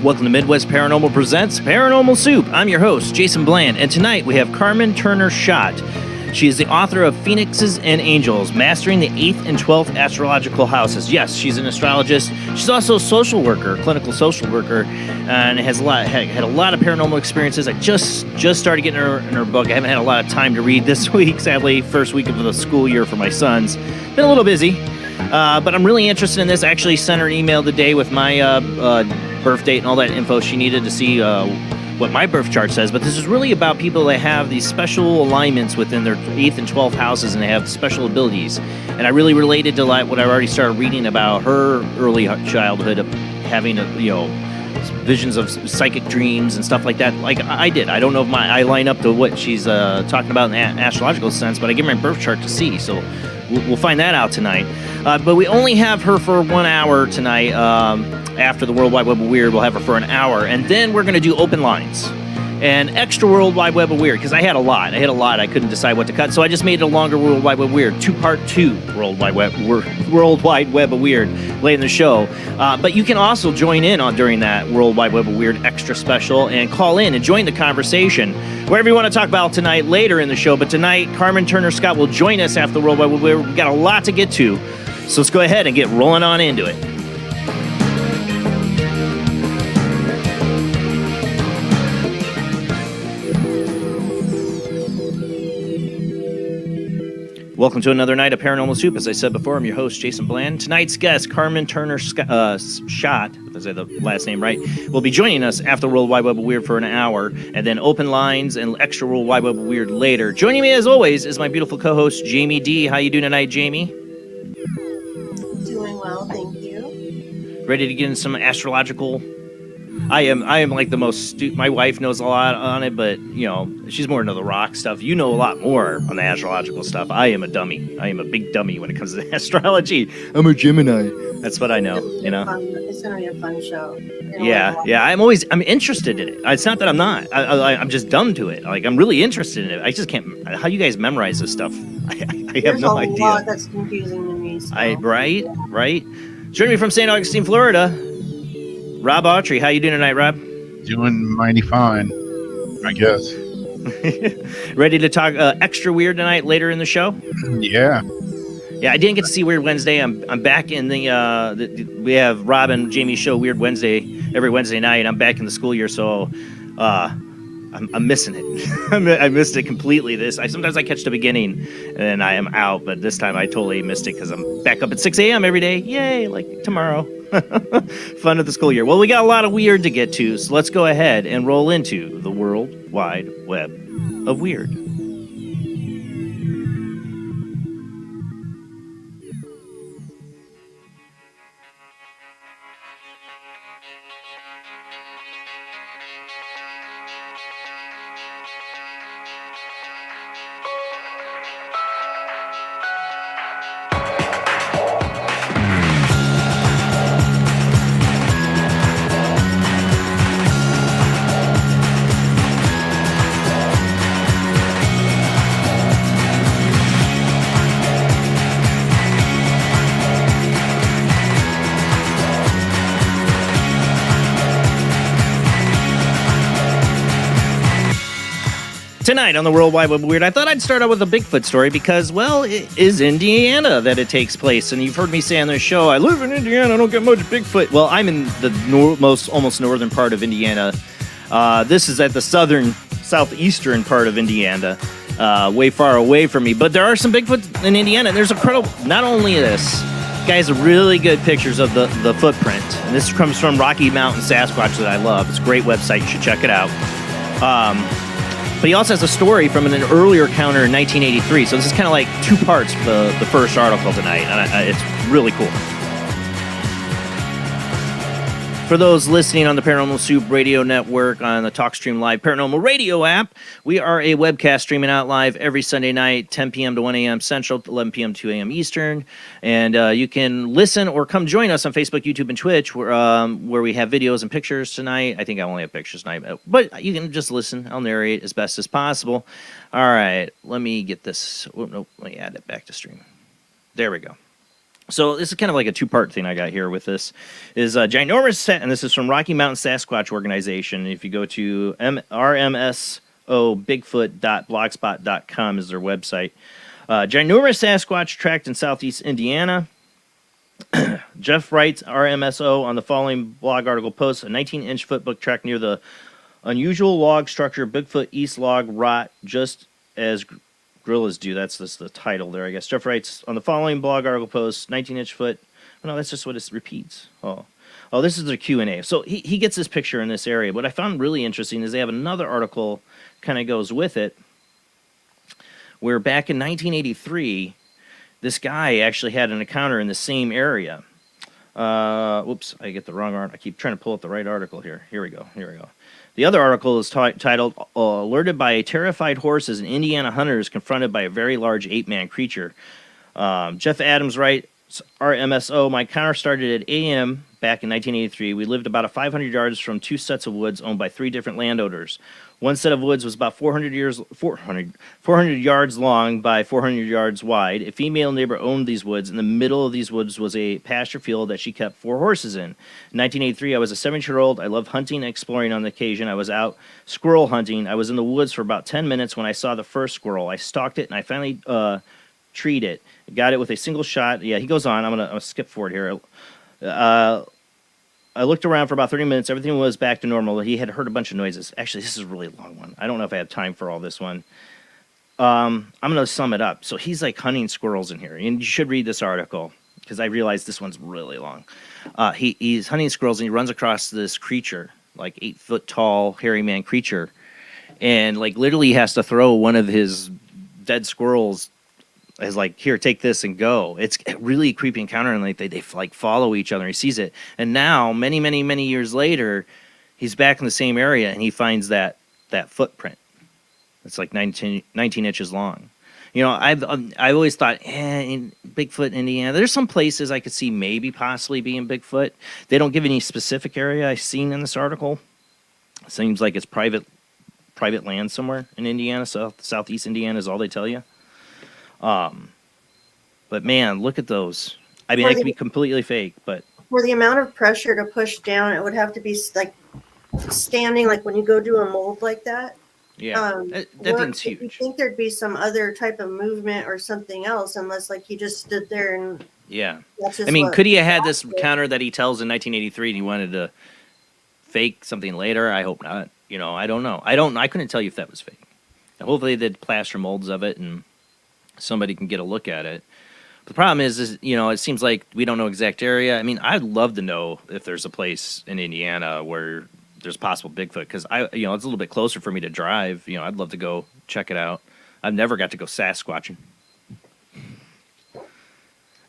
Welcome to Midwest Paranormal Presents Paranormal Soup. I'm your host, Jason Bland, and tonight we have Carmen Turner-Schott. She is the author of Phoenixes and Angels, Mastering the 8th and 12th Astrological Houses. Yes, she's an astrologist. She's also a social worker, clinical social worker, and has had a lot of paranormal experiences. I just started getting her in her book. I haven't had a lot of time to read this week, sadly, first week of the school year for my sons. Been a little busy, but I'm really interested in this. I actually sent her an email today with my birth date and all that info she needed to see what my birth chart says. But this is really about people that have these special alignments within their 8th and 12th houses, and they have special abilities. And I really related to what I already started reading about her early childhood, of having visions of psychic dreams and stuff like that, like I did. I don't know if I line up to what she's talking about in the astrological sense, but I give my birth chart to see, so we'll find that out tonight. But we only have her for 1 hour tonight. After the World Wide Web of Weird, we'll have her for an hour, and then we're going to do open lines and extra World Wide Web of Weird, because I had a lot. I couldn't decide what to cut, so I just made it a longer World Wide Web of Weird, part 2 World Wide Web of Weird late in the show. But you can also join in during that World Wide Web of Weird extra special and call in and join the conversation. Whatever you want to talk about tonight later in the show, but tonight Carmen Turner-Schott will join us after the World Wide Web of Weird. We've got a lot to get to, so let's go ahead and get rolling on into it. Welcome to another night of Paranormal Soup. As I said before, I'm your host, Jason Bland. Tonight's guest, Carmen Turner-Schott, if I say the last name right, will be joining us after World Wide Web of Weird for an hour, and then open lines and extra World Wide Web of Weird later. Joining me, as always, is my beautiful co-host, Jamie D. How you doing tonight, Jamie? Doing well, thank you. Ready to get in some astrological? I am like the most my wife knows a lot on it, but she's more into the rock stuff. You know a lot more on the astrological stuff. I am a dummy. I am a big dummy when it comes to astrology. I'm a Gemini. That's what I know. It's gonna be a fun show. Yeah. I'm interested in it. It's not that I'm not. I'm just dumb to it. Like, I'm really interested in it. I just can't. How you guys memorize this stuff? I have no idea. There's a lot that's confusing to me. So. Right. Joining me from St. Augustine, Florida, Rob Autry. How you doing tonight, Rob? Doing mighty fine, I guess. Ready to talk extra weird tonight later in the show? Yeah, I didn't get to see Weird Wednesday. I'm back in the we have Rob and Jamie's show Weird Wednesday every Wednesday night. I'm back in the school year, so I'm missing it. I missed it completely. Sometimes I catch the beginning and then I am out, but this time I totally missed it because I'm back up at 6 a.m. every day. Yay, like tomorrow. Fun of the school year. Well, we got a lot of weird to get to, so let's go ahead and roll into the World Wide Web of Weird. Tonight on the World Wide Web of Weird, I thought I'd start out with a Bigfoot story because, well, it is Indiana that it takes place. And you've heard me say on this show, I live in Indiana, I don't get much Bigfoot. Well, I'm in the almost northern part of Indiana. This is at the southeastern part of Indiana, way far away from me. But there are some Bigfoot in Indiana. And there's not only this, guys, really good pictures of the footprint. And this comes from Rocky Mountain Sasquatch that I love. It's a great website. You should check it out. But he also has a story from an earlier encounter in 1983. So this is kind of like two parts of the first article tonight. And it's really cool. For those listening on the Paranormal Soup radio network on the Talkstream Live Paranormal Radio app, we are a webcast streaming out live every Sunday night, 10 p.m. to 1 a.m. Central, 11 p.m. to 2 a.m. Eastern. And you can listen or come join us on Facebook, YouTube, and Twitch, where we have videos and pictures tonight. I think I only have pictures tonight, but you can just listen. I'll narrate as best as possible. All right, let me get this. Oh, nope, let me add it back to stream. There we go. So this is kind of like a two-part thing I got here with this. Is ginormous, and this is from Rocky Mountain Sasquatch Organization. If you go to rmsobigfoot.blogspot.com is their website. Ginormous Sasquatch tracked in southeast Indiana. Jeff writes RMSO on the following blog article post. A 19-inch footbook tracked near the unusual log structure Bigfoot East Log Rot just as gorillas do. That's the title there, I guess. Jeff writes on the following blog article post, 19-inch foot. Oh, no, that's just what it repeats. Oh, this is their Q&A. So he gets this picture in this area. What I found really interesting is they have another article kind of goes with it, where back in 1983, this guy actually had an encounter in the same area. Whoops, I get the wrong article. I keep trying to pull up the right article here. Here we go. The other article is titled, Alerted by Terrified Horses, an Indiana hunter is confronted by a very large ape-man creature. Jeff Adams writes, RMSO, my encounter started at 8 a.m. back in 1983. We lived about 500 yards from two sets of woods owned by three different landowners. One set of woods was about 400 yards long by 400 yards wide. A female neighbor owned these woods. In the middle of these woods was a pasture field that she kept 4 horses in. In 1983, I was a 7-year-old. I loved hunting and exploring on occasion. I was out squirrel hunting. I was in the woods for about 10 minutes when I saw the first squirrel. I stalked it, and I finally treed it. Got it with a single shot. Yeah, he goes on. I'm gonna skip forward here. I looked around for about 30 minutes. Everything was back to normal. He had heard a bunch of noises. Actually, this is a really long one. I don't know if I have time for all this one. I'm going to sum it up. So he's like hunting squirrels in here. And you should read this article because I realized this one's really long. He's hunting squirrels and he runs across this creature, like 8-foot tall, hairy man creature. And like literally he has to throw one of his dead squirrels as like, here, take this and go. It's a really creepy encounter, and like they like follow each other. He sees it, and now many years later, he's back in the same area, and he finds that footprint. It's like 19 inches long. You know, I've always thought, in Bigfoot, Indiana, there's some places I could see maybe possibly being Bigfoot. They don't give any specific area I've seen in this article. It seems like it's private land somewhere in Indiana, southeast Indiana is all they tell you. But man, look at those. I mean, it could be completely fake, but for the amount of pressure to push down, it would have to be like standing, like when you go do a mold like that. Yeah, that thing's huge. You think there'd be some other type of movement or something else, unless like he just stood there and yeah. I mean, could he have had this encounter that he tells in 1983 and he wanted to fake something later? I hope not. You know, I don't know. I couldn't tell you if that was fake. Hopefully they did plaster molds of it and somebody can get a look at it. But the problem is, you know, it seems like we don't know exact area. I mean, I'd love to know if there's a place in Indiana where there's possible Bigfoot, because it's a little bit closer for me to drive. You know, I'd love to go check it out. I've never got to go Sasquatching.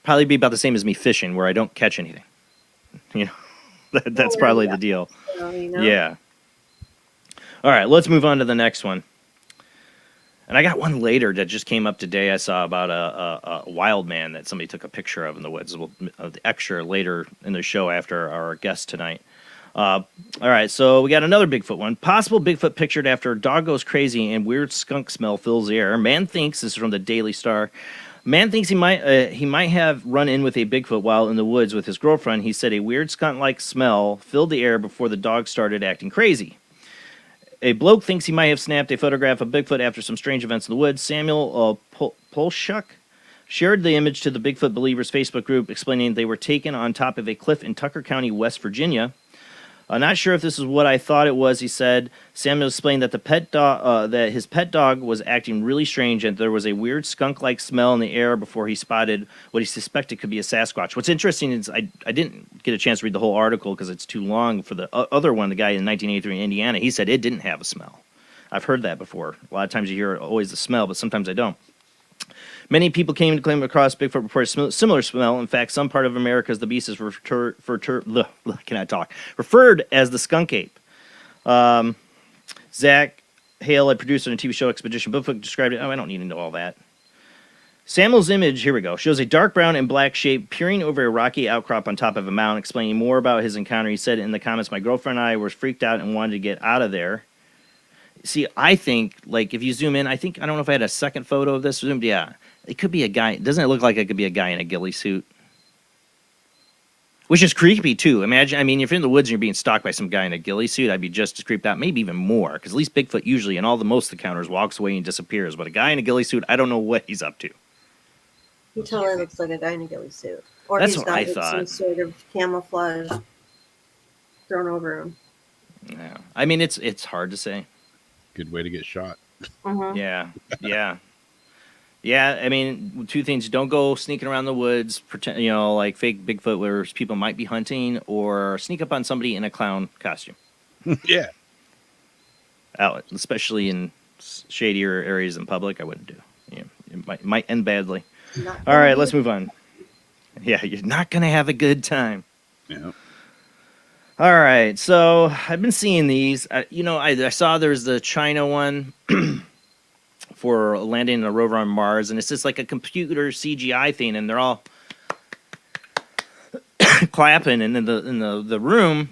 Probably be about the same as me fishing, where I don't catch anything. You know, that's probably the deal. Yeah. All right, let's move on to the next one. And I got one later that just came up today. I saw about a wild man that somebody took a picture of in the woods. The extra later in the show after our guest tonight. All right, so we got another Bigfoot one. Possible Bigfoot pictured after dog goes crazy and weird skunk smell fills the air. Man thinks, this is from the Daily Star, man thinks he might have run in with a Bigfoot while in the woods with his girlfriend. He said a weird skunk-like smell filled the air before the dog started acting crazy. A bloke thinks he might have snapped a photograph of Bigfoot after some strange events in the woods. Samuel Polshuk shared the image to the Bigfoot Believers Facebook group, explaining they were taken on top of a cliff in Tucker County, West Virginia. Not sure if this is what I thought it was, he said. Samuel explained that that his pet dog was acting really strange and there was a weird skunk-like smell in the air before he spotted what he suspected could be a Sasquatch. What's interesting is I didn't get a chance to read the whole article because it's too long. For the other one, the guy in 1983 in Indiana, he said it didn't have a smell. I've heard that before. A lot of times you hear always the smell, but sometimes I don't. Many people came to claim across Bigfoot reported a similar smell. In fact, some part of America, the beast is referred as the skunk ape. Zach Hale, a producer on a TV show Expedition Bigfoot, described it. Oh, I don't need to know all that. Samuel's image, here we go, shows a dark brown and black shape peering over a rocky outcrop on top of a mountain, explaining more about his encounter. He said in the comments, "My girlfriend and I were freaked out and wanted to get out of there." See, I think, like, if you zoom in, I don't know if I had a second photo of this zoomed. Yeah, it could be a guy. Doesn't it look like it could be a guy in a ghillie suit? Which is creepy, too. Imagine, I mean, if you're in the woods and you're being stalked by some guy in a ghillie suit, I'd be just as creeped out, maybe even more, because at least Bigfoot usually, in most encounters, walks away and disappears. But a guy in a ghillie suit, I don't know what he's up to. He totally looks like a guy in a ghillie suit. Or That's he's what got I like, thought. some sort of camouflage thrown over him. Yeah, I mean, it's hard to say. Good way to get shot. Mm-hmm. Yeah. I mean, two things: don't go sneaking around the woods, pretend, like fake Bigfoot, where people might be hunting, or sneak up on somebody in a clown costume. Yeah. Out, especially in shadier areas in public, I wouldn't do. Yeah, it might end badly. All right, let's move on. Yeah, you're not gonna have a good time. Yeah. All right, so I've been seeing these. I saw there's the China one for landing a rover on Mars, and it's just like a computer CGI thing, and they're all clapping in the room,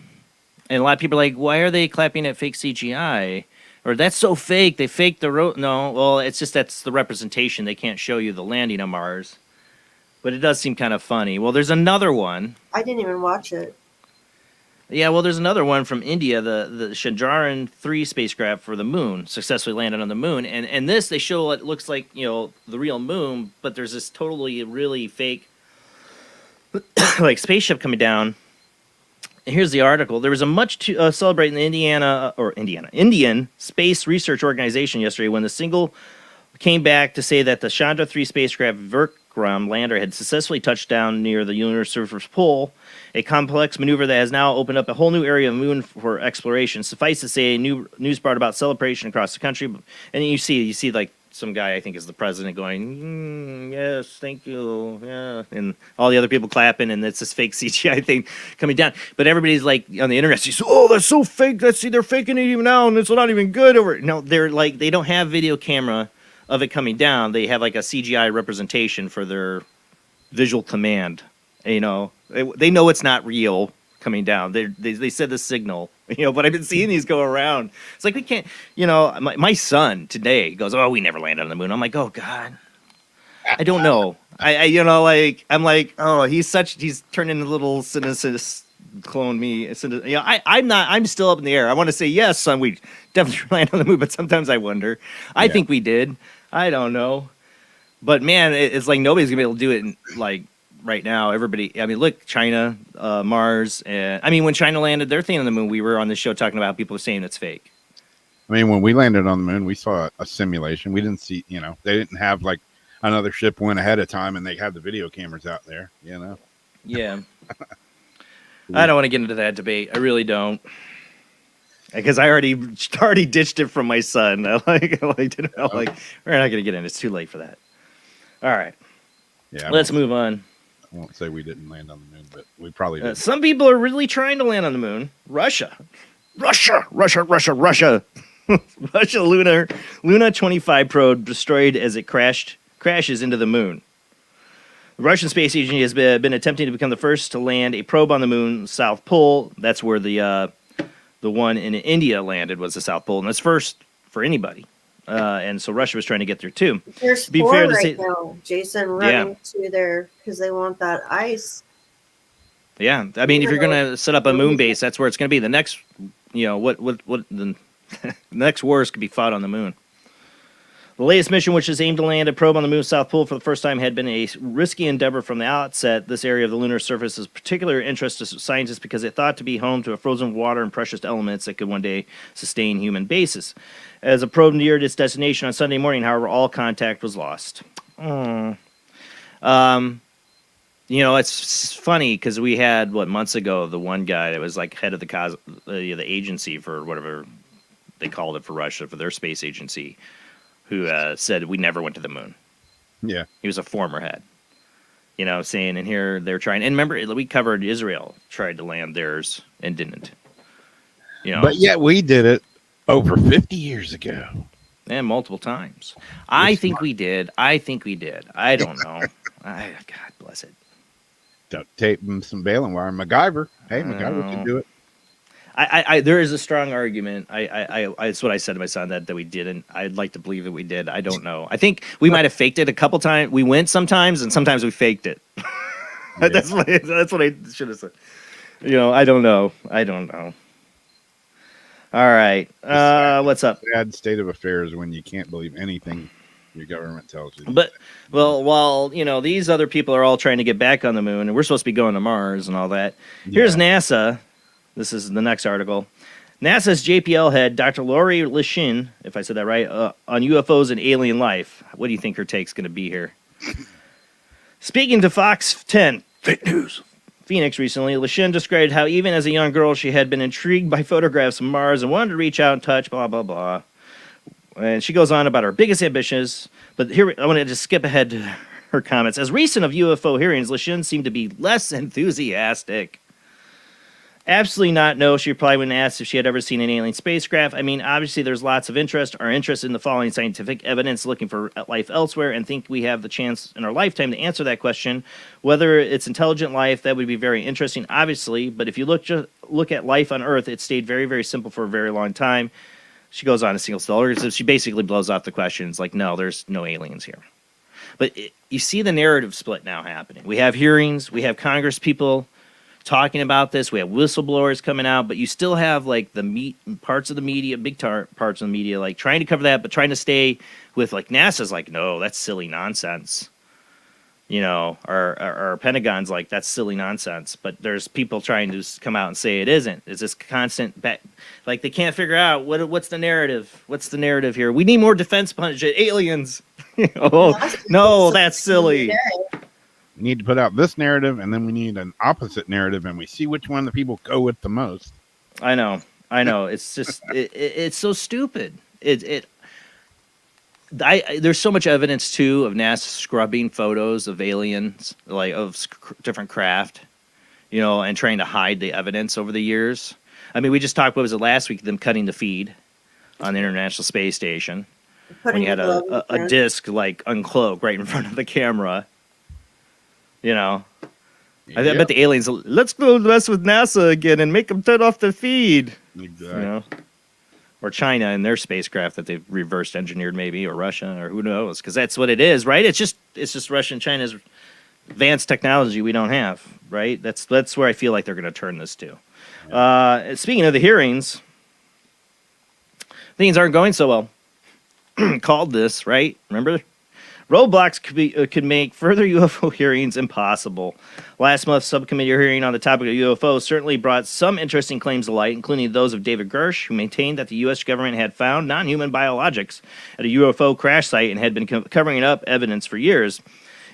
and a lot of people are like, "Why are they clapping at fake CGI?" Or that's so fake. They faked the No, well, it's just that's the representation. They can't show you the landing on Mars, but it does seem kind of funny. Well, there's another one. I didn't even watch it. Yeah, well, there's another one from India, the Chandrayaan-3 spacecraft for the moon successfully landed on the moon, and this they show what looks like the real moon, but there's this totally really fake like spaceship coming down. And here's the article. There was a much to celebrate in the Indian Space Research Organization yesterday when the single came back to say that the Chandra 3 spacecraft Vikram lander had successfully touched down near the lunar surface pole, a complex maneuver that has now opened up a whole new area of the moon for exploration. Suffice to say, a new news brought about celebration across the country, and you see like some guy, I think is the president, going, yes, thank you, yeah, and all the other people clapping, and it's this fake CGI thing coming down. But everybody's like on the internet, says, "Oh, that's so fake. They're faking it even now, and it's not even good." No, they're like, they don't have video camera of it coming down. They have like a CGI representation for their visual command. They know it's not real coming down. They said the signal, but I've been seeing these go around. It's like, we can't, my son today goes, "Oh, we never landed on the moon." I'm like, "Oh God, I don't know." I'm like, oh, he's turned into a little cynicist clone me. I'm still up in the air. I want to say, yes, son, we definitely landed on the moon, but sometimes I wonder. I think we did. I don't know. But man, it's like nobody's gonna be able to do it like right now. Everybody, I mean, look, China, Mars, and I mean, when China landed their thing on the moon, we were on the show talking about how people are saying it's fake. I mean, when we landed on the moon, we saw a simulation. We didn't see, they didn't have like another ship went ahead of time and they had the video cameras out there, Yeah. I don't want to get into that debate. I really don't. Because I already ditched it from my son. We're not going to get in. It's too late for that. All right. Yeah. Let's move on. I won't say we didn't land on the moon, but we probably did. Some people are really trying to land on the moon. Russia. Russia Luna 25 probe destroyed as it crashes into the moon. The Russian space agency has been attempting to become the first to land a probe on the moon's South Pole. That's where the one in India landed, was the South Pole, and that's first for anybody. And so Russia was trying to get there too. There's Be four fair to right say, now, Jason, running to there because they want that ice. Yeah, I mean, if you're going to set up a moon base, that's where it's going to be. The next, what the The next wars could be fought on the moon. The latest mission, which is aimed to land a probe on the moon's south pole for the first time, had been a risky endeavor from the outset. This area of the lunar surface is of particular interest to scientists because it thought to be home to a frozen water and precious elements that could one day sustain human bases. As the probe neared its destination on Sunday morning, however, all contact was lost. You know, it's funny because we had, months ago, the one guy that was like head of the agency for whatever they called it for Russia, for their space agency, who said we never went to the moon. Yeah. He was a former head. You know, saying, and here they're trying. And remember, we covered Israel tried to land theirs and didn't. You know, but yet we did it over 50 years ago. And multiple times. I think we did. I don't know. God bless it. Duct tape and some baling wire. MacGyver. Hey, MacGyver could do it. There is a strong argument. It's what I said to my son that we didn't. I'd like to believe that we did. I don't know. I think we might have faked it a couple times. We went sometimes, and sometimes we faked it. Yeah. That's what I should have said. You know, I don't know. All right. What's up? Bad state of affairs when you can't believe anything your government tells you. But, well, while, you know, these other people are all trying to get back on the moon, and we're supposed to be going to Mars and all that, here's NASA. This is the next article. NASA's JPL head, Dr. A.R.E, if I said that right, on UFOs and alien life. What do you think her take's going to be here? Speaking to Fox 10, fake news, Phoenix recently, Leshin described how even as a young girl, she had been intrigued by photographs of Mars and wanted to reach out and touch, blah, blah, blah. And she goes on about her biggest ambitions. But here, I want to just skip ahead to her comments. As recent of UFO hearings, Leshin seemed to be less enthusiastic. Absolutely not. No, she replied when asked if she had ever seen an alien spacecraft. I mean, obviously, there's lots of interest. Our interest in the following scientific evidence, looking for life elsewhere, and think we have the chance in our lifetime to answer that question. Whether it's intelligent life, that would be very interesting, obviously. But if you look at life on Earth, it stayed very, very simple for a very long time. She goes on a single stellar. So she basically blows off the questions like, no, there's no aliens here. But you see the narrative split now happening. We have hearings. We have Congress people talking about this. We have whistleblowers coming out, but you still have like parts of the media, parts of the media, like trying to cover that, but trying to stay with like NASA's like, no, that's silly nonsense. You know, our Pentagon's like, that's silly nonsense. But there's people trying to come out and say it isn't. It's this constant like they can't figure out what's the narrative. What's the narrative here? We need more defense budget. Aliens. No, that's silly. We need to put out this narrative, and then we need an opposite narrative, and we see which one the people go with the most. I know. It's just it's so stupid. There's so much evidence too of NASA scrubbing photos of aliens, like of different craft, you know, and trying to hide the evidence over the years. I mean, we just talked. What was it last week? Them cutting the feed on the International Space Station when you had a disc like uncloak right in front of the camera. You know, I bet the aliens, let's go mess with NASA again and make them turn off the feed. Exactly. You know? Or China and their spacecraft that they've reverse engineered maybe, or Russia, or who knows, because that's what it is, right? It's just Russia and China's advanced technology we don't have, right? That's where I feel like they're going to turn this to. Yeah. Speaking of the hearings, things aren't going so well. Called this, right? Remember? Roadblocks could make further UFO hearings impossible. Last month's subcommittee hearing on the topic of UFOs certainly brought some interesting claims to light, including those of David Gersh, who maintained that the U.S. government had found non-human biologics at a UFO crash site and had been covering up evidence for years.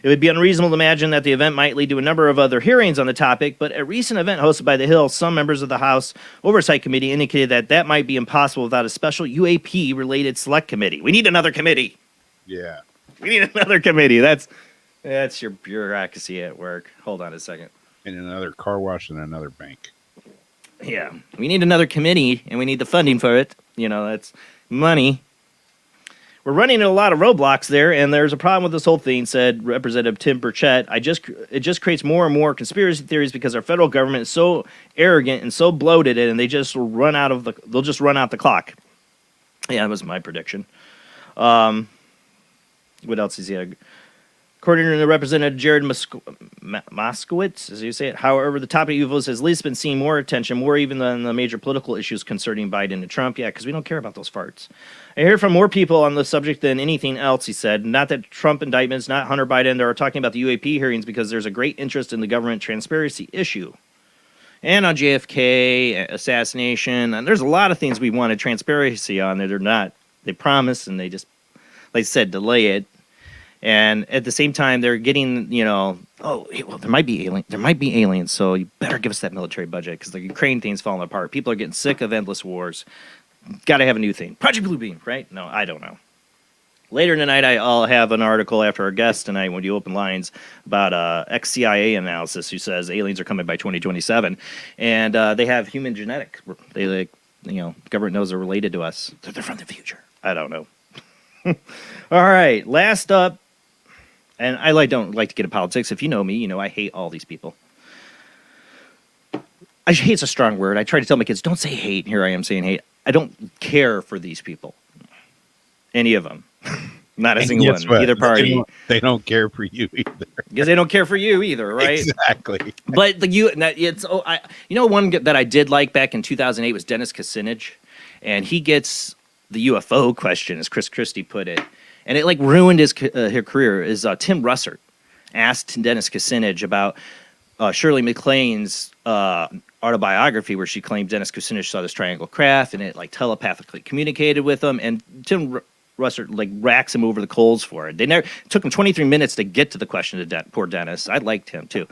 It would be unreasonable to imagine that the event might lead to a number of other hearings on the topic, but a recent event hosted by The Hill, some members of the House Oversight Committee indicated that might be impossible without a special UAP-related select committee. We need another committee. Yeah. We need another committee. That's your bureaucracy at work. Hold on a second. And another car wash and another bank. Yeah. We need another committee, and we need the funding for it. You know, that's money. We're running into a lot of roadblocks there, and there's a problem with this whole thing, said Representative Tim Burchett. It just creates more and more conspiracy theories because our federal government is so arrogant and so bloated, and they just they'll just run out the clock. Yeah, that was my prediction. What else is he? According to the Representative Jared Moskowitz, as you say it, however, the topic of UFOs has at least been seeing more attention, more even than the major political issues concerning Biden and Trump. Yeah, because we don't care about those farts. I hear from more people on the subject than anything else, he said. Not that Trump indictments, not Hunter Biden, they are talking about the UAP hearings because there's a great interest in the government transparency issue. And on JFK, assassination, and there's a lot of things we wanted transparency on that are not. They promise and they just, like I said, delay it. And at the same time, they're getting, well, there might be aliens, so you better give us that military budget because the Ukraine thing's falling apart. People are getting sick of endless wars. Got to have a new thing. Project Blue Beam, right? No, I don't know. Later tonight, I'll have an article after our guest tonight when you open lines about ex-CIA analysis who says aliens are coming by 2027, and they have human genetic. They government knows they're related to us. They're from the future. I don't know. All right, last up. And I don't like to get into politics. If you know me, you know I hate all these people. Hate's a strong word. I try to tell my kids, don't say hate. Here I am saying hate. I don't care for these people. Any of them. Not a single one. Either party. They don't care for you either. Because they don't care for you either, right? Exactly. But one that I did like back in 2008 was Dennis Kucinich. And he gets the UFO question, as Chris Christie put it. And it ruined his career. Is Tim Russert asked Dennis Kucinich about Shirley MacLaine's autobiography, where she claimed Dennis Kucinich saw this triangle craft and it telepathically communicated with him. And Tim Russert racks him over the coals for it. It took him 23 minutes to get to the question to poor Dennis. I liked him too.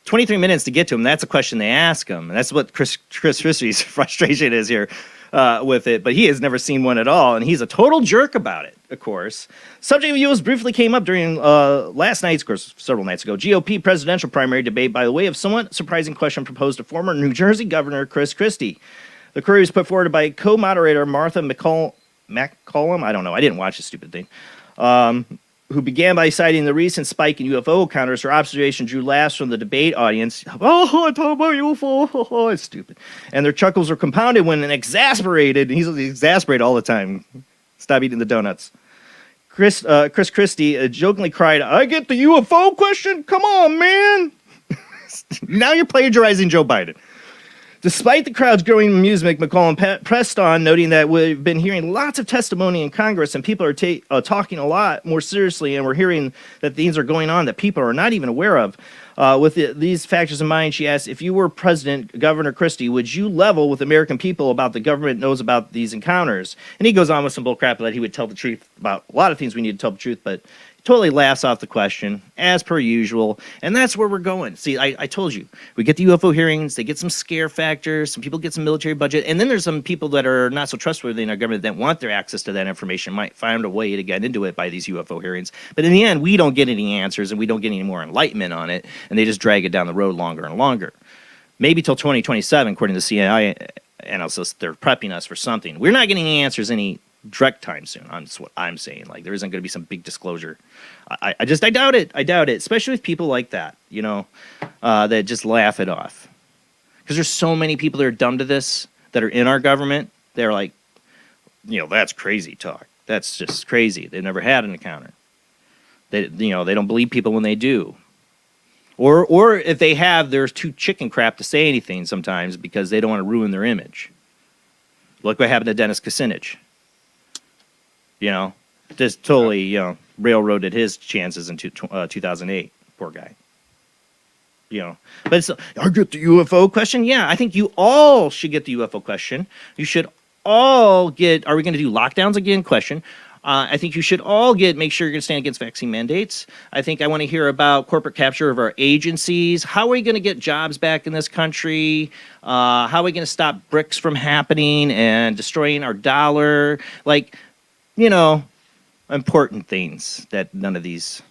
23 minutes to get to him. That's a question they ask him, and that's what Chris Christie's frustration is here. With it, but he has never seen one at all, and he's a total jerk about it, of course. Subject of UFOs briefly came up during last night's, of course, several nights ago, GOP presidential primary debate by the way of somewhat surprising question proposed to former New Jersey Governor Chris Christie. The query was put forward by co-moderator Martha McCollum. I don't know. I didn't watch this stupid thing. Who began by citing the recent spike in UFO encounters. Her observation drew laughs from the debate audience. Oh, I talk about UFO. Oh, it's stupid. And their chuckles were compounded when exasperated. He's exasperated all the time. Stop eating the donuts. Chris Christie jokingly cried, I get the UFO question? Come on, man. Now you're plagiarizing Joe Biden. Despite the crowd's growing amusement, McCollum pressed on, noting that we've been hearing lots of testimony in Congress and people are talking a lot more seriously, and we're hearing that things are going on that people are not even aware of. With these factors in mind, she asked, if you were president, Governor Christie, would you level with American people about the government knows about these encounters? And he goes on with some bullcrap that he would tell the truth about a lot of things we need to tell the truth, but totally laughs off the question, as per usual, and that's where we're going. See, I told you, we get the UFO hearings, they get some scare factors, some people get some military budget, and then there's some people that are not so trustworthy in our government that want their access to that information, might find a way to get into it by these UFO hearings. But in the end, we don't get any answers, and we don't get any more enlightenment on it, and they just drag it down the road longer and longer. Maybe till 2027, according to the CIA analysis, they're prepping us for something. We're not getting any answers any direct time soon. That's what I'm saying. There isn't going to be some big disclosure. I doubt it. I doubt it, especially with people like that, that just laugh it off. Because there's so many people that are dumb to this that are in our government. They're like, that's crazy talk. That's just crazy. They've never had an encounter. They don't believe people when they do. Or if they have, they're too chicken crap to say anything sometimes because they don't want to ruin their image. Look what happened to Dennis Kucinich. Just totally, railroaded his chances in 2008. Poor guy. But it's, I get the UFO question. Yeah, I think you all should get the UFO question. You should all get, are we going to do lockdowns again? Question. I think you should all make sure you're going to stand against vaccine mandates. I think I want to hear about corporate capture of our agencies. How are we going to get jobs back in this country? How are we going to stop BRICS from happening and destroying our dollar? Important things that none of these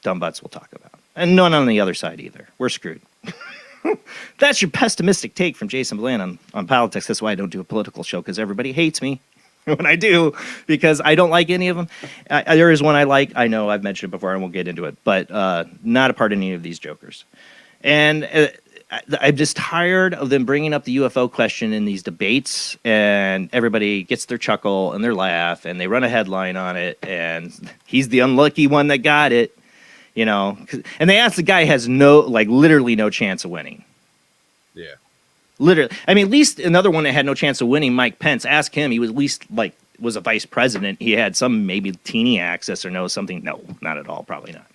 dumb butts will talk about. And none on the other side either. We're screwed. That's your pessimistic take from Jason Bland on politics. That's why I don't do a political show, because everybody hates me when I do, because I don't like any of them. There is one I like. I know I've mentioned it before. I won't get into it, but not a part of any of these jokers. And I'm just tired of them bringing up the UFO question in these debates, and everybody gets their chuckle and their laugh, and they run a headline on it, and he's the unlucky one that got it, you know. And they ask the guy has literally no chance of winning. Yeah. Literally. I mean, at least another one that had no chance of winning, Mike Pence, ask him. He was at least was a vice president. He had some maybe teeny access or something. No, not at all. Probably not.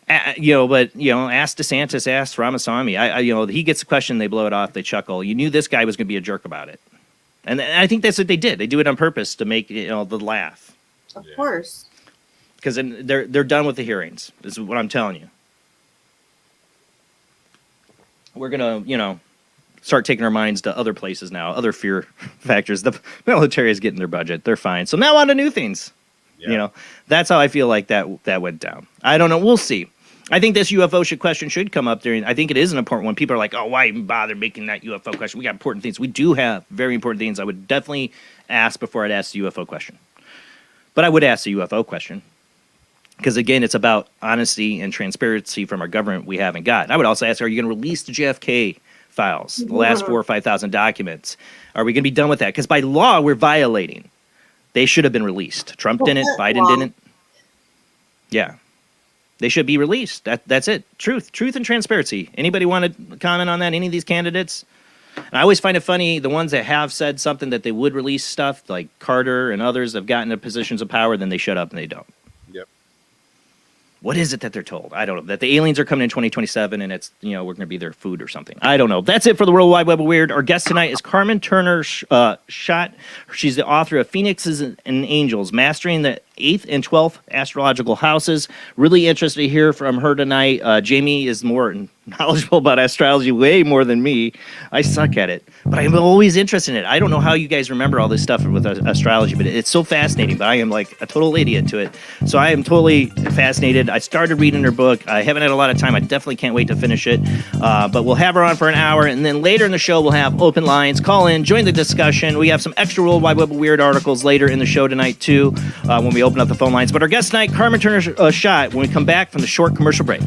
But ask DeSantis, ask Ramaswamy. He gets a question, they blow it off, they chuckle. You knew this guy was going to be a jerk about it, and I think that's what they did. They do it on purpose to make the laugh. Of course. Because they're done with the hearings. This is what I'm telling you. We're gonna start taking our minds to other places now, other fear factors. The military is getting their budget; they're fine. So now on to new things. Yeah. That's how I feel like that went down. I don't know. We'll see. I think this UFO question should come up there. I think it is an important one. People are like, oh, why even bother making that UFO question? We got important things. We do have very important things. I would definitely ask before I'd ask the UFO question. But I would ask the UFO question. Because, again, it's about honesty and transparency from our government we haven't got. I would also ask, are you going to release the JFK files, the last 4,000 or 5,000 documents? Are we going to be done with that? Because by law, we're violating. They should have been released. Trump didn't. Biden didn't. Yeah. They should be released. That's it. Truth and transparency. Anybody want to comment on that? Any of these candidates? And I always find it funny, the ones that have said something that they would release stuff, like Carter and others have gotten to positions of power, then they shut up and they don't. Yep. What is it that they're told? I don't know. That the aliens are coming in 2027 and it's, we're going to be their food or something. I don't know. That's it for the World Wide Web of Weird. Our guest tonight is Carmen Turner-Schott. She's the author of Phoenixes and Angels, Mastering the 8th and 12th Astrological Houses. Really interested to hear from her tonight. Jamie is more knowledgeable about astrology, way more than me. I suck at it, but I'm always interested in it. I don't know how you guys remember all this stuff with astrology, but it's so fascinating. But I am like a total idiot to it. So I am totally fascinated. I started reading her book. I haven't had a lot of time. I definitely can't wait to finish it. But we'll have her on for an hour, and then later in the show, we'll have open lines. Call in, join the discussion. We have some extra World Wide Web of Weird articles later in the show tonight, too, when we open up the phone lines. But our guest tonight, Carmen Turner-Schott, when we come back from the short commercial break.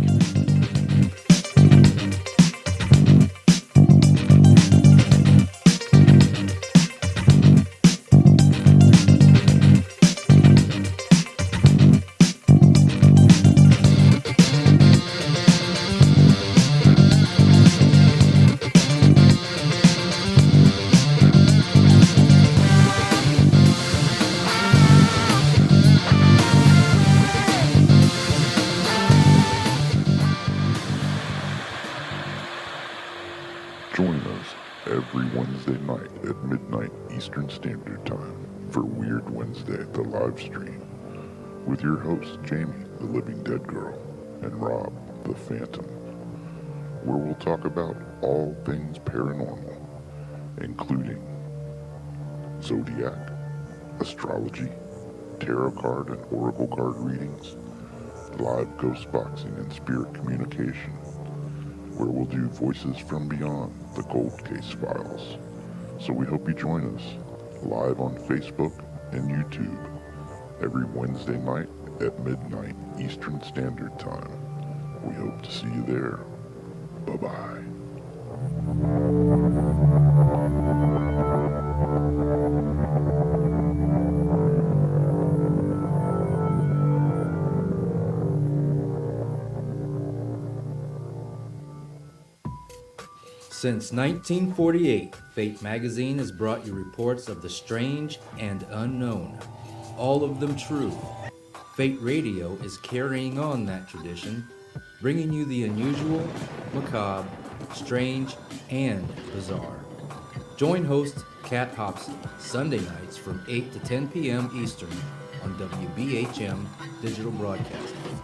Join us every Wednesday night at midnight Eastern Standard Time for Weird Wednesday, the live stream, with your hosts Jamie, the Living Dead Girl, and Rob, the Phantom, where we'll talk about all things paranormal, including zodiac, astrology, tarot card and oracle card readings, live ghost boxing and spirit communication, where we'll do Voices from Beyond, the Cold Case Files. So we hope you join us live on Facebook and YouTube every Wednesday night at midnight Eastern Standard Time. We hope to see you there. Bye-bye. Since 1948, Fate magazine has brought you reports of the strange and unknown, all of them true. Fate Radio is carrying on that tradition, bringing you the unusual, macabre, strange, and bizarre. Join host Kat Hobson Sunday nights from 8 to 10 p.m. Eastern on WBHM Digital Broadcasting.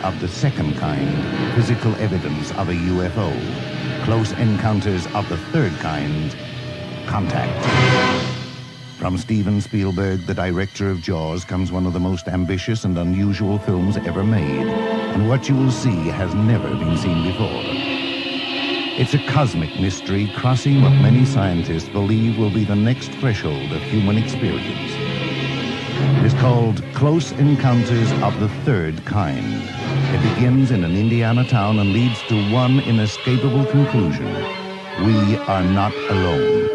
Of the second kind, physical evidence of a UFO. Close encounters of the third kind, contact. From Steven Spielberg, the director of Jaws, comes one of the most ambitious and unusual films ever made. And what you will see has never been seen before. It's a cosmic mystery crossing what many scientists believe will be the next threshold of human experience. is called Close Encounters of the Third Kind. It begins in an Indiana town and leads to one inescapable conclusion. We are not alone.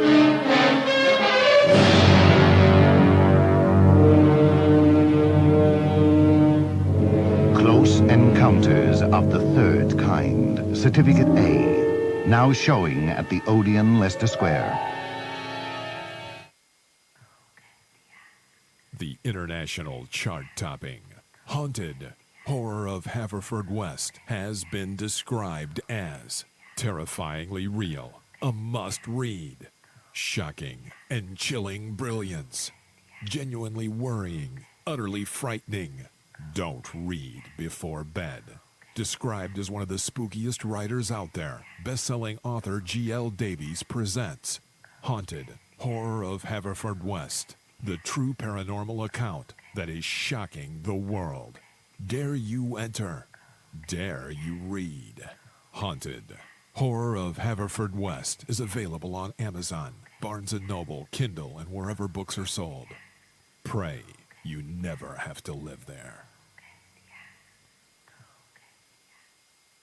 Close Encounters of the Third Kind, Certificate A, now showing at the Odeon, Leicester Square. The international chart-topping, Haunted Horror of Haverfordwest has been described as terrifyingly real, a must-read, shocking and chilling brilliance, genuinely worrying, utterly frightening. Don't read before bed. Described as one of the spookiest writers out there, best-selling author G.L. Davies presents Haunted Horror of Haverfordwest, the true paranormal account that is shocking the world. Dare you enter? Dare you read? Haunted Horror of Haverfordwest is available on Amazon, Barnes & Noble, Kindle, and wherever books are sold. Pray you never have to live there.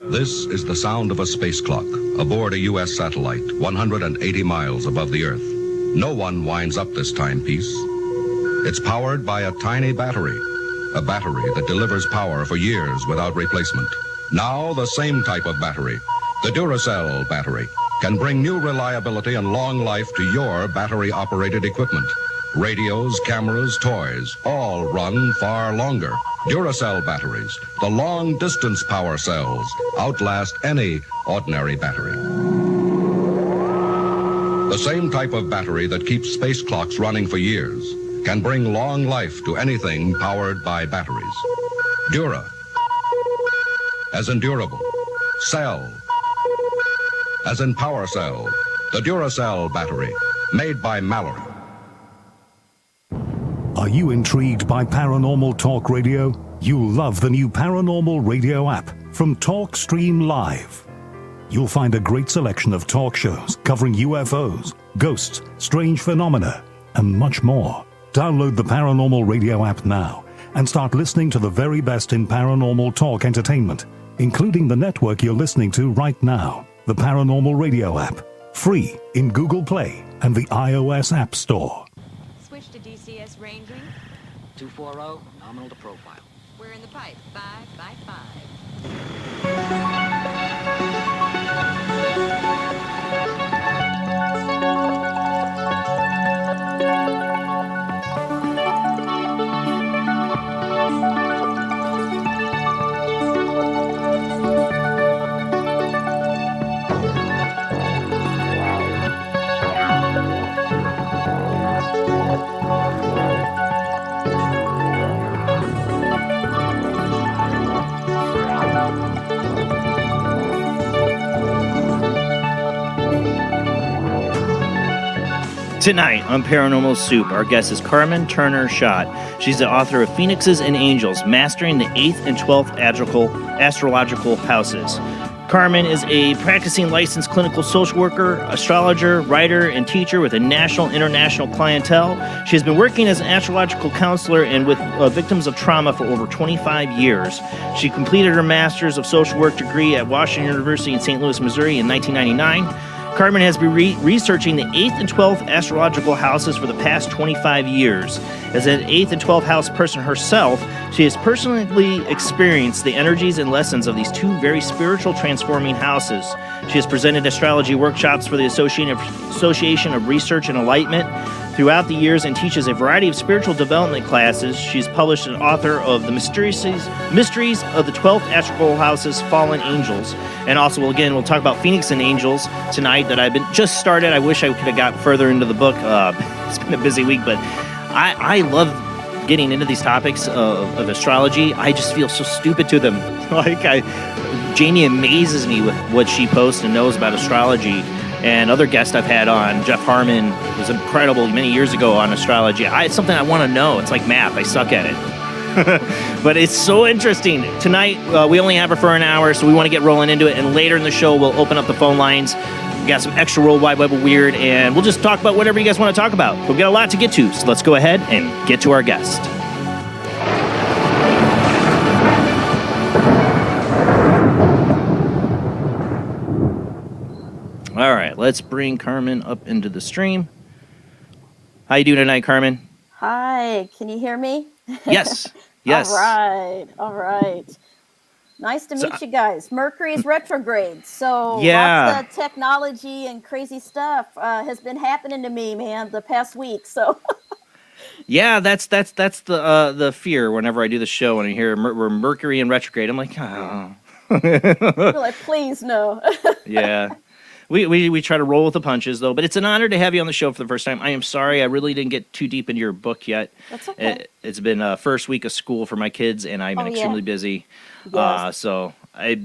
This is the sound of a space clock aboard a U.S. satellite 180 miles above the Earth. No one winds up this timepiece. It's powered by a tiny battery, a battery that delivers power for years without replacement. Now the same type of battery, the Duracell battery, can bring new reliability and long life to your battery-operated equipment. Radios, cameras, toys, all run far longer. Duracell batteries, the long-distance power cells, outlast any ordinary battery. The same type of battery that keeps space clocks running for years can bring long life to anything powered by batteries. Dura, as in durable. Cell, as in power cell. The Duracell battery, made by Mallory. Are you intrigued by Paranormal Talk Radio? You'll love the new Paranormal Radio app from Talkstream Live. You'll find a great selection of talk shows covering UFOs, ghosts, strange phenomena, and much more. Download the Paranormal Radio app now and start listening to the very best in paranormal talk entertainment, including the network you're listening to right now, the Paranormal Radio app, free in Google Play and the iOS App Store. Switch to DCS ranging. 240, nominal to profile. We're in the pipe. 5 by 5. Tonight on Paranormal Soup, our guest is Carmen Turner-Schott. She's the author of Phoenixes and Angels, Mastering the 8th and 12th Astrological Houses. Carmen is a practicing licensed clinical social worker, astrologer, writer, and teacher with a national and international clientele. She has been working as an astrological counselor and with victims of trauma for over 25 years. She completed her master's of social work degree at Washington University in St. Louis, Missouri in 1999. Carmen has been researching the 8th and 12th astrological houses for the past 25 years. As an 8th and 12th house person herself, she has personally experienced the energies and lessons of these two very spiritual transforming houses. She has presented astrology workshops for the Association of Research Enlightenment throughout the years and teaches a variety of spiritual development classes. She's published an author of The Mysteries of the 12th Astrological Houses, Fallen Angels. And also, we'll talk about Phoenix and Angels tonight that I've been just started. I wish I could have got further into the book. It's been a busy week, but I love getting into these topics of astrology. I just feel so stupid to them. Jamie amazes me with what she posts and knows about astrology. And other guests I've had on, Jeff Harmon was incredible many years ago on astrology. It's something I want to know. It's like math. I suck at it. But it's so interesting. Tonight, we only have her for an hour, so we want to get rolling into it. And later in the show, we'll open up the phone lines. We got some extra World Wide Web of Weird, and we'll just talk about whatever you guys want to talk about. We've got a lot to get to, so let's go ahead and get to our guest. All right, let's bring Carmen up into the stream. How you doing tonight, Carmen? Hi, can you hear me? Yes. Yes. All right. Nice to meet you guys. Mercury's retrograde, so yeah. lots of technology and crazy stuff has been happening to me, man, the past week. So. Yeah, that's the fear whenever I do the show and I hear we're Mercury in retrograde. I'm like, oh. You're like, please no. Yeah. We try to roll with the punches, though. But it's an honor to have you on the show for the first time. I am sorry I really didn't get too deep into your book yet. That's okay. It's been first week of school for my kids, and I've been extremely busy. Yes. So I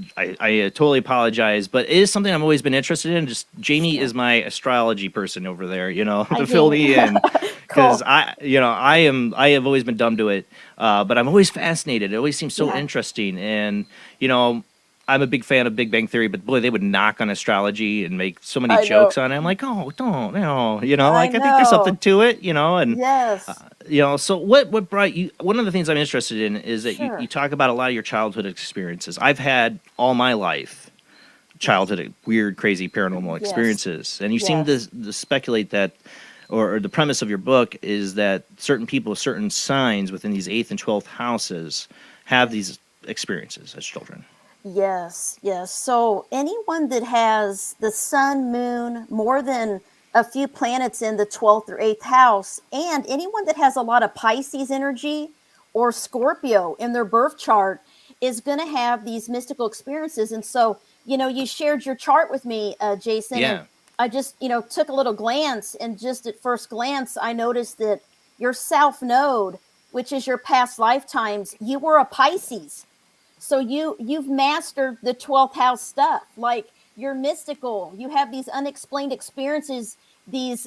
totally apologize. But it is something I've always been interested in. Just Jamie is my astrology person over there, to fill me in. Because I have always been dumb to it. But I'm always fascinated. It always seems so interesting. And, I'm a big fan of Big Bang Theory, but boy, they would knock on astrology and make so many jokes on it. I'm like, oh, don't, I think there's something to it, and yes. So what brought you? One of the things I'm interested in is that you talk about a lot of your childhood experiences. I've had all my life childhood weird, crazy paranormal experiences, and you seem to speculate that, or the premise of your book is that certain people, certain signs within these 8th and 12th houses have these experiences as children. Yes. So anyone that has the sun, moon, more than a few planets in the 12th or 8th house, and anyone that has a lot of Pisces energy or Scorpio in their birth chart is going to have these mystical experiences. And so, you shared your chart with me, Jason. Yeah. And I just, took a little glance, and just at first glance, I noticed that your South Node, which is your past lifetimes, you were a Pisces. So you've mastered the 12th house stuff. Like, you're mystical. You have these unexplained experiences, these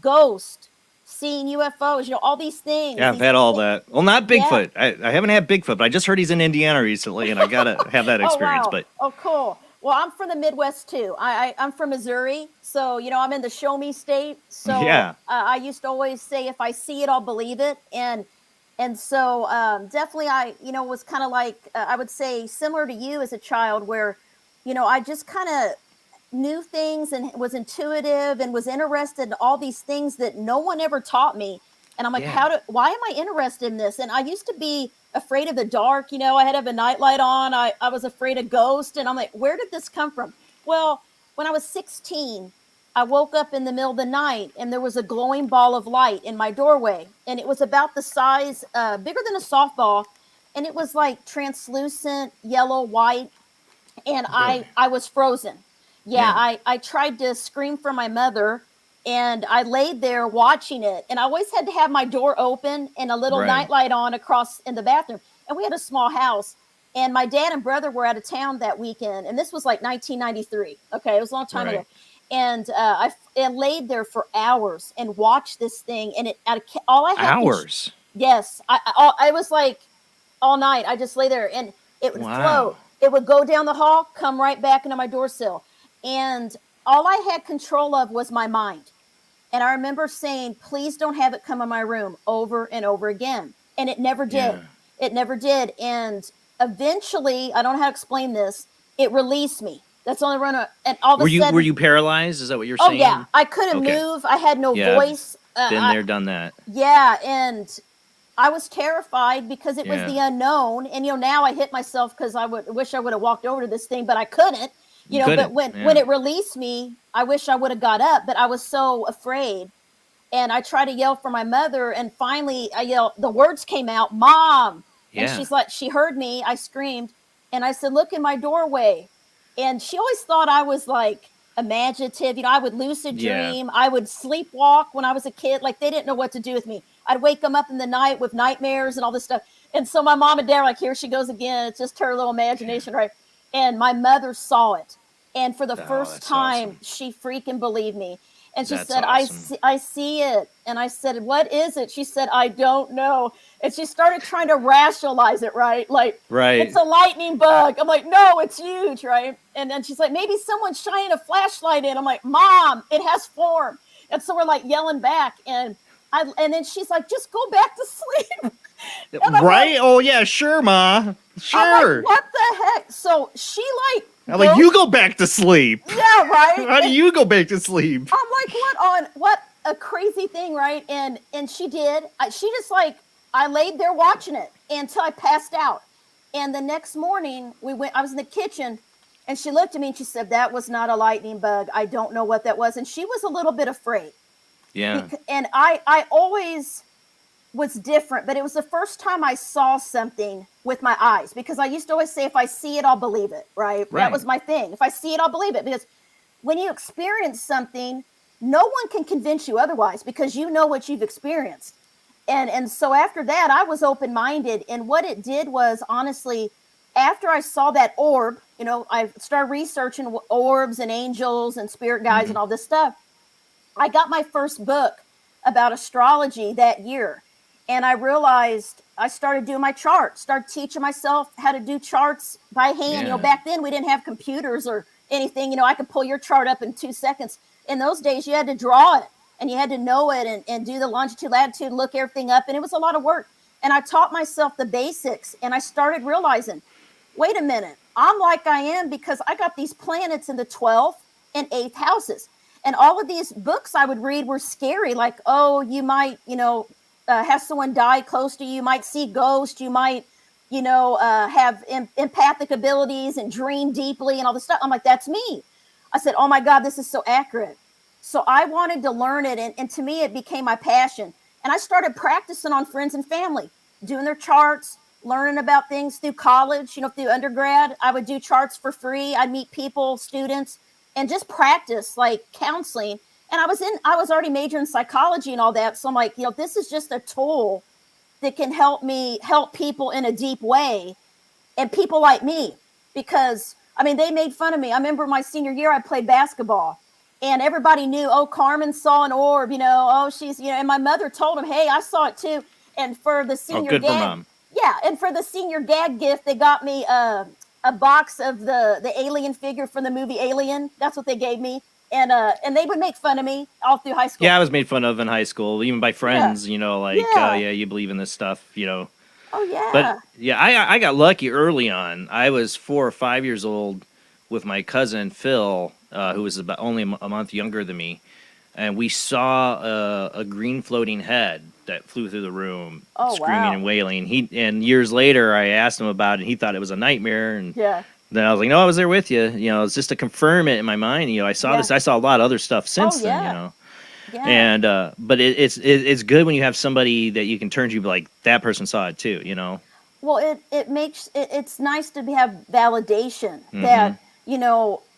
ghosts, seeing UFOs, all these things. Yeah, I've had all that. Well, not Bigfoot. I haven't had Bigfoot, but I just heard he's in Indiana recently, and I got to have that experience. Oh, wow. Cool. Well, I'm from the Midwest, too. I'm from Missouri, so, I'm in the show me state. So I used to always say, if I see it, I'll believe it. And so definitely I, was kind of like, I would say similar to you as a child where, I just kind of knew things and was intuitive and was interested in all these things that no one ever taught me. And I'm like, why am I interested in this? And I used to be afraid of the dark. I had to have a nightlight on. I was afraid of ghosts. And I'm like, where did this come from? Well, when I was 16, I woke up in the middle of the night and there was a glowing ball of light in my doorway. And it was about the size, bigger than a softball. And it was like translucent, yellow, white. And I was frozen. I tried to scream for my mother, and I laid there watching it. And I always had to have my door open and a little nightlight on across in the bathroom. And we had a small house. And my dad and brother were out of town that weekend. And this was like 1993. Okay, it was a long time ago. And I laid there for hours and watched this thing. And all I had hours. Yes, I was like all night. I just lay there, and it would float. It would go down the hall, come right back into my door sill, and all I had control of was my mind. And I remember saying, "Please don't have it come in my room," over and over again. And it never did. It never did. And eventually, I don't know how to explain this. It released me. That's the only run. And all of a sudden, were you paralyzed? Is that what you're saying? Oh yeah, I couldn't move. I had no voice. Been there, done that. Yeah, and I was terrified because it was the unknown. And now I hit myself because I wish I would have walked over to this thing, but I couldn't. But when it released me, I wish I would have got up, but I was so afraid. And I tried to yell for my mother, and finally I yelled. The words came out, "Mom!" And she's like, she heard me. I screamed, and I said, "Look in my doorway." And she always thought I was like imaginative. I would lucid dream. I would sleepwalk when I was a kid. Like, they didn't know what to do with me. I'd wake them up in the night with nightmares and all this stuff. And so my mom and dad were like, here she goes again. It's just her little imagination, right? And my mother saw it. And for the first time, she freaking believed me. And she That's said, awesome. I see it. And I said, what is it? She said, I don't know. And she started trying to rationalize it, right? Like, Right. it's a lightning bug. I'm like, no, it's huge, right? And then she's like, maybe someone's shining a flashlight in. I'm like, Mom, it has form. And so we're like yelling back. And then she's like, just go back to sleep. Right? Oh yeah, sure, Ma. Sure. I'm like, what the heck? So she like, I'm like, you go back to sleep. yeah, right. How do you go back to sleep? I'm like, what a crazy thing, right? And she did. She just like, I laid there watching it until I passed out. And the next morning I was in the kitchen and she looked at me and she said, that was not a lightning bug. I don't know what that was. And she was a little bit afraid. Yeah. And I always was different, but it was the first time I saw something with my eyes, because I used to always say, if I see it, I'll believe it, right? That was my thing. If I see it, I'll believe it, because when you experience something, no one can convince you otherwise, because you know what you've experienced. And so after that, I was open-minded. And what it did was, honestly, after I saw that orb, I started researching orbs and angels and spirit guides and all this stuff. I got my first book about astrology that year. And I realized I started doing my charts, started teaching myself how to do charts by hand. Yeah. Back then we didn't have computers or anything. I could pull your chart up in 2 seconds. In those days, you had to draw it and you had to know it and do the longitude, latitude, look everything up. And it was a lot of work. And I taught myself the basics, and I started realizing, wait a minute, I'm like I am because I got these planets in the 12th and 8th houses. And all of these books I would read were scary. Like, oh, you might, have someone die close to you. You might see ghosts. You might, have empathic abilities and dream deeply and all this stuff. I'm like, that's me. I said, oh my God, this is so accurate. So I wanted to learn it. And to me, it became my passion. And I started practicing on friends and family, doing their charts, learning about things through college, through undergrad. I would do charts for free. I'd meet people, students, and just practice like counseling. And I was already majoring in psychology and all that. So I'm like, this is just a tool that can help me help people in a deep way, and people like me, because they made fun of me. I remember my senior year, I played basketball and everybody knew, oh, Carmen saw an orb, oh, she's, and my mother told them, hey, I saw it too. And for the senior good gag, for Mom. yeah. And for the senior gag gift, they got me a box of the alien figure from the movie Alien. That's what they gave me. And they would make fun of me all through high school. Yeah, I was made fun of in high school, even by friends. Oh yeah, you believe in this stuff. Oh yeah. But yeah, I got lucky early on. I was 4 or 5 years old with my cousin Phil, who was about only a month younger than me, and we saw a green floating head that flew through the room, screaming and wailing. And years later, I asked him about it. And he thought it was a nightmare, and then I was like, no, I was there with you. It's just to confirm it in my mind. I saw this. I saw a lot of other stuff since then. Yeah. And but it's good when you have somebody that you can turn to, like that person saw it too. Well, it's nice to have validation that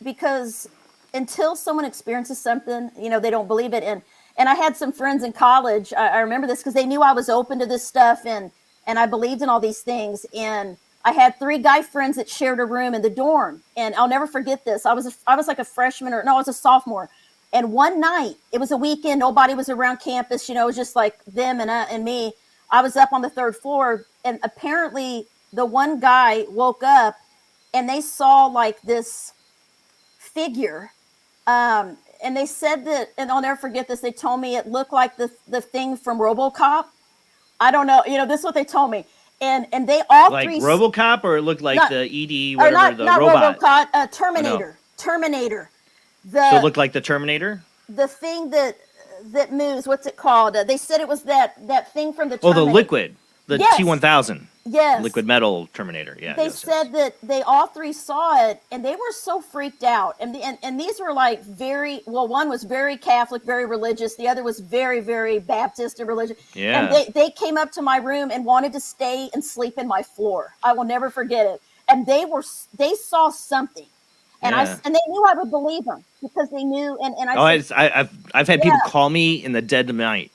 because until someone experiences something, they don't believe it. And I had some friends in college. I remember this because they knew I was open to this stuff and I believed in all these things. And I had 3 guy friends that shared a room in the dorm. And I'll never forget this. I was like a freshman I was a sophomore. And one night, it was a weekend, nobody was around campus, it was just like them and me. I was up on the 3rd floor, and apparently the one guy woke up and they saw like this figure. And they said that, and I'll never forget this, they told me it looked like the thing from RoboCop. I don't know, this is what they told me. And they all like 3 RoboCop, or it looked like the ED, whatever, the not robot. RoboCop, Terminator. Terminator. So it looked like the Terminator? The thing that moves, what's it called? They said it was that thing from the Terminator. Oh, the liquid. The T-1000. Yes. Liquid metal Terminator. Yeah. They said that they all 3 saw it, and they were so freaked out. And these were like one was very Catholic, very religious. The other was very, very Baptist and religious. Yeah. And they came up to my room and wanted to stay and sleep in my floor. I will never forget it. And they saw something. And and they knew I would believe them because they knew. I've had people call me in the dead of night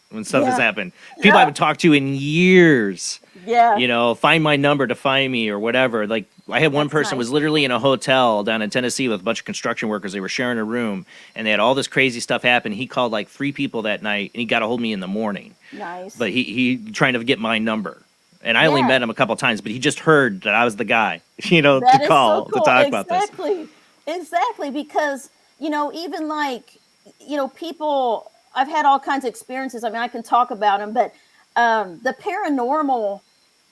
when stuff has happened. People I haven't talked to in years. Yeah. Find my number to find me or whatever. Like I had one That's person nice. was literally in a hotel down in Tennessee with a bunch of construction workers. They were sharing a room, and they had all this crazy stuff happen. He called like 3 people that night, and he got a hold of me in the morning. Nice. But he trying to get my number. And I only Yeah. met him a couple of times, but he just heard that I was the guy, to That is call, so cool. to talk about this. Exactly. Because, even like, people, I've had all kinds of experiences. I mean, I can talk about them, but the paranormal,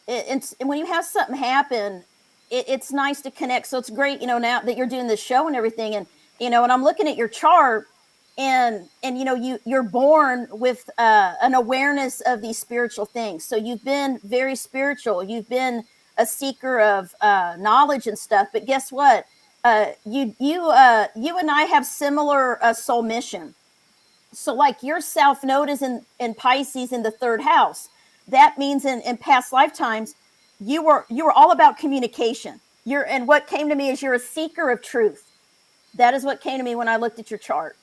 it's when you have something happen, it's nice to connect. So it's great, now that you're doing this show and everything. And, and I'm looking at your chart, and you're born with an awareness of these spiritual things. So you've been very spiritual. You've been a seeker of knowledge and stuff. But guess what? You and I have similar soul mission. So like your South Node is in Pisces in the 3rd house. That means in past lifetimes, you were all about communication. And what came to me is you're a seeker of truth. That is what came to me when I looked at your chart.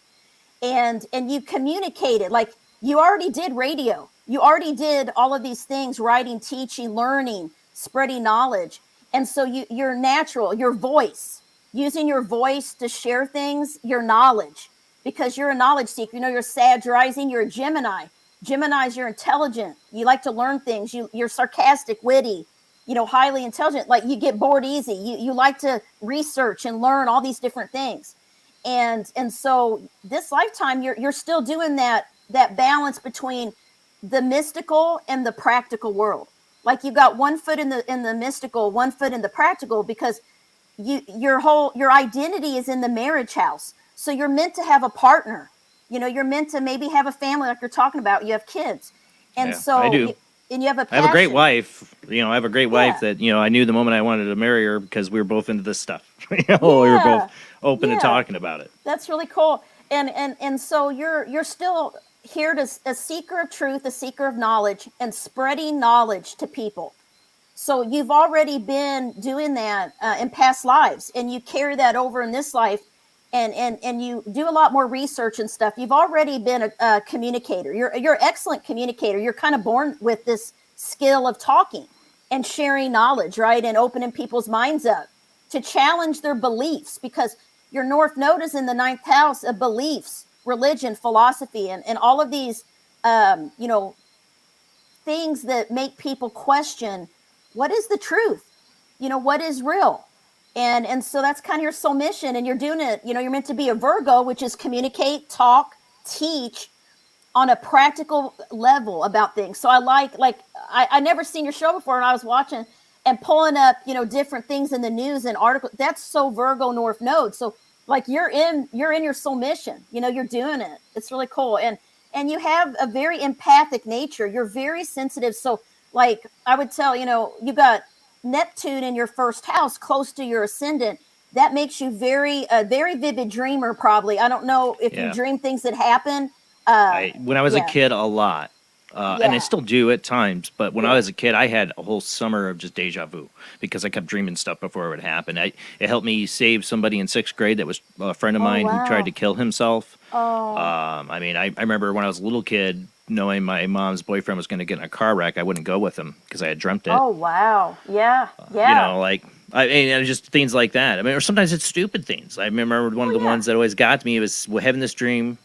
And you communicated, like you already did radio. You already did all of these things, writing, teaching, learning, spreading knowledge. And so you're natural, your voice, using your voice to share things, your knowledge, because you're a knowledge seeker. You're Sag rising, you're a Gemini. Geminis, you're intelligent. You like to learn things. You're sarcastic, witty, highly intelligent. Like you get bored easy. You like to research and learn all these different things. And so this lifetime, you're still doing that balance between the mystical and the practical world. Like you got one foot in the mystical, one foot in the practical, because your identity is in the marriage house. So you're meant to have a partner. You're meant to maybe have a family, like you're talking about. You have kids, and Yeah, so I do. And you have a passion. I have a great wife. I have a great wife that, I knew the moment I wanted to marry her because we were both into this stuff. We were both open and talking about it. That's really cool. And so you're still here to a seeker of truth, a seeker of knowledge, and spreading knowledge to people. So you've already been doing that in past lives, and you carry that over in this life, and you do a lot more research and stuff. You've already been a communicator. You're an excellent communicator. You're kind of born with this skill of talking and sharing knowledge, right? And opening people's minds up to challenge their beliefs, because your North Node is in the 9th house of beliefs, religion, philosophy, and all of these, things that make people question, what is the truth? What is real? And so that's kind of your soul mission, and you're doing it. You're meant to be a Virgo, which is communicate, talk, teach on a practical level about things. So I never seen your show before, and I was watching and pulling up, different things in the news and articles. That's so Virgo North Node. So like you're in your soul mission. You're doing it. It's really cool, and you have a very empathic nature. You're very sensitive. So like I would tell, you got Neptune in your 1st house, close to your ascendant. That makes you a very vivid dreamer. Probably. I don't know if you dream things that happen. When I was a kid, a lot. And I still do at times, but when I was a kid, I had a whole summer of just deja vu because I kept dreaming stuff before it would happen. It helped me save somebody in 6th grade that was a friend of mine who tried to kill himself. I remember when I was a little kid, knowing my mom's boyfriend was going to get in a car wreck, I wouldn't go with him because I had dreamt it. Oh, wow. Yeah. Just things like that. Or sometimes it's stupid things. I remember one of the ones that always got to me was having this dream.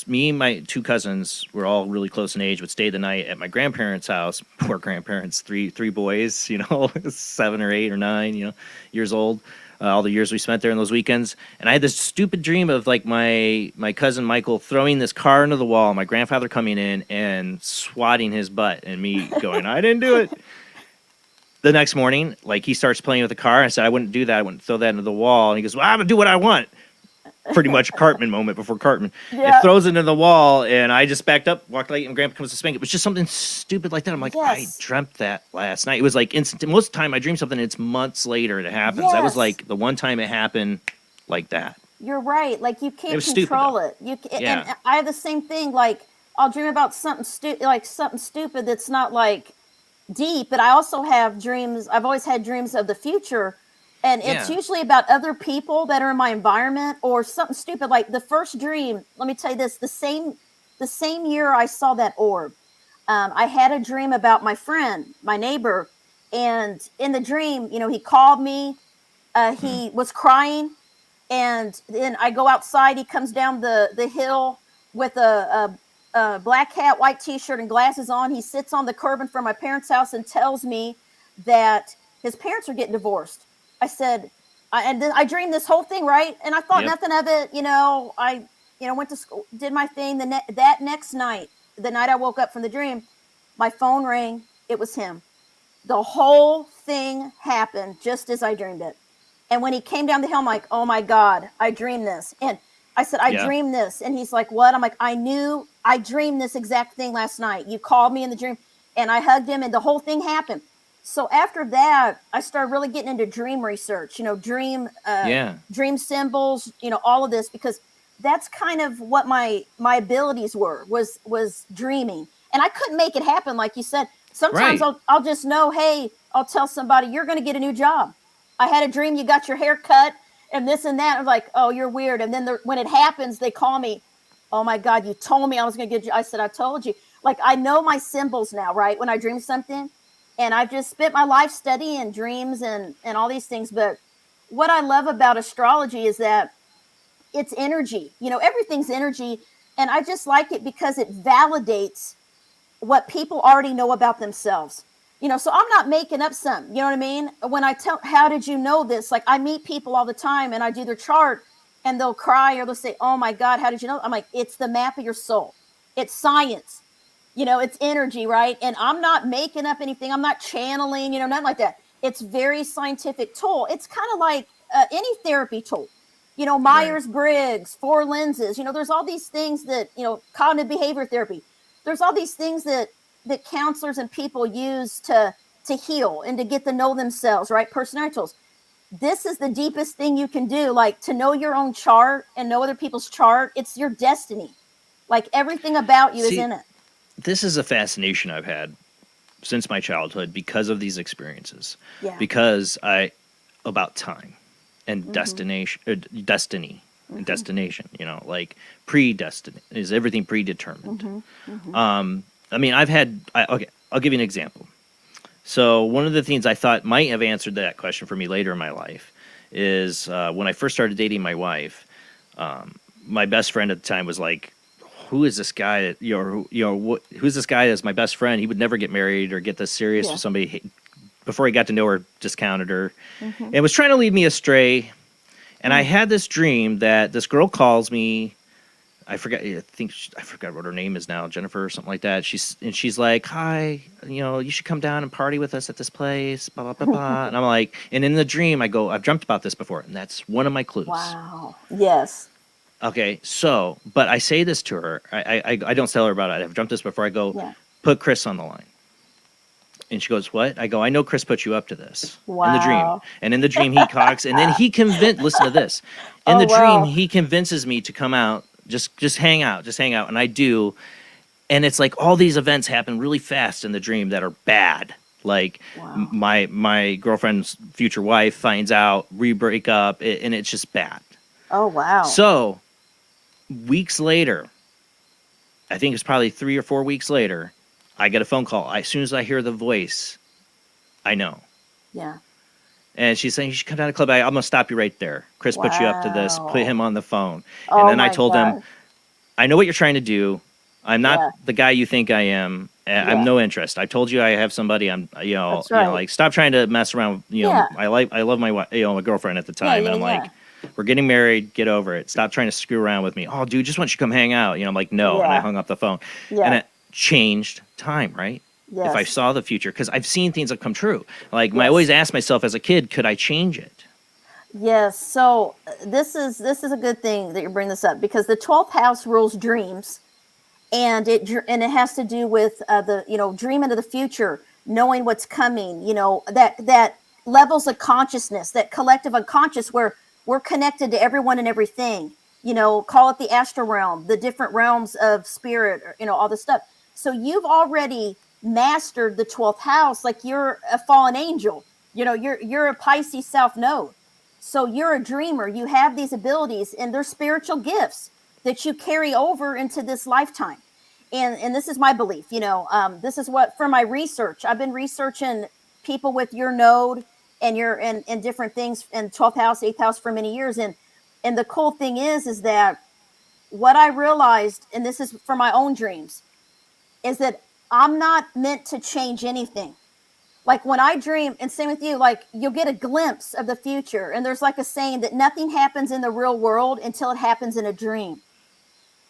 Me and my 2 cousins were all really close in age, would stay the night at my grandparents' house. Poor grandparents, three boys, 7 or 8 or 9, years old. All the years we spent there in those weekends. And I had this stupid dream of like my cousin Michael throwing this car into the wall, my grandfather coming in and swatting his butt, and me going, I didn't do it. The next morning, like he starts playing with the car. I said, I wouldn't do that. I wouldn't throw that into the wall. And he goes, well, I'm going to do what I want. Pretty much a Cartman moment before Cartman. It throws it into the wall, and I just backed up, walked late, and Grandpa comes to spank it. It was just something stupid like that. I'm like, I dreamt that last night. It was like instant. Most of the time I dream something, it's months later it happens. That was like the one time it happened like that. You're right. Like you can't stupid, control it. And I have the same thing. Like I'll dream about something stupid that's not like deep, but I also have dreams. I've always had dreams of the future. And it's usually about other people that are in my environment or something stupid. Like the first dream, let me tell you this, the same year I saw that orb, I had a dream about my friend, my neighbor. And in the dream, he called me He was crying, and then I go outside. He comes down the hill with a black hat, white t-shirt, and glasses on. He sits on the curb in front of my parents' house and tells me that his parents are getting divorced. I said, and then I dreamed this whole thing, right? And I thought nothing of it. I went to school, did my thing. That next night, the night I woke up from the dream, my phone rang. It was him. The whole thing happened just as I dreamed it. And when he came down the hill, I'm like, oh my God, I dreamed this. And I said, I dreamed this. And he's like, what? I'm like, I dreamed this exact thing last night. You called me in the dream, and I hugged him, and the whole thing happened. So after that, I started really getting into dream research, dream symbols, all of this, because that's kind of what my abilities was dreaming. And I couldn't make it happen. Like you said, sometimes I'll just know, hey, I'll tell somebody, you're going to get a new job. I had a dream you got your hair cut and this and that. I'm like, oh, you're weird. And then when it happens, they call me, oh my God, you told me I was going to get you. I said, I told you. Like, I know my symbols now, right? When I dream something, and I've just spent my life studying dreams and all these things. But what I love about astrology is that it's energy. Everything's energy. And I just like it because it validates what people already know about themselves. So I'm not making up something, you know what I mean? When I tell, how did you know this? Like, I meet people all the time and I do their chart and they'll cry or they'll say, oh my God, how did you know? I'm like, it's the map of your soul. It's science, it's energy, right? And I'm not making up anything. I'm not channeling, nothing like that. It's very scientific tool. It's kind of like any therapy tool, Myers-Briggs, 4 lenses, there's all these things that, cognitive behavior therapy. There's all these things that counselors and people use to heal and to get to know themselves, right? Personality tools. This is the deepest thing you can do, like to know your own chart and know other people's chart. It's your destiny. Like everything about you is in it. This is a fascination I've had since my childhood because of these experiences. Yeah. Because about time and destination, and destination, like predestined. Is everything predetermined? I mean, I'll give you an example. So one of the things I thought might have answered that question for me later in my life is when I first started dating my wife, my best friend at the time was like, who is this guy? Who's this guy that's my best friend? He would never get married or get this serious with somebody. Before he got to know her, discounted her and was trying to lead me astray. And I had this dream that this girl calls me. I forgot what her name is now, Jennifer or something like that. She's like, hi, you should come down and party with us at this place, blah, blah, blah, blah. And I'm like, and in the dream I go, I've dreamt about this before. And that's one of my clues. Wow. Yes. Okay. So, but I say this to her. I don't tell her about it. I've dreamt this before. I go, put Chris on the line. And she goes, what? I go, I know Chris put you up to this in the dream. And in the dream he talks and then he listen to this. In the dream, he convinces me to come out. Just hang out. And I do. And it's like all these events happen really fast in the dream that are bad. Like my girlfriend's future wife finds out, we break up, and it's just bad. Oh, wow. So weeks later, I think it's probably 3 or 4 weeks later, I get a phone call. As soon as I hear the voice, I know. Yeah. And she's saying, you should come down to the club. I'm going to stop you right there. Chris put you up to this. Put him on the phone. And then I told him, I know what you're trying to do. I'm not the guy you think I am. I'm no interest. I told you I have somebody. I'm, like, stop trying to mess around. I love my my girlfriend at the time. And I'm like, we're getting married. Get over it. Stop trying to screw around with me. Oh, dude, just want you to come hang out. I'm like, no. And I hung up the phone. Yeah. And it changed time, right? Yes. If I saw the future, because I've seen things that come true. Like I always asked myself as a kid, could I change it? Yes. So this is a good thing that you bring this up because the 12th house rules dreams, and it has to do with the dreaming of the future, knowing what's coming. That levels of consciousness, that collective unconscious, where we're connected to everyone and everything. Call it the astral realm, the different realms of spirit, all this stuff. So you've already mastered the 12th house, like you're a fallen angel. You're a Pisces South Node. So you're a dreamer. You have these abilities, and they're spiritual gifts that you carry over into this lifetime. And this is my belief. This is what, for my research, I've been researching people with your node and you're in different things in 12th house, 8th house for many years. And the cool thing is that what I realized, and this is for my own dreams, is that I'm not meant to change anything. Like when I dream, and same with you, like you'll get a glimpse of the future. And there's like a saying that nothing happens in the real world until it happens in a dream.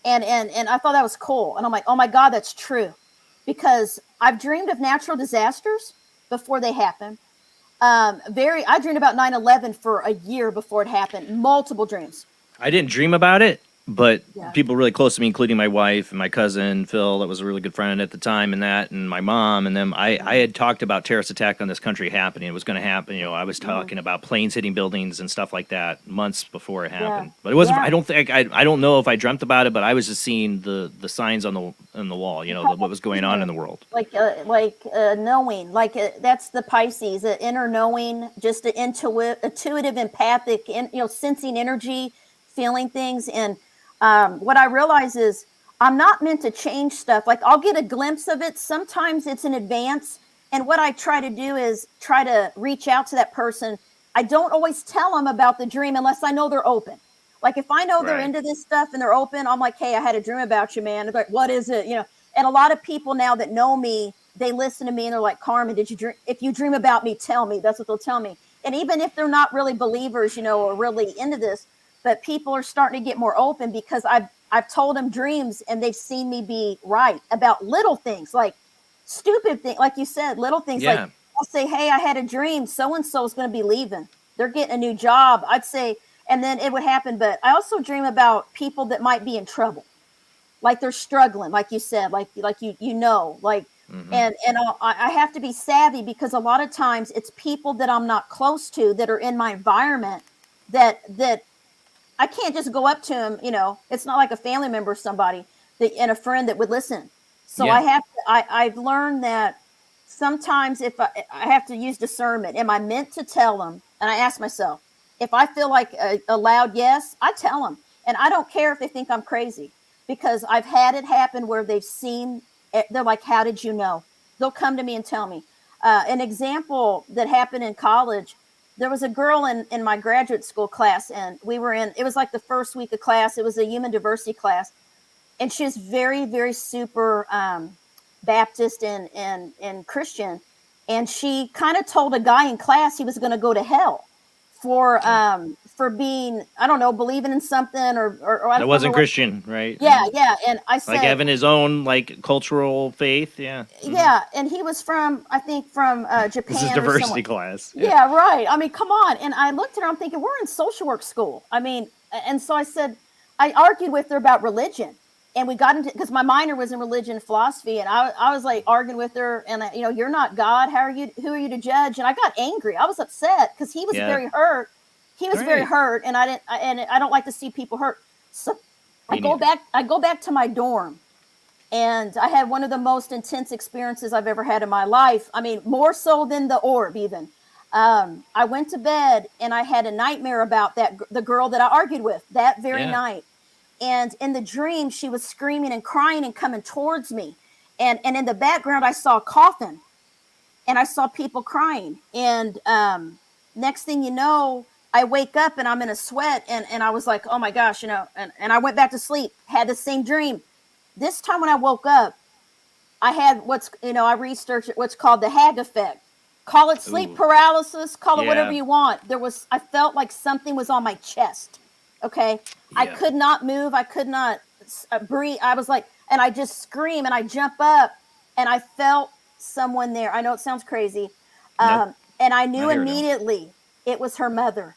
And I thought that was cool. And I'm like, oh my God, that's true. Because I've dreamed of natural disasters before they happen. I dreamed about 9/11 for a year before it happened. Multiple dreams. I didn't dream about it, but Yeah. people really close to me, including my wife and my cousin Phil, that was a really good friend at the time, and my mom and them. I had talked about terrorist attack on this country happening. It was going to happen. You know, I was talking about planes hitting buildings and stuff like that months before it happened. But it wasn't. Yeah. I don't know if I dreamt about it, but I was just seeing the signs on the wall. You know, what was going on in the world. Like knowing, that's the Pisces, an inner knowing, just an intuitive, empathic, sensing energy, feeling things. And what I realize is I'm not meant to change stuff. Like I'll get a glimpse of it. Sometimes it's in advance. And what I try to do is try to reach out to that person. I don't always tell them about the dream unless I know they're open. Like if I know they're into this stuff and they're open, I'm like, hey, I had a dream about you, man. They're like, what is it? You know, and a lot of people now that know me, they listen to me and they're like, Carmen, did you dream? If you dream about me, tell me. That's what they'll tell me. And even if they're not really believers, or really into this, but people are starting to get more open because I've told them dreams and they've seen me be right about little things, like stupid things, like you said, little things. Yeah. Like I'll say, hey, I had a dream. So-and-so is going to be leaving. They're getting a new job. I'd say, and then it would happen. But I also dream about people that might be in trouble. Like they're struggling, like you said, like and I have to be savvy because a lot of times it's people that I'm not close to that are in my environment that I can't just go up to him, it's not like a family member or somebody and a friend that would listen. So I've learned that sometimes if I have to use discernment, am I meant to tell them? And I ask myself, if I feel like a loud yes, I tell them. And I don't care if they think I'm crazy because I've had it happen where they've seen, they're like, how did you know? They'll come to me and tell me. An example that happened in college, there was a girl in my graduate school class, and it was like the first week of class. It was a human diversity class. And she was very, very super Baptist and Christian. And she kind of told a guy in class he was going to go to hell for being, I don't know, believing in something or that wasn't Christian, right? Yeah. And I said, like having his own cultural faith. Yeah. Yeah. And he was from Japan. This is diversity class. Yeah, right. I mean, come on. And I looked at her, I'm thinking, we're in social work school. I mean, and so I argued with her about religion. And we got into, because my minor was in religion and philosophy, and I was like arguing with her, and you're not God. Who are you to judge? And I got angry. I was upset because he was very hurt. He was very hurt, and I don't like to see people hurt. So I go back to my dorm, and I had one of the most intense experiences I've ever had in my life. I mean, more so than the orb even. I went to bed and I had a nightmare about the girl that I argued with that very night. And in the dream, she was screaming and crying and coming towards me. And in the background, I saw a coffin and I saw people crying. And next thing you know, I wake up and I'm in a sweat. And I was like, oh my gosh, and I went back to sleep, had the same dream. This time when I woke up, I had I researched what's called the Hag effect. Call it sleep paralysis, call it whatever you want. I felt like something was on my chest. Okay. Yeah. I could not move. I could not breathe. I was like, and I just scream and I jump up and I felt someone there. I know it sounds crazy. Nope. And I knew immediately it was her mother.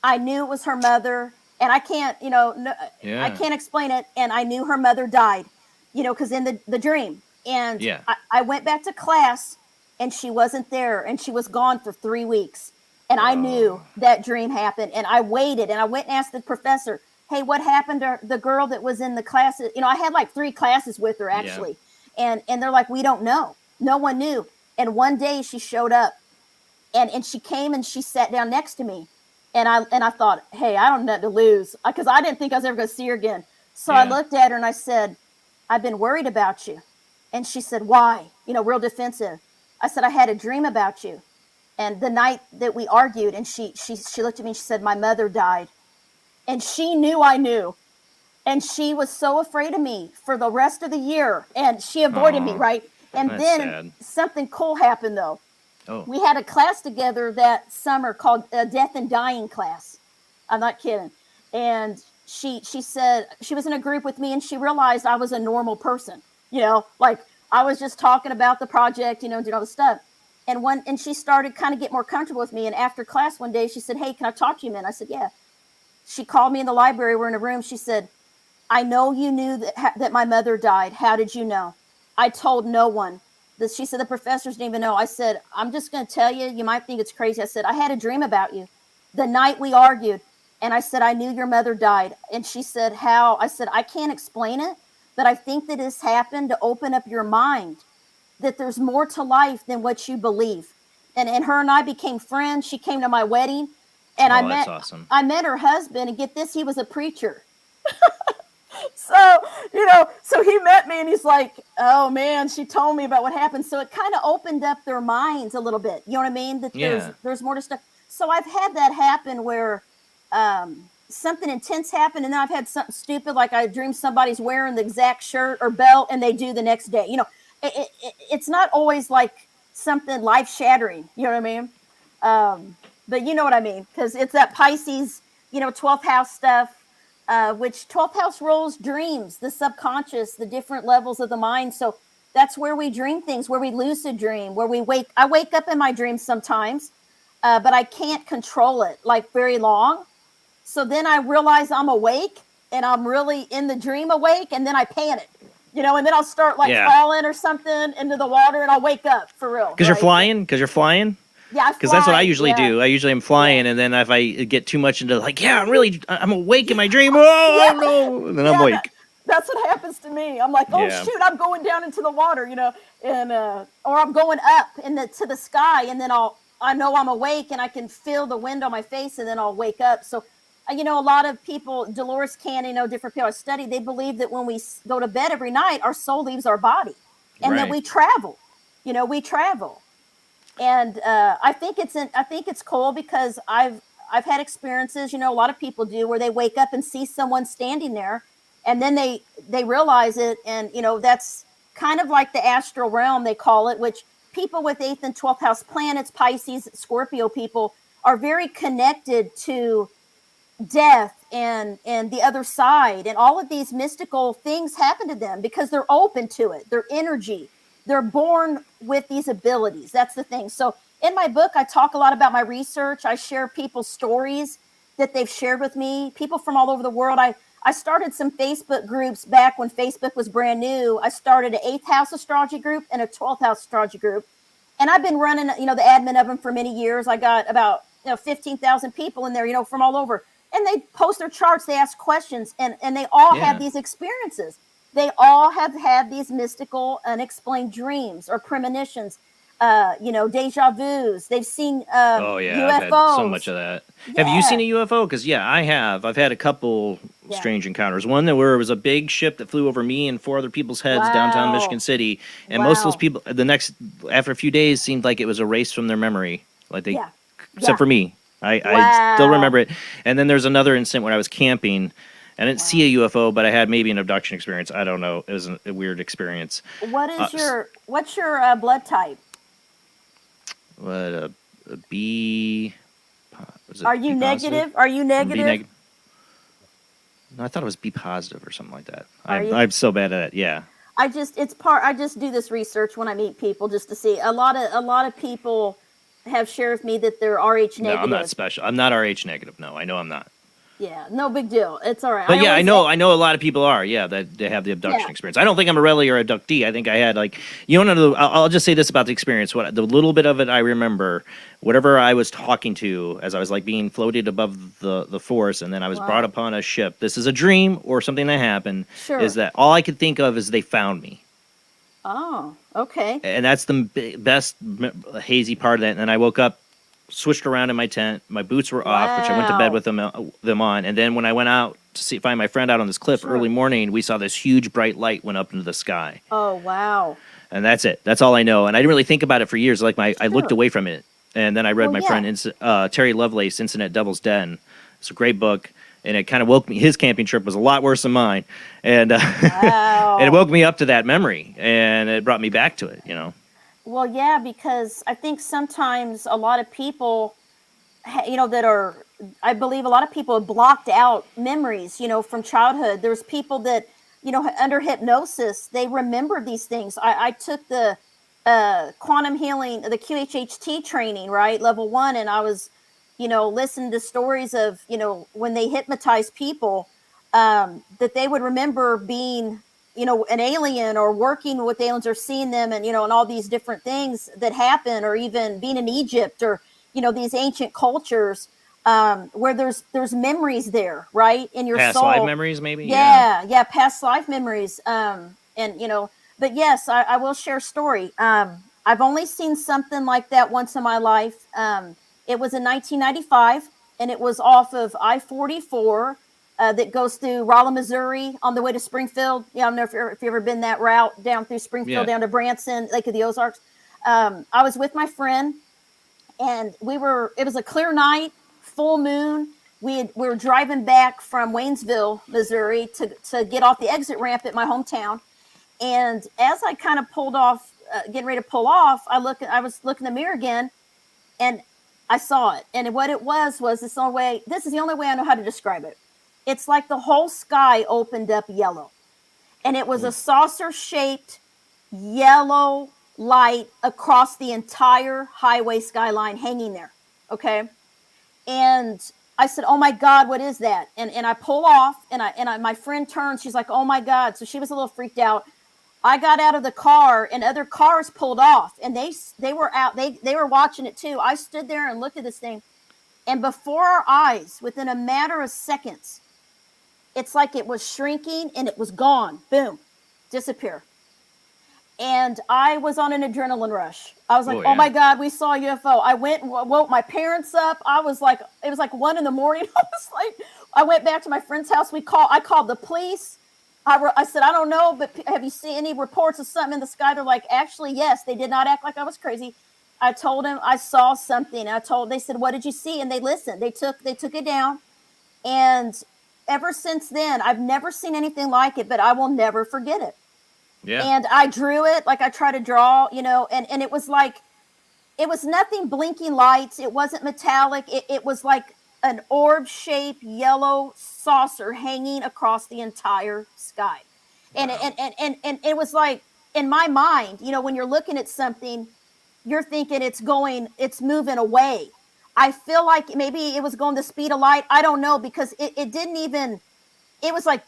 I knew it was her mother, and I can't, I can't explain it. And I knew her mother died, because in the dream. And I went back to class and she wasn't there and she was gone for 3 weeks. And I knew that dream happened, and I waited, and I went and asked the professor, hey, what happened to the girl that was in the class? I had like 3 classes with her actually. Yeah. And they're like, we don't know. No one knew. And one day she showed up and she came and she sat down next to me. And I thought, hey, I don't have nothing to lose, because I didn't think I was ever going to see her again. So I looked at her and I said, I've been worried about you. And she said, why? Real defensive. I said, I had a dream about you. And the night that we argued, and she looked at me and she said, my mother died. And she knew I knew. And she was so afraid of me for the rest of the year. And she avoided me, right? And That's then sad. something cool happened, though. Oh. We had a class together that summer called Death and Dying class. I'm not kidding. And she said, she was in a group with me and she realized I was a normal person. You know, like I was just talking about the project, you know, doing all the stuff. And she started kind of get more comfortable with me. And after class one day, she said, hey, can I talk to you, man? I said, yeah. She called me in the library. We're in a room. She said, I know you knew that my mother died. How did you know? I told no one. She said, the professors didn't even know. I said, I'm just going to tell you, you might think it's crazy. I said, I had a dream about you the night we argued. And I said, I knew your mother died. And she said, how? I said, I can't explain it, but I think that this happened to open up your mind, that there's more to life than what you believe. And her and I became friends. She came to my wedding. And that's awesome. I met her husband, and get this, he was a preacher. So, you know, so he met me and he's like, oh man, she told me about what happened. So it kind of opened up their minds a little bit. You know what I mean? That there's more to stuff. So I've had that happen where something intense happened, and then I've had something stupid, like I dream somebody's wearing the exact shirt or belt and they do the next day. You know, it's not always like something life shattering. You know what I mean? But you know what I mean? Because it's that Pisces, you know, 12th house stuff. Which 12th house rules dreams, the subconscious, the different levels of the mind. So that's where we dream things, where we lucid dream, where I wake up in my dreams sometimes, but I can't control it like very long. So then I realize I'm awake and I'm really in the dream awake, and then I panic, you know, and then I'll start like falling or something into the water, and I'll wake up for real. Because you're flying? Because you're flying? Yeah, because that's what I usually do. I usually am flying, and then if I get too much into like, I'm awake in my dream. Oh no! And then I'm awake. That's what happens to me. I'm like, oh shoot, I'm going down into the water, you know, and or I'm going up to the sky, and then I know I'm awake, and I can feel the wind on my face, and then I'll wake up. So, you know, a lot of people, Dolores Cannon, different people I study, they believe that when we go to bed every night, our soul leaves our body, and that we travel. You know, we travel. And I think it's cool because I've had experiences, you know, a lot of people do, where they wake up and see someone standing there, and then they realize it. And, you know, that's kind of like the astral realm, they call it, which people with 8th and 12th house planets, Pisces, Scorpio people, are very connected to death and the other side. And all of these mystical things happen to them because they're open to it. Their energy. They're born with these abilities. That's the thing. So in my book, I talk a lot about my research. I share people's stories that they've shared with me, people from all over the world. I started some Facebook groups back when Facebook was brand new. I started an 8th house astrology group and a 12th house astrology group. And I've been running, you know, the admin of them for many years. I got about 15,000 people in there, you know, from all over. And they post their charts, they ask questions, and they all have these experiences. They all have had these mystical, unexplained dreams or premonitions, you know, deja vus. They've seen UFOs. I've had so much of that. Have you seen a UFO? Because, I have. I've had a couple strange encounters. One where it was a big ship that flew over me and 4 other people's heads downtown Michigan City. And most of those people, after a few days, seemed like it was erased from their memory. Like except for me. I still remember it. And then there's another incident when I was camping. I didn't see a UFO, but I had maybe an abduction experience. I don't know. It was a weird experience. What's your blood type? What a B? Are you negative? Are you negative? No, I thought it was B positive or something like that. I'm so bad at it. Yeah. I just do this research when I meet people just to see. A lot of people have shared with me that they're RH negative. No, I'm not special. I'm not RH negative. No, I know I'm not. Yeah, no big deal. It's all right. But I know a lot of people are. Yeah, that they have the abduction experience. I don't think I'm a Relly or abductee. I think I had I'll just say this about the experience. The little bit of it I remember, whatever I was talking to as I was like being floated above the force, and then I was brought upon a ship. This is a dream or something that happened. Sure. Is that all I could think of is they found me. Oh, okay. And that's the best hazy part of that. And then I woke up, switched around in my tent. My boots were off, which I went to bed with them on. And then when I went out to find my friend out on this cliff early morning, we saw this huge bright light went up into the sky. Oh, wow. And that's it. That's all I know. And I didn't really think about it for years. Like I looked away from it. And then I read my friend Terry Lovelace, Incident Devil's Den. It's a great book, and it kind of woke me. His camping trip was a lot worse than mine, and and it woke me up to that memory, and it brought me back to it. Well, yeah, because I think sometimes a lot of people, I believe a lot of people have blocked out memories, from childhood. There's people that, under hypnosis, they remember these things. I took the quantum healing, the QHHT training, right? Level 1. And I was, listening to stories of, when they hypnotize people, that they would remember being, an alien or working with aliens or seeing them and, and all these different things that happen, or even being in Egypt or, these ancient cultures, where there's memories there, right? In your past soul. life memories, maybe. Yeah. Past life memories. But yes, I will share a story. I've only seen something like that once in my life. It was in 1995, and it was off of I-44 that goes through Rolla, Missouri, on the way to Springfield. I don't know if you've ever been that route down through Springfield, down to Branson, Lake of the Ozarks. I was with my friend, and it was a clear night, full moon. We were driving back from Waynesville, Missouri, to get off the exit ramp at my hometown. And as I kind of pulled off, getting ready to pull off, I was looking in the mirror again, and I saw it. And what it was this is the only way I know how to describe it. It's like the whole sky opened up yellow, and it was a saucer-shaped yellow light across the entire highway skyline hanging there. Okay. And I said, "Oh my God, what is that?" And I pull off, and my friend turns. She's like, "Oh my God!" So she was a little freaked out. I got out of the car, and other cars pulled off, and they were out. They were watching it too. I stood there and looked at this thing, and before our eyes, within a matter of seconds, it's like it was shrinking and it was gone. Boom, disappear. And I was on an adrenaline rush. I was like, "Oh my God, we saw a UFO." I went and woke my parents up. I was like, it was like 1 a.m. I went back to my friend's house. I called the police. I said, "I don't know, but have you seen any reports of something in the sky?" They're like, "Actually, yes." They did not act like I was crazy. I told them I saw something. They said, "What did you see?" And they listened. They took it down. And ever since then, I've never seen anything like it, but I will never forget it. Yeah. And I drew it like I try to draw, and it was like, it was nothing blinking lights. It wasn't metallic. It was like an orb-shaped yellow saucer hanging across the entire sky. And, and it was like, in my mind, when you're looking at something, you're thinking it's moving away. I feel like maybe it was going the speed of light. I don't know, because it didn't even, it was like,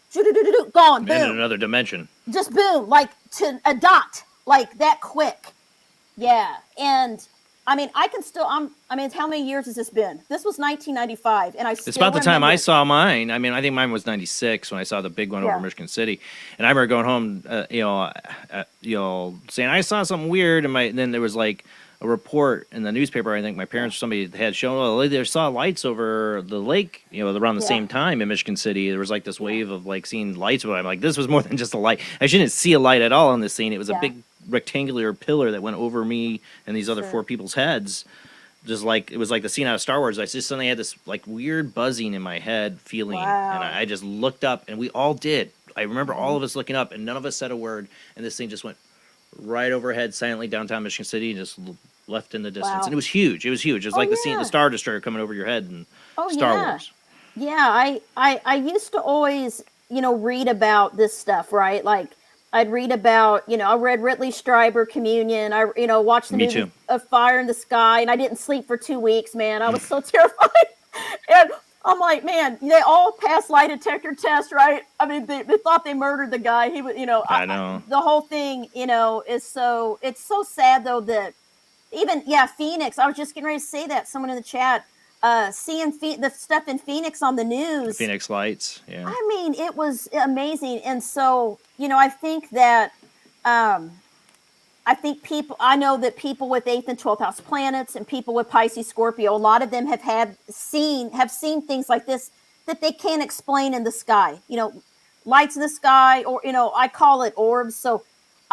gone, boom. In another dimension. Just boom, like to a dot, like that quick. Yeah. And I mean, how many years has this been? This was 1995, and It's about the time I saw mine. I mean, I think mine was 96 when I saw the big one over Michigan City. And I remember going home, saying I saw something weird, and then there was like a report in the newspaper. I think my parents or somebody had shown, they saw lights over the lake, around the same time in Michigan City. There was like this wave of like seeing lights, but I'm like, this was more than just a light. I didn't see a light at all in this scene. It was a big rectangular pillar that went over me and these other four people's heads. Just like, it was like the scene out of Star Wars. I just suddenly had this like weird buzzing in my head feeling. Wow. And I just looked up, and we all did. I remember all of us looking up, and none of us said a word. And this thing just went right overhead silently downtown Michigan City and just left in the distance. Wow. And it was huge. It was huge. It was like the scene, the Star Destroyer coming over your head in Star Wars. Yeah, I used to always, read about this stuff, right? Like, I'd read about, I read Ridley Stryber, Communion. I, watched the movie of Fire in the Sky, and I didn't sleep for 2 weeks, man. I was so terrified. And I'm like, man, they all passed lie detector tests, right? I mean, they thought they murdered the guy. He was, I know. The whole thing, it's so sad though that even, Phoenix, I was just getting ready to say that, someone in the chat, seeing the stuff in Phoenix on the news. The Phoenix Lights, yeah. I mean, it was amazing. And so, I think that, I know that people with 8th and 12th house planets and people with Pisces, Scorpio, a lot of them have seen things like this that they can't explain in the sky, lights in the sky, or, I call it orbs. So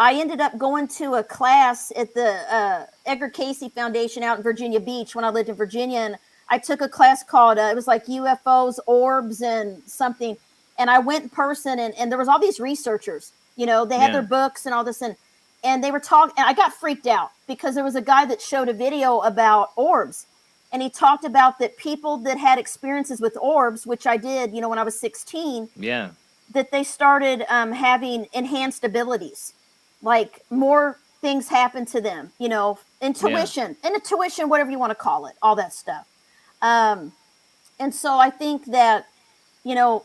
I ended up going to a class at the Edgar Cayce Foundation out in Virginia Beach when I lived in Virginia. And I took a class called, it was like UFOs, orbs, and something. And I went in person, and there was all these researchers, they had their books and all this. And they were talking, and I got freaked out because there was a guy that showed a video about orbs. And he talked about that people that had experiences with orbs, which I did, when I was 16. Yeah. That they started having enhanced abilities. Like more things happen to them, intuition, whatever you want to call it, all that stuff. And so I think that,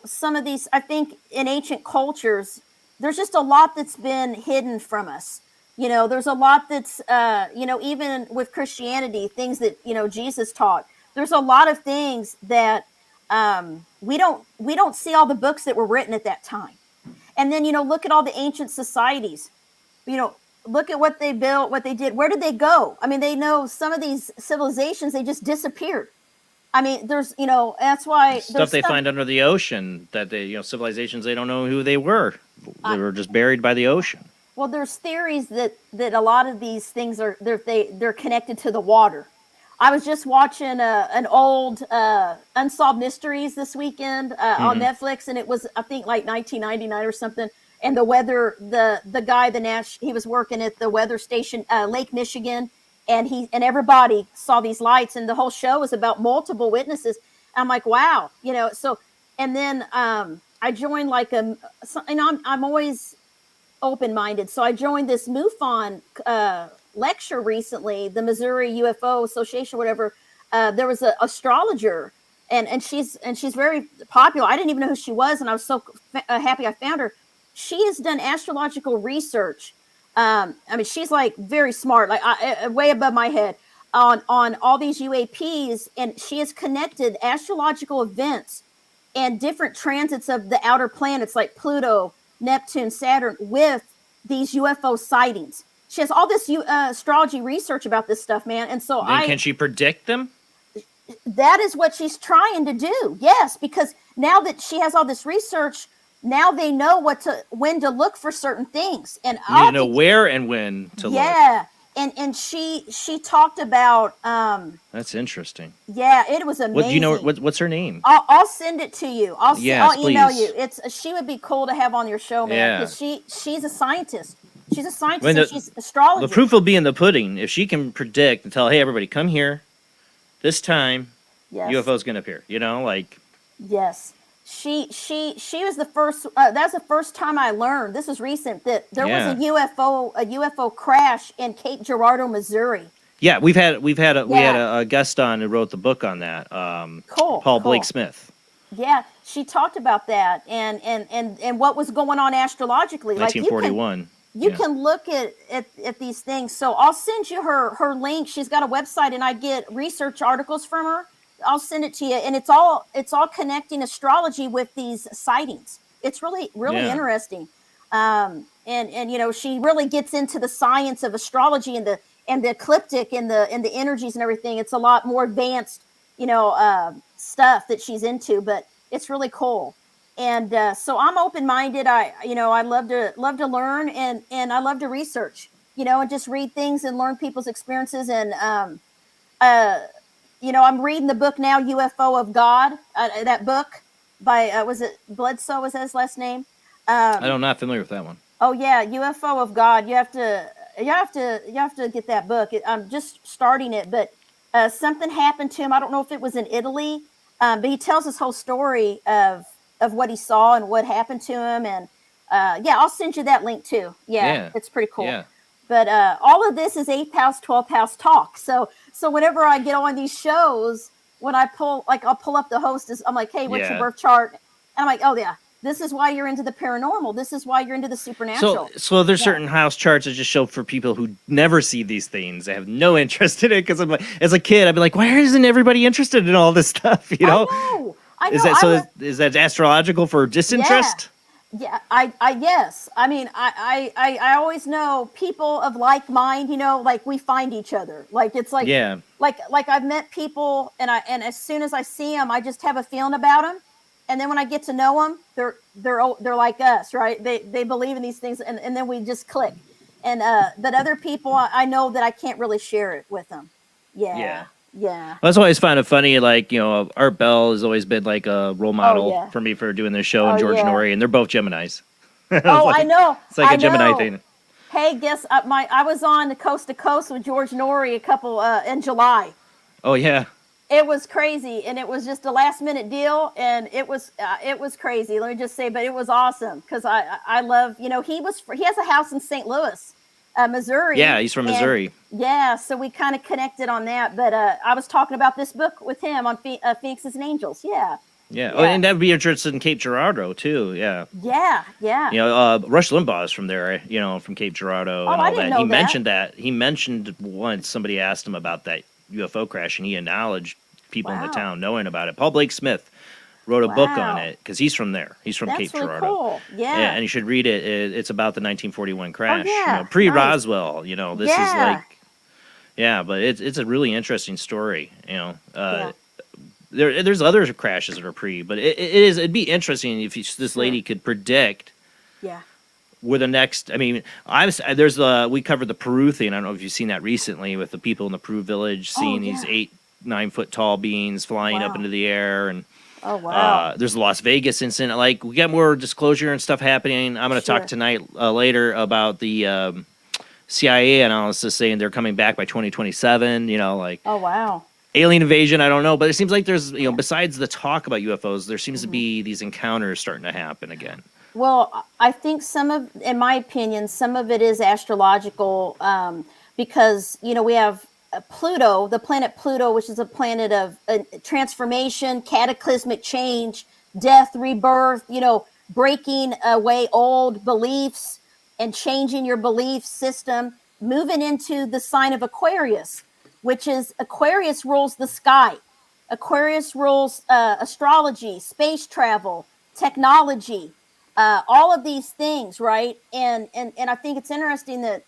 some of these, I think in ancient cultures, there's just a lot that's been hidden from us. There's a lot that's, even with Christianity, things that, Jesus taught. There's a lot of things that we don't see all the books that were written at that time. And then, look at all the ancient societies. Look at what they built, what they did. Where did they go? I mean, they know some of these civilizations, they just disappeared. I mean, there's, that's why stuff they find under the ocean that they, civilizations, they don't know who they were. They were just buried by the ocean. Well, there's theories that a lot of these things they're connected to the water. I was just watching an old Unsolved Mysteries this weekend on Netflix, and it was, I think, like 1999 or something. And the weather, the guy, he was working at the weather station, Lake Michigan, and everybody saw these lights, and the whole show was about multiple witnesses. I'm like, wow, so, and then I joined and I'm always open-minded. So I joined this MUFON lecture recently, the Missouri UFO Association, whatever. There was an astrologer, and she's very popular. I didn't even know who she was, and I was so happy I found her. She has done astrological research. I mean, she's like very smart, like way above my head on all these UAPs, and she has connected astrological events and different transits of the outer planets like Pluto, Neptune, Saturn with these UFO sightings. She has all this astrology research about this stuff, man. And so can she predict them? That is what she's trying to do. Yes, because now that she has all this research, now they know when to look for certain things, and you need to know where and when to look. Yeah, and she talked about. That's interesting. Yeah, it was amazing. What do you know? What's her name? I'll send it to you. I'll email please. you. She would be cool to have on your show, man. Because she's a scientist. She's a scientist. And she's astrologer. The proof will be in the pudding. If she can predict and tell, hey, everybody, come here, this time, UFO's going to appear. Yes. She was the first. That's the first time I learned. This is recent that there was a UFO crash in Cape Girardeau, Missouri. Yeah, we had a guest on who wrote the book on that. Paul Blake Smith. Yeah, she talked about that and what was going on astrologically. 1941. You can look at these things. So I'll send you her link. She's got a website, and I get research articles from her. I'll send it to you, and it's all connecting astrology with these sightings. It's really interesting, and she really gets into the science of astrology and the ecliptic and the energies and everything. It's a lot more advanced, stuff that she's into, but it's really cool. And so I'm open-minded. I love to learn, and I love to research, and just read things and learn people's experiences and I'm reading the book now, UFO of God. That book by was it Bledsoe? Was that his last name? I'm not familiar with that one. Oh yeah, UFO of God. You have to get that book. I'm just starting it, but something happened to him. I don't know if it was in Italy, but he tells this whole story of what he saw and what happened to him. And I'll send you that link too. Yeah. It's pretty cool. Yeah. But all of this is 8th house, 12th house talk. So whenever I get on these shows, when I'll pull up the host, I'm like, hey, what's your birth chart? And I'm like, oh yeah, this is why you're into the paranormal. This is why you're into the supernatural. So there's certain house charts that just show for people who never see these things. They have no interest in it because I'm like, as a kid, I'd be like, why isn't everybody interested in all this stuff? I know. Is that astrological for disinterest? Yeah, yes. I mean, I always know people of like mind, like we find each other. Like it's like, like I've met people and as soon as I see them, I just have a feeling about them. And then when I get to know them, they're like us, right? They believe in these things, and then we just click. And but other people, I know that I can't really share it with them. Yeah. Well, that's always found it funny. Like, Art Bell has always been like a role model yeah. for me for doing this show, and George Norrie, and they're both Geminis. Oh, I know. It's like a Gemini thing. Hey, guess I was on the Coast to Coast with George Norrie a couple in July. Oh yeah. It was crazy, and it was just a last minute deal, and it was crazy. Let me just say, but it was awesome because I love, he has a house in St. Louis, Missouri. Yeah, he's from Missouri. Yeah, so we kind of connected on that. But I was talking about this book with him on Phoenixes and Angels. Yeah. Yeah. Oh, and that'd be interested in Cape Girardeau too. Yeah. Yeah. Rush Limbaugh is from there, from Cape Girardeau and all I didn't that. know Mentioned that. He mentioned once somebody asked him about that UFO crash, and he acknowledged people in the town knowing about it. Paul Blake Smith wrote a book on it because he's from there. He's from Cape really Girardeau. Cool. Yeah. And you should read it. It's about the 1941 crash. Yeah. Pre-Roswell. This is like, but it's a really interesting story. There's other crashes that are pre, but it'd be interesting if this lady could predict. Yeah. Where the next, we covered the Peru thing. I don't know if you've seen that recently with the people in the Peru village seeing these 8-9 foot tall beings flying up into the air, and there's the Las Vegas incident. Like, we got more disclosure and stuff happening. I'm going to talk tonight later about the CIA analysis saying they're coming back by 2027. Oh wow. Alien invasion, I don't know, but it seems like there's, besides the talk about UFOs, there seems to be these encounters starting to happen again. Well, I think in my opinion, some of it is astrological because, we have Pluto, the planet Pluto, which is a planet of transformation, cataclysmic change, death, rebirth, breaking away old beliefs and changing your belief system, moving into the sign of Aquarius, which is Aquarius rules the sky. Aquarius rules astrology, space travel, technology. All of these things, right? And I think it's interesting that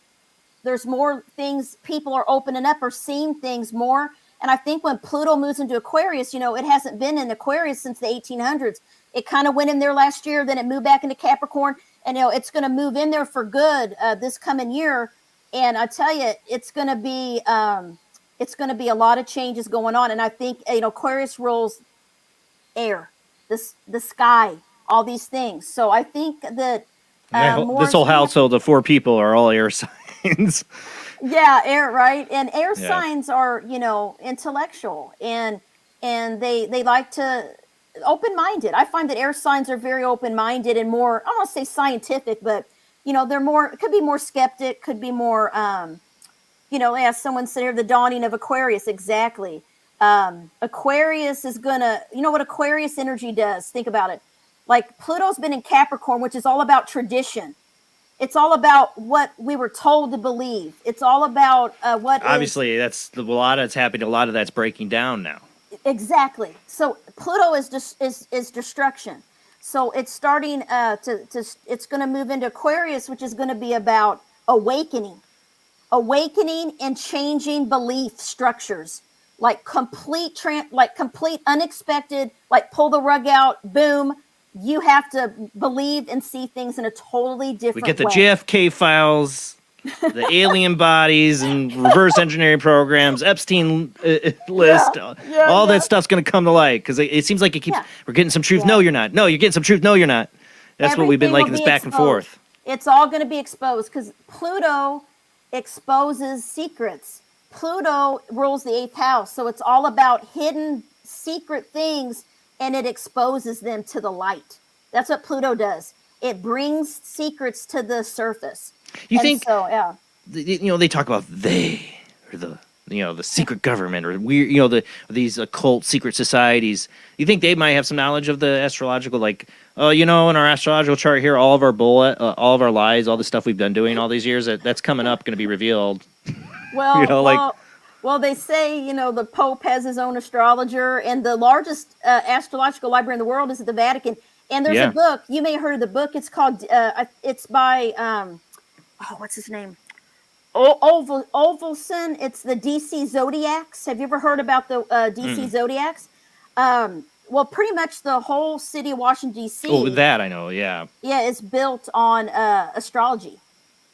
there's more things people are opening up or seeing things more. And I think when Pluto moves into Aquarius, it hasn't been in Aquarius since the 1800s. It kind of went in there last year, then it moved back into Capricorn, and it's going to move in there for good this coming year. And I tell you, it's going to be a lot of changes going on. And I think Aquarius rules air, the sky, all these things. So I think that this whole household of 4 people are all air signs. Yeah, air, right? And air signs are, intellectual and they like to open-minded. I find that air signs are very open-minded and more, I don't want to say scientific, but they're more, it could be more skeptic, could be more as someone said here, the dawning of Aquarius, exactly. Aquarius is gonna, what Aquarius energy does? Think about it. Like Pluto's been in Capricorn, which is all about tradition. It's all about what we were told to believe. It's all about what. Obviously, that's a lot that's happening. A lot of that's breaking down now. Exactly. So Pluto is destruction. So it's starting it's going to move into Aquarius, which is going to be about awakening and changing belief structures, like complete unexpected, like pull the rug out, boom. You have to believe and see things in a totally different way. We get the JFK files, the alien bodies and reverse engineering programs, Epstein list. All that stuff's going to come to light because it seems like it keeps, we're getting some truth. No, you're not. No, you're getting some truth. No, you're not. That's what we've been liking, this back and forth. It's all going to be exposed because Pluto exposes secrets. Pluto rules the 8th house. So it's all about hidden secret things, and it exposes them to the light. That's what Pluto does. It brings secrets to the surface. You think? So, yeah. They talk about they or the secret government or weird, these occult secret societies. You think they might have some knowledge of the astrological, like, in our astrological chart here, all of our all of our lies, all the stuff we've been doing all these years, that's coming up, going to be revealed. Well, well, they say, the Pope has his own astrologer, and the largest astrological library in the world is at the Vatican. And there's a book. You may have heard of the book. It's called, it's by, what's his name? Ovelson. It's the DC Zodiacs. Have you ever heard about the DC Zodiacs? Well, pretty much the whole city of Washington, D.C. Oh, that I know, yeah. Yeah, it's built on astrology.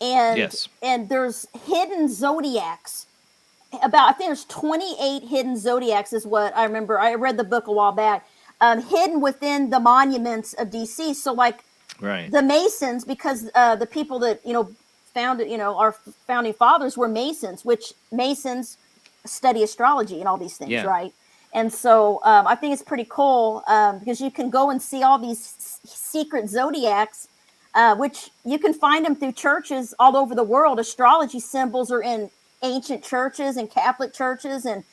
and there's hidden zodiacs. I think there's 28 hidden zodiacs is what I remember. I read the book a while back. Hidden within the monuments of DC. So like the Masons, because the people that founded, our founding fathers were Masons, which Masons study astrology and all these things, right? And so I think it's pretty cool because you can go and see all these secret zodiacs, which you can find them through churches all over the world. Astrology symbols are in ancient churches and Catholic churches, and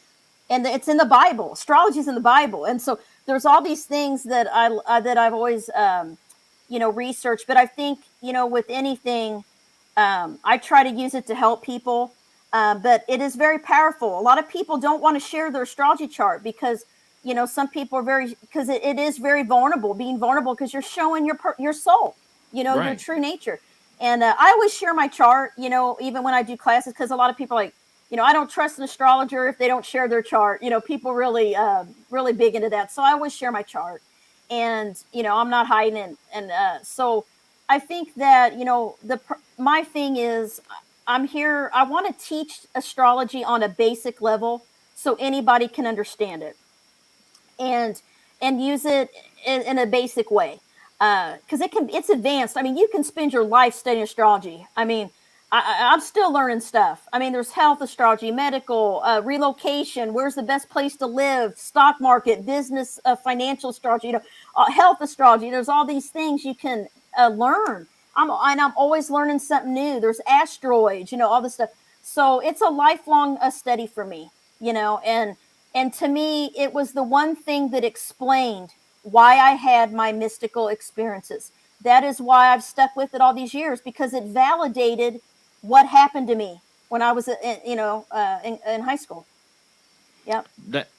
it's in the Bible. Astrology is in the Bible, and so there's all these things that I've always researched. But I think with anything, I try to use it to help people. But it is very powerful. A lot of people don't want to share their astrology chart because, some people are because it is very vulnerable, being vulnerable because you're showing your soul, your true nature. And I always share my chart, even when I do classes, because a lot of people are like, I don't trust an astrologer if they don't share their chart. People really, really big into that. So I always share my chart, and, I'm not hiding it. And so I think that, my thing is, I'm here. I want to teach astrology on a basic level so anybody can understand it and use it in a basic way. Because it's advanced. I mean, you can spend your life studying astrology. I mean, I'm still learning stuff. I mean, there's health astrology, medical, relocation, where's the best place to live, stock market, business, financial astrology, health astrology. There's all these things you can learn. I'm always learning something new. There's asteroids, all this stuff. So it's a lifelong study for me, and to me, it was the one thing that explained why I had my mystical experiences. That is why I've stuck with it all these years, because it validated what happened to me when I was, in high school. Yep.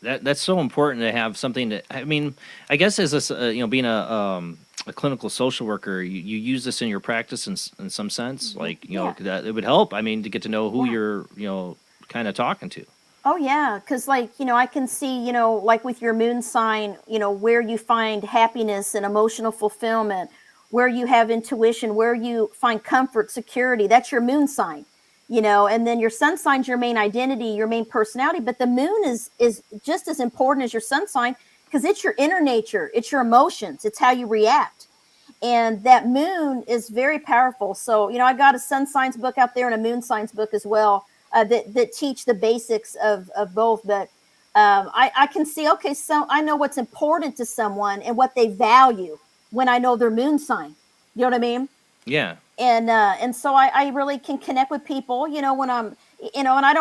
That's so important to have something that, I mean, I guess as a, being a clinical social worker, you use this in your practice in some sense, like, that it would help. I mean, to get to know who you're, kind of talking to. Oh yeah, because I can see, like with your moon sign, where you find happiness and emotional fulfillment, where you have intuition, where you find comfort, security. That's your moon sign, and then your sun sign's your main identity, your main personality. But the moon is just as important as your sun sign because it's your inner nature, it's your emotions, it's how you react. And that moon is very powerful. So, I got a sun signs book out there and a moon signs book as well. That teach the basics of both. But I can see, okay, so I know what's important to someone and what they value when I know their moon sign. You know what I mean? Yeah. And so I really can connect with people, when I'm, and I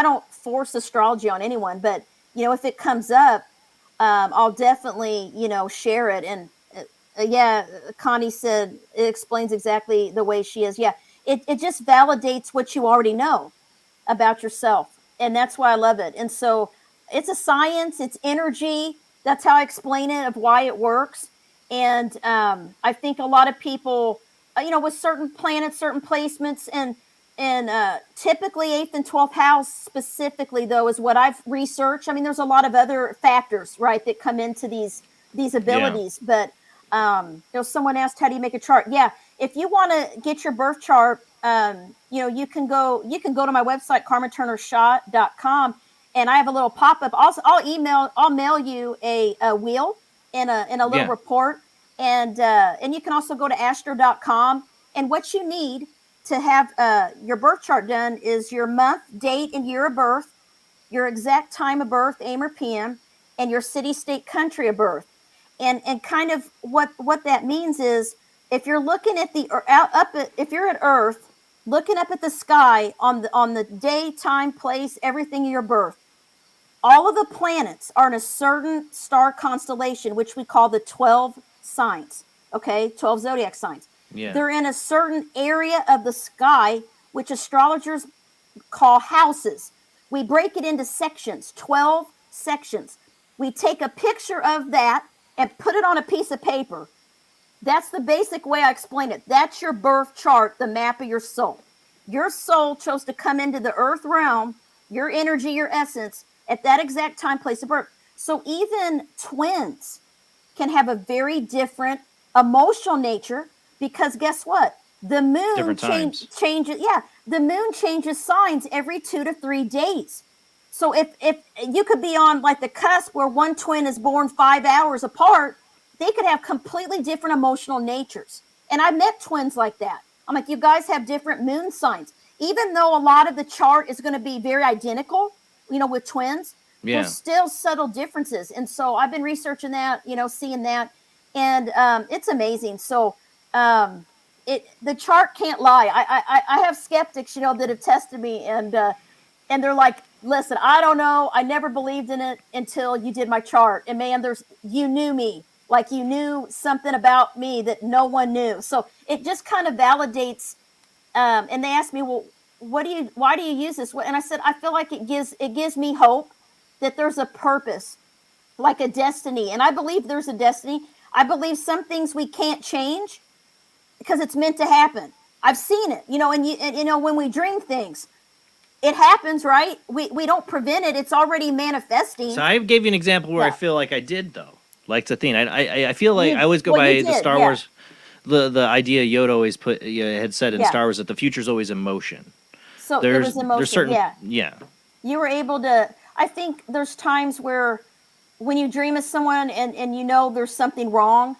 don't force astrology on anyone, but, if it comes up, I'll definitely, share it. And Connie said it explains exactly the way she is. Yeah. It just validates what you already know about yourself, and that's why I love it. And so it's a science, it's energy. That's how I explain it, of why it works. And I think a lot of people, with certain planets, certain placements, and typically 8th and 12th house specifically, though, is what I've researched. I mean, there's a lot of other factors, right, that come into these abilities. But someone asked, how do you make a chart? Yeah, if you want to get your birth chart, you can go to my website, carmenturnerschott.com, and I have a little pop-up. Also, I'll mail you a wheel and a little report. And you can also go to astro.com, and what you need to have your birth chart done is your month, date, and year of birth, your exact time of birth, AM or PM, and your city, state, country of birth. And kind of what that means is, if you're looking at if you're at Earth, looking up at the sky on the day, time, place, everything of your birth, all of the planets are in a certain star constellation, which we call the 12 signs. Okay, 12 zodiac signs. Yeah. They're in a certain area of the sky, which astrologers call houses. We break it into sections, 12 sections. We take a picture of that and put it on a piece of paper. That's the basic way I explain it. That's your birth chart, the map of your soul. Your soul chose to come into the earth realm, your energy, your essence, at that exact time, place of birth. So even twins can have a very different emotional nature, because guess what? The moon Different times. changes. Yeah, the moon changes signs every 2 to 3 days. So if you could be on like the cusp where one twin is born 5 hours apart, they could have completely different emotional natures. And I met twins like that. I'm like, you guys have different moon signs. Even though a lot of the chart is going to be very identical, with twins, there's still subtle differences. And so I've been researching that, seeing that, and it's amazing. So the chart can't lie. I have skeptics, that have tested me, and they're like, listen, I don't know. I never believed in it until you did my chart. And man, you knew me, like you knew something about me that no one knew. So it just kind of validates. And they asked me, well, why do you use this? And I said, I feel like it gives me hope that there's a purpose, like a destiny. And I believe there's a destiny. I believe some things we can't change because it's meant to happen. I've seen it, and when we dream things, it happens, right? We don't prevent it. It's already manifesting. So I gave you an example where I feel like I did, though. Like the thing. I feel like I always go by the Star Wars, the idea Yoda always had said in Star Wars that the future's always in motion. So there was emotion, there's certain, You were able to, I think there's times where when you dream of someone and there's something wrong,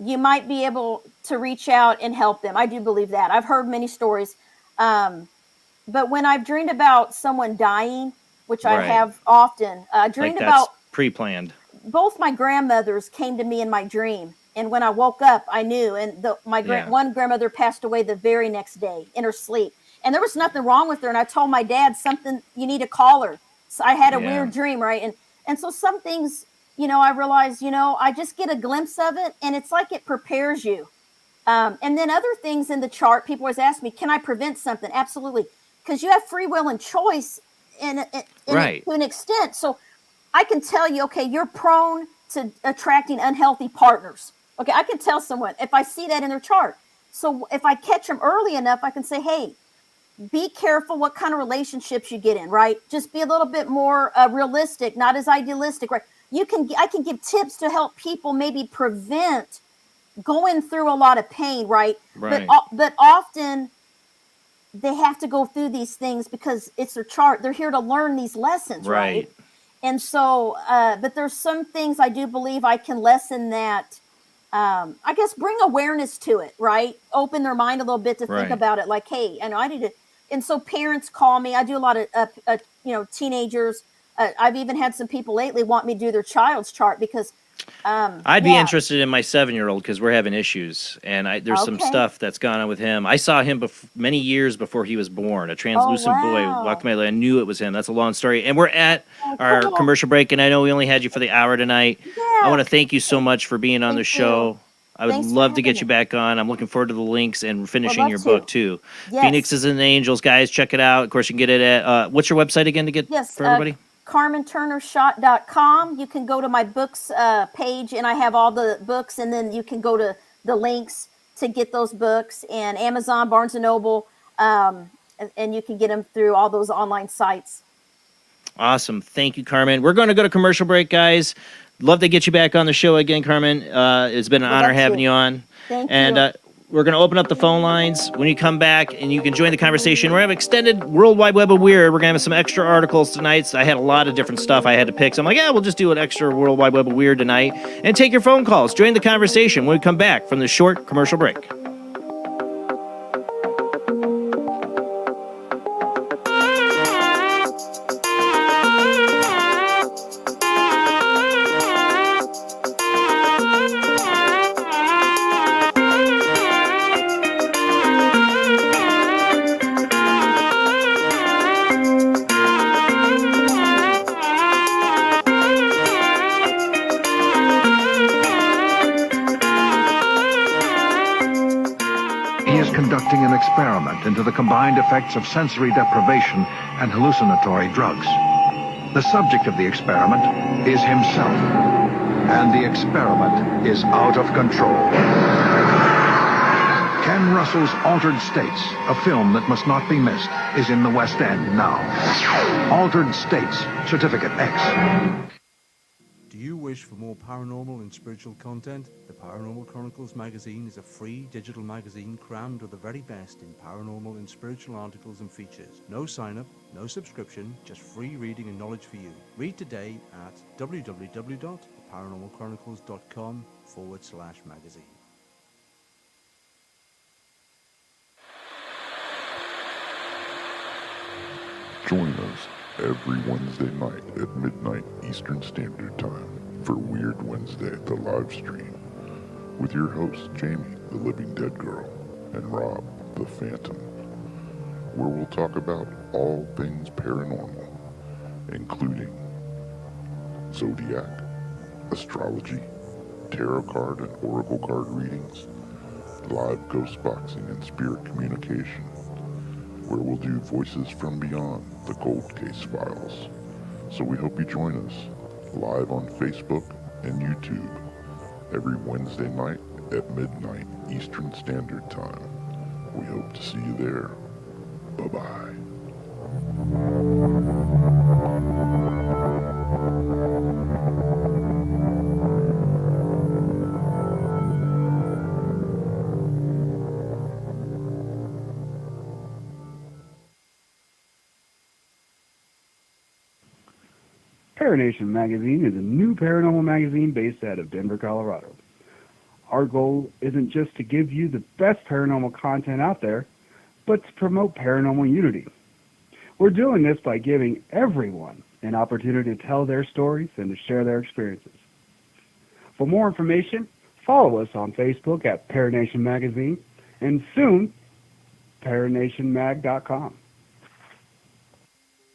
you might be able to reach out and help them. I do believe that. I've heard many stories. But when I've dreamed about someone dying, which I have often, dreamed like about pre-planned. Both my grandmothers came to me in my dream, and when I woke up, I knew. And one grandmother passed away the very next day in her sleep, and there was nothing wrong with her. And I told my dad, something, you need to call her. So I had a weird dream, right? And so some things, I realized, I just get a glimpse of it, and it's like it prepares you. And then other things in the chart, people always ask me, can I prevent something? Absolutely. Because you have free will and choice to an extent. So I can tell you, okay, you're prone to attracting unhealthy partners. Okay, I can tell someone if I see that in their chart. So if I catch them early enough, I can say, hey, be careful what kind of relationships you get in, right? Just be a little bit more realistic, not as idealistic, right? I can give tips to help people maybe prevent going through a lot of pain, right? But often they have to go through these things because it's their chart. They're here to learn these lessons, right? And so, but there's some things I do believe I can lessen that. I guess bring awareness to it, right? Open their mind a little bit to think about it. Like, hey, I need to. And so parents call me. I do a lot of, teenagers. I've even had some people lately want me to do their child's chart because. I'd be interested in my 7-year-old because we're having issues, and there's some stuff that's gone on with him. I saw him many years before he was born. A translucent boy walked my way. I knew it was him. That's a long story. And we're at our commercial break, and I know we only had you for the hour tonight. I want to thank you so much for being on the show. I would love to get you back on. I'm looking forward to the links and finishing your book too. Phoenixes and Angels, guys, check it out. Of course, you can get it at what's your website again to get for everybody? CarmenTurner-Schott.com. You can go to my books page, and I have all the books, and then you can go to the links to get those books, and Amazon, Barnes & Noble, and you can get them through all those online sites. Awesome. Thank you, Carmen. We're going to go to commercial break, guys. Love to get you back on the show again, Carmen. It's been an honor having you on. Thank you. We're going to open up the phone lines when you come back, and you can join the conversation. We're going to have extended World Wide Web of Weird. We're going to have some extra articles tonight. So I had a lot of different stuff I had to pick. So I'm like, we'll just do an extra World Wide Web of Weird tonight. And take your phone calls. Join the conversation when we come back from the short commercial break. Conducting an experiment into the combined effects of sensory deprivation and hallucinatory drugs. The subject of the experiment is himself, and the experiment is out of control. Ken Russell's Altered States, a film that must not be missed, is in the West End now. Altered States, Certificate X. Do you wish for more paranormal and spiritual content, the Paranormal Chronicles magazine is a free digital magazine crammed with the very best in paranormal and spiritual articles and features. No sign-up, no subscription, just free reading and knowledge for you. Read today at www.paranormalchronicles.com/magazine. Join us every Wednesday night at midnight Eastern Standard Time for Weird Wednesday, the live stream, with your hosts Jamie, the Living Dead Girl, and Rob, the Phantom, where we'll talk about all things paranormal, including zodiac, astrology, tarot card and oracle card readings, live ghost boxing and spirit communication, where we'll do voices from beyond the cold case files. So we hope you join us live on Facebook and YouTube every Wednesday night at midnight Eastern Standard Time. We hope to see you there. Bye-bye. Paranation Magazine is a new paranormal magazine based out of Denver, Colorado. Our goal isn't just to give you the best paranormal content out there, but to promote paranormal unity. We're doing this by giving everyone an opportunity to tell their stories and to share their experiences. For more information, follow us on Facebook at Paranation Magazine and soon, paranationmag.com.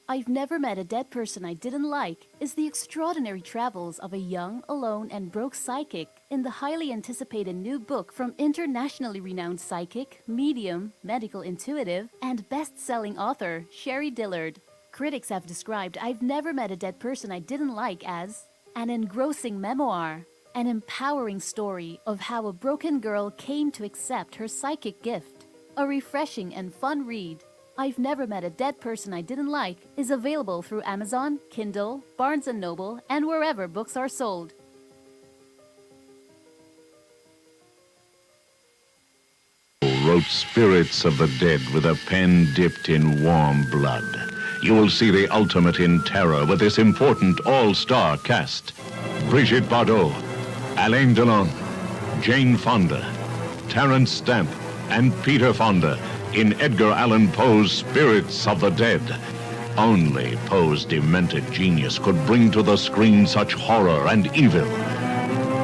I've Never Met a Dead Person I Didn't Like is the extraordinary travels of a young, alone, and broke psychic in the highly anticipated new book from internationally renowned psychic, medium, medical intuitive, and best-selling author Sherry Dillard. Critics have described I've Never Met a Dead Person I Didn't Like as an engrossing memoir, an empowering story of how a broken girl came to accept her psychic gift, a refreshing and fun read. I've Never Met a Dead Person I Didn't Like is available through Amazon, Kindle, Barnes & Noble, and wherever books are sold. Wrote Spirits of the Dead with a pen dipped in warm blood. You will see the ultimate in terror with this important all-star cast. Brigitte Bardot, Alain Delon, Jane Fonda, Terence Stamp, and Peter Fonda in Edgar Allan Poe's Spirits of the Dead. Only Poe's demented genius could bring to the screen such horror and evil.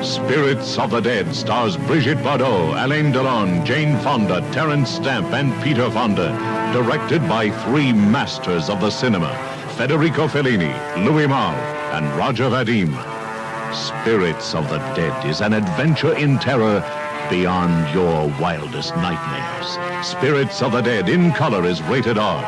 Spirits of the Dead stars Brigitte Bardot, Alain Delon, Jane Fonda, Terence Stamp, and Peter Fonda. Directed by three masters of the cinema, Federico Fellini, Louis Malle, and Roger Vadim. Spirits of the Dead is an adventure in terror beyond your wildest nightmares. Spirits of the Dead in color is rated R.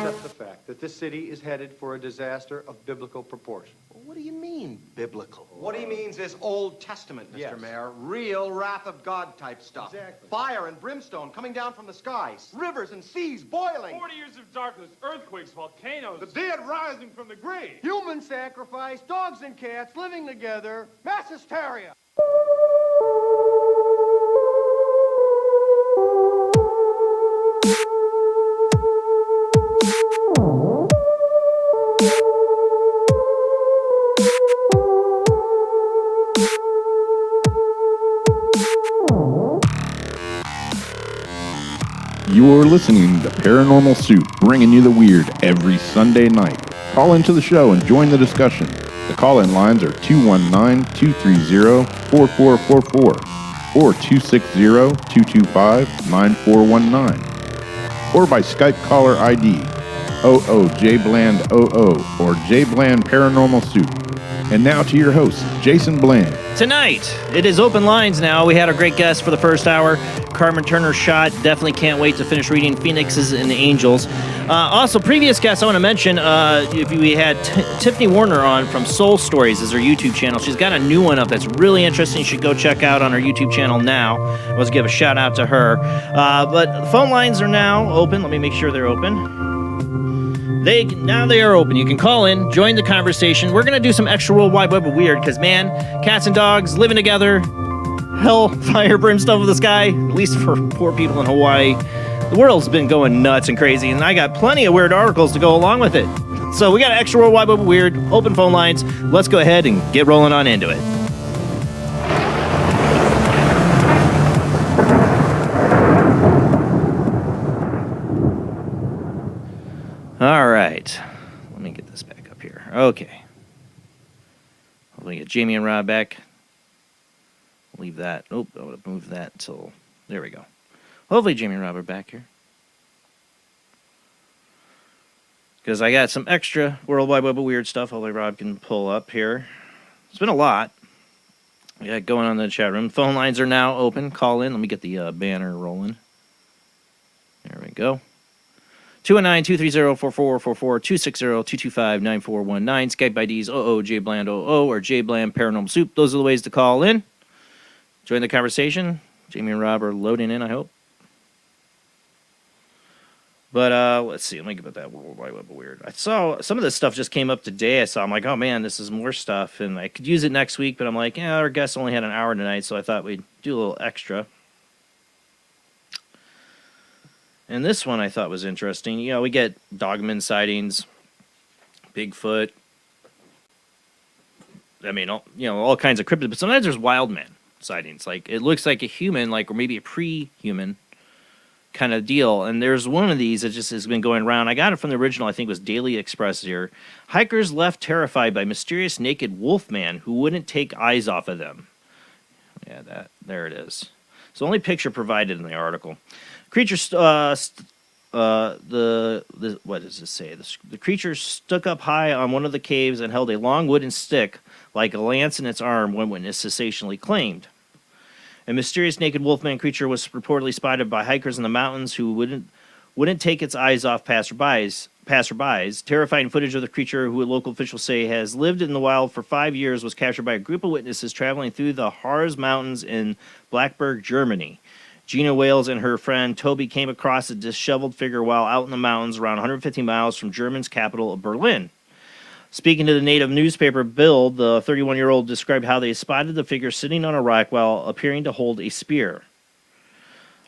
Accept the fact that this city is headed for a disaster of biblical proportion. What do you mean, biblical? What he means is Old Testament, Mr. Mayor. Real wrath of God type stuff. Exactly. Fire and brimstone coming down from the skies. Rivers and seas boiling. 40 years of darkness, earthquakes, volcanoes. The dead rising from the grave. Human sacrifice, dogs and cats living together. Mass hysteria. You're listening to Paranormal Soup, bringing you the weird every Sunday night. Call into the show and join the discussion. The call-in lines are 219-230-4444 or 260-225-9419 or by Skype caller ID oojblandoo or jblandparanormalsoup. And now to your host, Jason Bland. Tonight, it is open lines now. We had our great guest for the first hour, Carmen Turner-Schott. Definitely can't wait to finish reading Phoenixes and Angels. Also, previous guests I want to mention, we had Tiffany Warner on from Soul Stories as her YouTube channel. She's got a new one up that's really interesting. You should go check out on her YouTube channel now. Let's give a shout out to her. But the phone lines are now open. Let me make sure they're open. Now they are open. You can call in, join the conversation. We're going to do some extra World Wide Web of weird because, man, cats and dogs living together, hell, fire, brimstone of the sky, at least for poor people in Hawaii. The world's been going nuts and crazy, and I got plenty of weird articles to go along with it. So we got extra World Wide Web of weird, open phone lines. Let's go ahead and get rolling on into it. All right. Let me get this back up here. Okay. Hopefully get Jamie and Rob back. Leave that. Oh, I would have moved that until... There we go. Hopefully Jamie and Rob are back here. Because I got some extra World Wide Web of weird stuff. Hopefully Rob can pull up here. It's been a lot. We got going on in the chat room. Phone lines are now open. Call in. Let me get the banner rolling. There we go. 219-230-4444, 260-225-9419. Skype IDs oojblandoo or jblandparanormalsoup. Those are the ways to call in. Join the conversation. Jamie and Rob are loading in, I hope. But let's see. Let me get about that World Wide Web of weird. I saw some of this stuff just came up today. I'm like, oh man, this is more stuff, and I could use it next week. But I'm like, yeah, our guest only had an hour tonight, so I thought we'd do a little extra. And this one I thought was interesting. You know, we get dogman sightings, Bigfoot. I mean, all kinds of cryptids, but sometimes there's wild man sightings. Like, it looks like a human, like, or maybe a pre-human kind of deal. And there's one of these that just has been going around. I got it from the original, I think it was Daily Express here. Hikers left terrified by mysterious naked wolf man who wouldn't take eyes off of them. Yeah, there it is. It's the only picture provided in the article. Creature, what does it say? The creature stuck up high on one of the caves and held a long wooden stick like a lance in its arm, one witness sensationally claimed. A mysterious naked wolfman creature was reportedly spotted by hikers in the mountains who wouldn't take its eyes off passerbys. Terrifying footage of the creature, who local officials say has lived in the wild for 5 years, was captured by a group of witnesses traveling through the Harz Mountains in Blackberg, Germany. Gina Wales and her friend Toby came across a disheveled figure while out in the mountains around 150 miles from Germany's capital of Berlin. Speaking to the native newspaper Bild, the 31-year-old described how they spotted the figure sitting on a rock while appearing to hold a spear.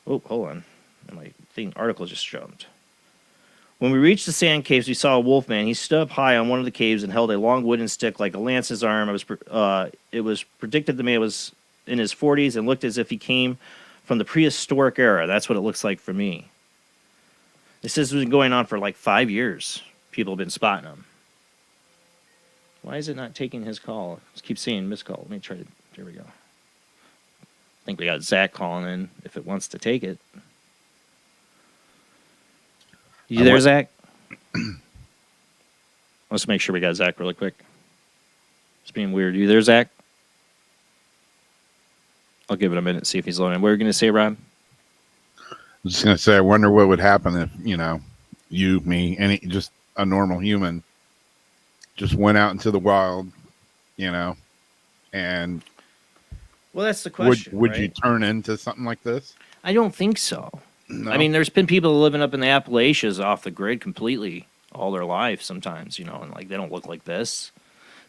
Oh, hold on. My article just jumped. When we reached the sand caves, we saw a wolf man. He stood up high on one of the caves and held a long wooden stick like a lance in his arm. It was predicted the man was in his 40s and looked as if he came from the prehistoric era. That's what it looks like for me. This has been going on for like 5 years. People have been spotting him. Why is it not taking his call? Just keep saying missed call. Let me try to. There we go. I think we got Zach calling in if it wants to take it. You there, Zach? Let's make sure we got Zach really quick. It's being weird. You there, Zach? I'll give it a minute, see if he's loading. What were you going to say, Rob? I was just going to say, I wonder what would happen if, you, me, just a normal human just went out into the wild, and... Well, that's the question. Would you turn into something like this? I don't think so. No. I mean, there's been people living up in the Appalachians off the grid completely all their life sometimes, and like they don't look like this.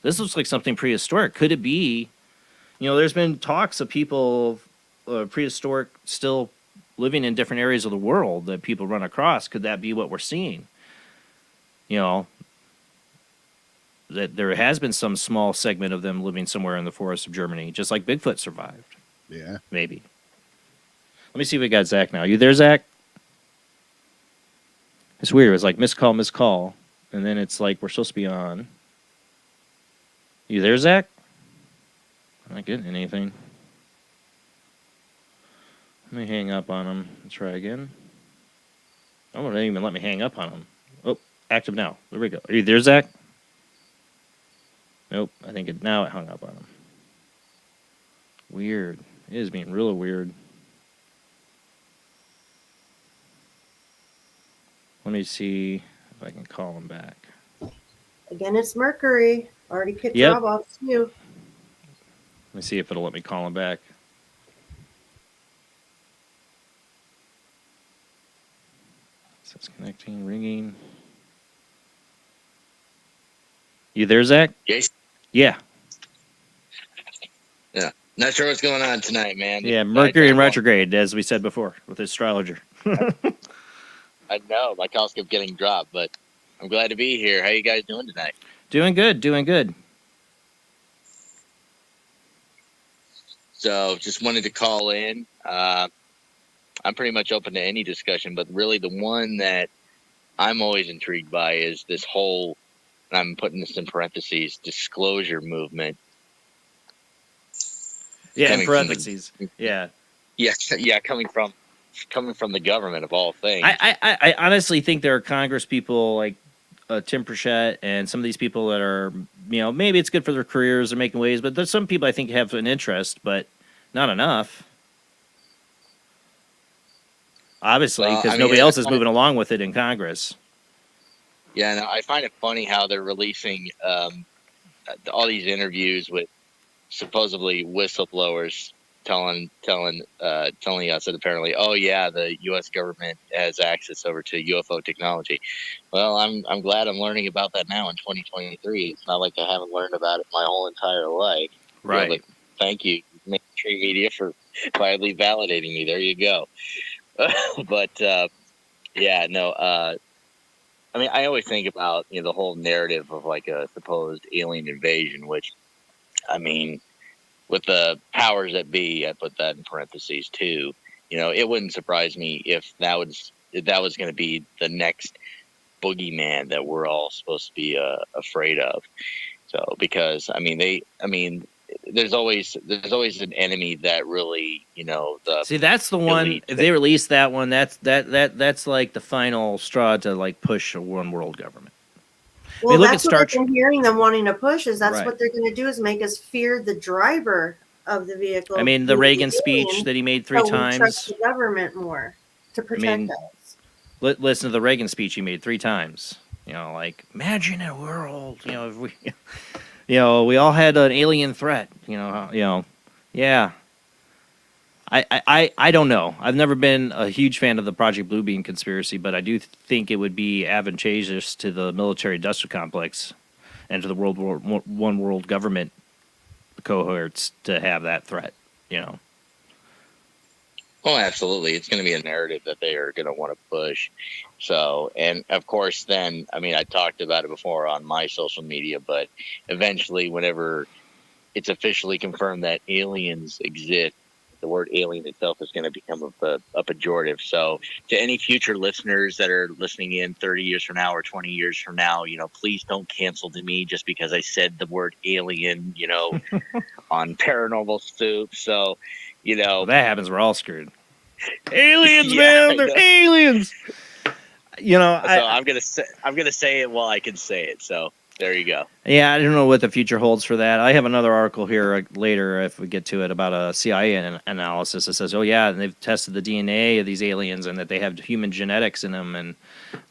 This looks like something prehistoric. Could it be? There's been talks of people prehistoric still living in different areas of the world that people run across. Could that be what we're seeing? That there has been some small segment of them living somewhere in the forests of Germany, just like Bigfoot survived. Yeah. Maybe. Let me see if we got Zach now. You there, Zach? It's weird. It's like missed call, and then it's like we're supposed to be on. You there, Zach? I'm not getting anything. Let me hang up on him. Let's try again. Oh, it won't even let me hang up on him. Oh, active now. There we go. Are you there, Zach? Nope. I think now it hung up on him. Weird. It is being really weird. Let me see if I can call him back. Again, it's Mercury. Already kicked Yep. Rob off too. Let me see if it'll let me call him back. It says connecting, ringing. You there, Zach? Jason? Yeah. Yeah. Not sure what's going on tonight, man. Yeah, Mercury in retrograde, as we said before, with the astrologer. I know. My calls kept getting dropped, but I'm glad to be here. How you guys doing tonight? Doing good, doing good. So just wanted to call in. I'm pretty much open to any discussion, but really the one that I'm always intrigued by is this whole, and I'm putting this in parentheses, disclosure movement. Yeah, in parentheses. Yeah. Yeah, coming from the government of all things. I honestly think there are Congress people like Tim Burchett and some of these people that are, maybe it's good for their careers, they're making waves, but there's some people I think have an interest, but not enough. Obviously, because nobody else is moving along with it in Congress. Yeah, no, I find it funny how they're releasing all these interviews with supposedly whistleblowers telling us that apparently, oh yeah, the U.S. government has access over to UFO technology. Well, I'm glad I'm learning about that now in 2023. It's not like I haven't learned about it my whole entire life. Right. But thank you, mainstream media, for finally validating me. There you go. But yeah, no. I mean, I always think about the whole narrative of like a supposed alien invasion, which, I mean, with the powers that be, I put that in parentheses too. It wouldn't surprise me if that was going to be the next boogeyman that we're all supposed to be afraid of. So because there's always an enemy that really See, that's the one. If they release that one, that's like the final straw to like push a one world government. Well, that's what I've been hearing them wanting to push is that's Right. what they're going to do is make us fear the driver of the vehicle. I mean, the Reagan speech that he made 3 so times. We trust the government more to protect us. Listen to the Reagan speech he made 3 times. Like imagine a world. If we, we all had an alien threat. Yeah. I don't know. I've never been a huge fan of the Project Bluebeam conspiracy, but I do think it would be advantageous to the military-industrial complex and to the one world government cohorts to have that threat. Oh, absolutely. It's going to be a narrative that they are going to want to push. So, and of course, then, I mean, I talked about it before on my social media, but eventually, whenever it's officially confirmed that aliens exist, the word alien itself is going to become a pejorative. So to any future listeners that are listening in 30 years from now or 20 years from now, please don't cancel to me just because I said the word alien, on Paranormal Soup. So, If that happens, we're all screwed. Aliens, man, they're aliens. So I'm gonna say it while I can say it. So there you go. Yeah, I don't know what the future holds for that. I have another article here later, if we get to it, about a CIA analysis that says, oh, yeah, and they've tested the DNA of these aliens and that they have human genetics in them, and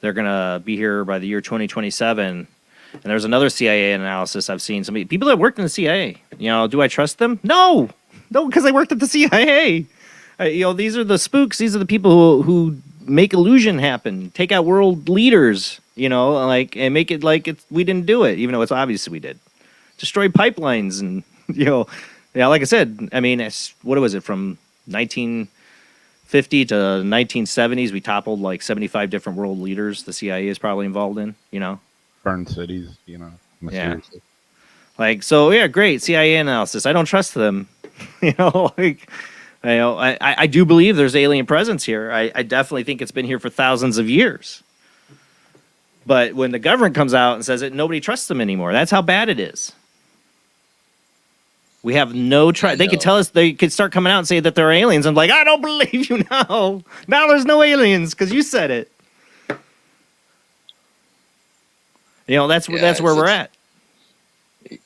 they're going to be here by the year 2027. And there's another CIA analysis I've seen. Some people that worked in the CIA. Do I trust them? No, because I worked at the CIA. These are the spooks. These are the people who make illusion happen, take out world leaders. And make it like we didn't do it, even though it's obvious we did. Destroy pipelines and, like I said, I mean, what was it, from 1950 to 1970s, we toppled like 75 different world leaders the CIA is probably involved in, Burn cities, mysteriously. Yeah. So, yeah, great, CIA analysis. I don't trust them, I do believe there's alien presence here. I definitely think it's been here for thousands of years. But when the government comes out and says it, nobody trusts them anymore. That's how bad it is. We have no trust. They could tell us, they could start coming out and say that they're aliens. I'm like, I don't believe you now. Now there's no aliens because you said it. That's where we're at.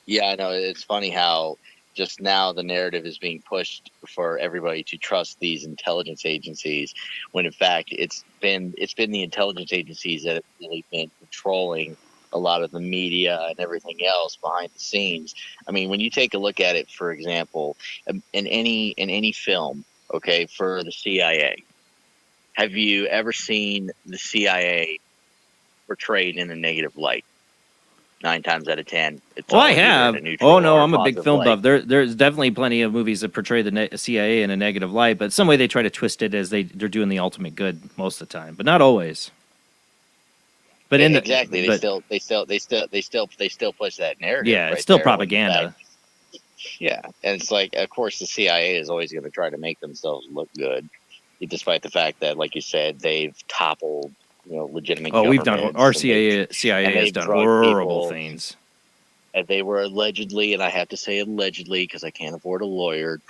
Yeah, I know. It's funny how just now the narrative is being pushed for everybody to trust these intelligence agencies, when in fact it's been the intelligence agencies that have really been controlling a lot of the media and everything else behind the scenes. I mean, when you take a look at it, for example, in any film, okay, for the CIA, have you ever seen the CIA portrayed in a negative light? 9 times out of 10, it's I always either in have. a neutral Oh no, or I'm a big positive film light. buff. There's definitely plenty of movies that portray the CIA in a negative light, but some way they try to twist it as they're doing the ultimate good most of the time, but not always. But in exactly, the, they still push that narrative. yeah, right it's still there, when in propaganda. fact, yeah, and it's like, of course, the CIA is always going to try to make themselves look good, despite the fact that, like you said, they've toppled, legitimate Oh, we've done governments. our and CIA and has they've done drugged horrible people. things. And they were allegedly, and I have to say allegedly because I can't afford a lawyer.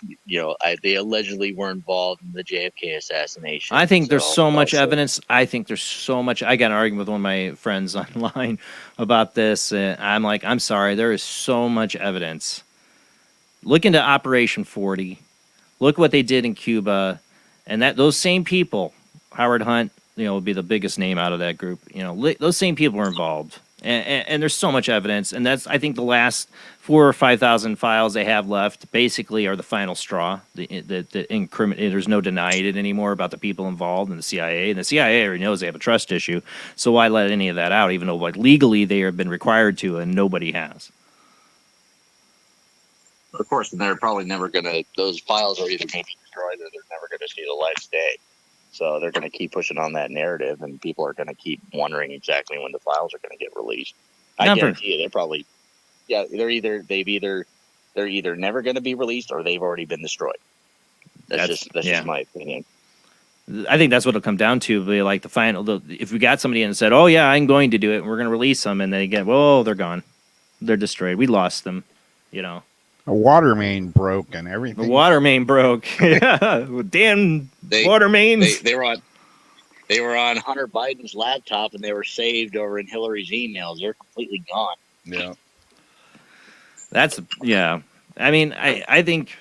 They allegedly were involved in the JFK assassination. I think there's so much also, evidence. I think there's so much. I got an argument with one of my friends online about this. I'm like, I'm sorry. There is so much evidence. Look into Operation 40. Look what they did in Cuba, and those same people, Howard Hunt, would be the biggest name out of that group. Those same people were involved, and there's so much evidence. And that's, I think, the last 4,000 or 5,000 files they have left basically are the final straw. The incriminate. There's no denying it anymore about the people involved in the CIA, and the CIA already knows they have a trust issue. So why let any of that out? Even though legally they have been required to, and nobody has. of course, and they're probably never going to. Those files are either going to be destroyed or they're never going to see the light of day. So they're going to keep pushing on that narrative, and people are going to keep wondering exactly when the files are going to get released. I guarantee you, they're probably, they're either never going to be released or they've already been destroyed. That's just my opinion. I think that's what it'll come down to. Be like the final. If we got somebody in and said, "Oh yeah, I'm going to do it," and we're going to release them, and they get, "Whoa, they're gone, they're destroyed. We lost them," A water main broke and everything. The water main broke. Yeah, damn water mains. They were on Hunter Biden's laptop, and they were saved over in Hillary's emails. They're completely gone. Yeah. I mean, I think.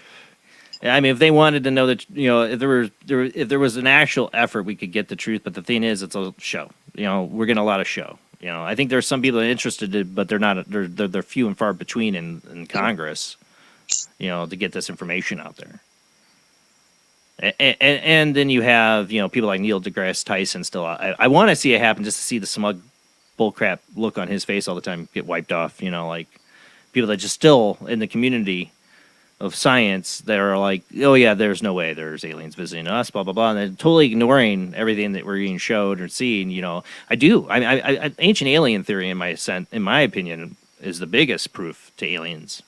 I mean, if they wanted to know that, if there was an actual effort, we could get the truth. But the thing is, it's a show. We're getting a lot of show. I think there's some people interested, but they're not. They're few and far between in Congress. To get this information out there. And then you have, people like Neil deGrasse Tyson still. I want to see it happen just to see the smug bullcrap look on his face all the time get wiped off. Like people that just still in the community of science that are like, oh yeah, there's no way there's aliens visiting us, blah blah blah, and they're totally ignoring everything that we're being showed or seen. I do. I ancient alien theory, in my opinion, is the biggest proof to aliens.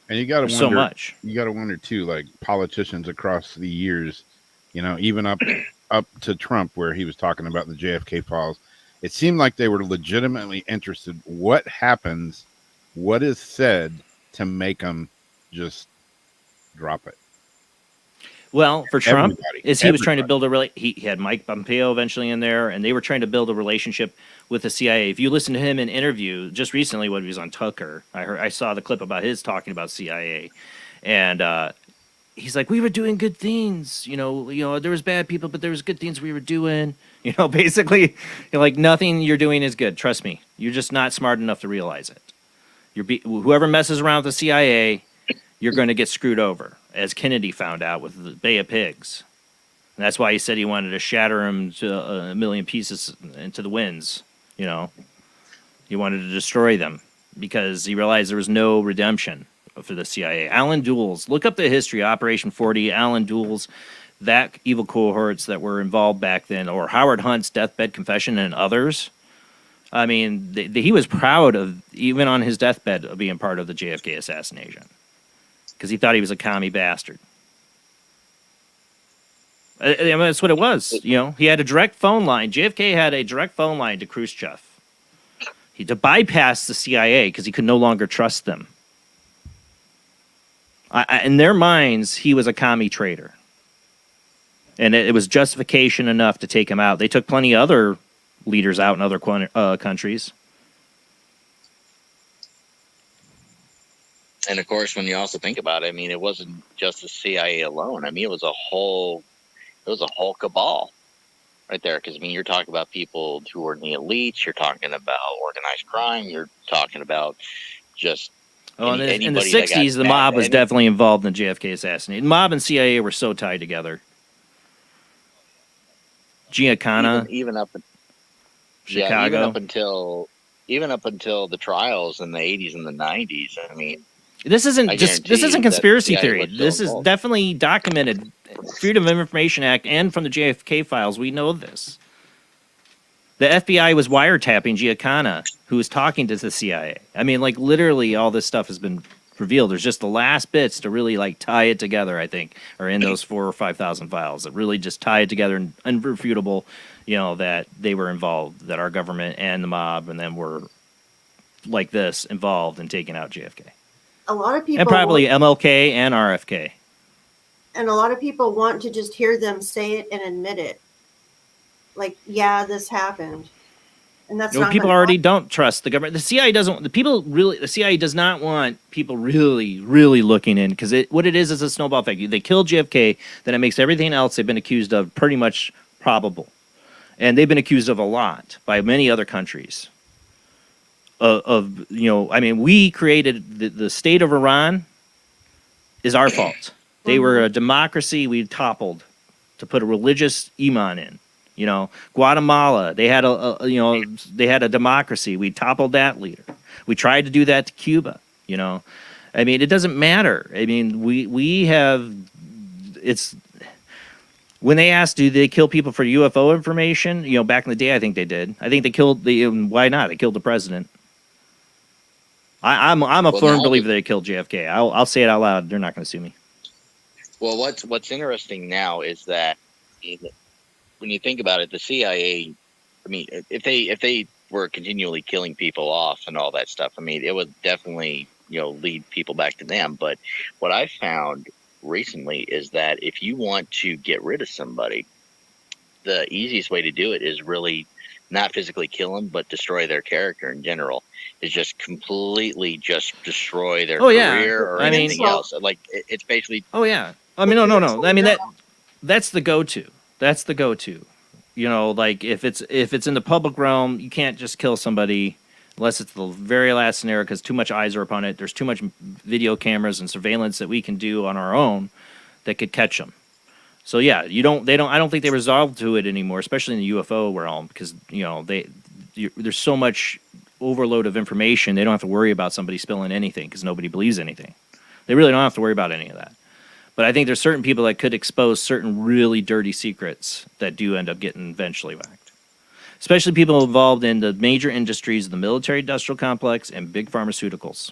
And you got to wonder so much. You got to wonder too, like politicians across the years, even up to Trump, where he was talking about the JFK files. It seemed like they were legitimately interested. What happens? What is said to make them just drop it? Well, for Trump, he was trying to build he had Mike Pompeo eventually in there, and they were trying to build a relationship with the CIA. If you listen to him in interview just recently when he was on Tucker, I saw the clip about his talking about CIA, and he's like, we were doing good things, there was bad people, but there was good things we were doing, basically, like nothing you're doing is good. Trust me, you're just not smart enough to realize it. Whoever messes around with the CIA, you're going to get screwed over, as Kennedy found out with the Bay of Pigs. And that's why he said he wanted to shatter him to a million pieces into the winds. He wanted to destroy them because he realized there was no redemption for the CIA. Alan Dulles, look up the history, Operation 40, Alan Dulles, that evil cohorts that were involved back then, or Howard Hunt's deathbed confession and others. I mean, he was proud of, even on his deathbed, of being part of the JFK assassination. Because he thought he was a commie bastard. I mean, that's what it was. He had a direct phone line. JFK had a direct phone line to Khrushchev. He to bypass the CIA because he could no longer trust them. In their minds, he was a commie traitor. And it was justification enough to take him out. They took plenty of other leaders out in other countries. And of course, when you also think about it, I mean, it wasn't just the CIA alone. I mean, it was a whole cabal right there. Because I mean, you're talking about people who were in the elites. You're talking about organized crime. You're talking about just. In the 60s, the mob was definitely involved in the JFK assassination. Mob and CIA were so tied together. Giancana, even up, Chicago. even up until even up until the trials in the 80s and the 90s. I mean, this isn't conspiracy CIA theory. was still This is involved. definitely documented. Freedom of Information Act and from the JFK files, we know this. The FBI was wiretapping Giancana, who was talking to the CIA. I mean, like, literally all this stuff has been revealed. There's just the last bits to really, like, tie it together, I think, are in those 4,000 or 5,000 files that really just tie it together and unrefutable, you know, that they were involved, that our government and the mob and them were, like this, involved in taking out JFK. A lot of people... And probably MLK and RFK. And a lot of people want to just hear them say it and admit it. Like, yeah, this happened, and that's not people gonna already don't trust the government. The CIA doesn't. The CIA does not want people really, really looking in, because what it is a snowball effect. They kill JFK, then it makes everything else they've been accused of pretty much probable, and they've been accused of a lot by many other countries. I mean, we created the state of Iran. Is our fault. They were a democracy. We toppled to put a religious imam in. You know, Guatemala, they had a democracy. We toppled that leader. We tried to do that to Cuba. You know, I mean, it doesn't matter. I mean, we have. It's when they asked, do they kill people for UFO information? You know, back in the day, I think they did. I think they killed why not? They killed the president. I'm a firm believer they killed JFK. I'll say it out loud. They're not going to sue me. Well, what's interesting now is that when you think about it, the CIA, I mean, if they were continually killing people off and all that stuff, I mean, it would definitely, you know, lead people back to them. But what I found recently is that if you want to get rid of somebody, the easiest way to do it is really not physically kill them, but destroy their character in general. Is just completely just destroy their career or anything else. Like it's basically. Oh yeah. I mean, no. I mean that's the go-to. That's the go-to. You know, like if it's in the public realm, you can't just kill somebody unless it's the very last scenario because too much eyes are upon it. There's too much video cameras and surveillance that we can do on our own that could catch them. So yeah, I don't think they resolve to it anymore, especially in the UFO realm, because you know there's so much overload of information. They don't have to worry about somebody spilling anything because nobody believes anything. They really don't have to worry about any of that. But I think there's certain people that could expose certain really dirty secrets that do end up getting eventually whacked. Especially people involved in the major industries of the military-industrial complex and big pharmaceuticals.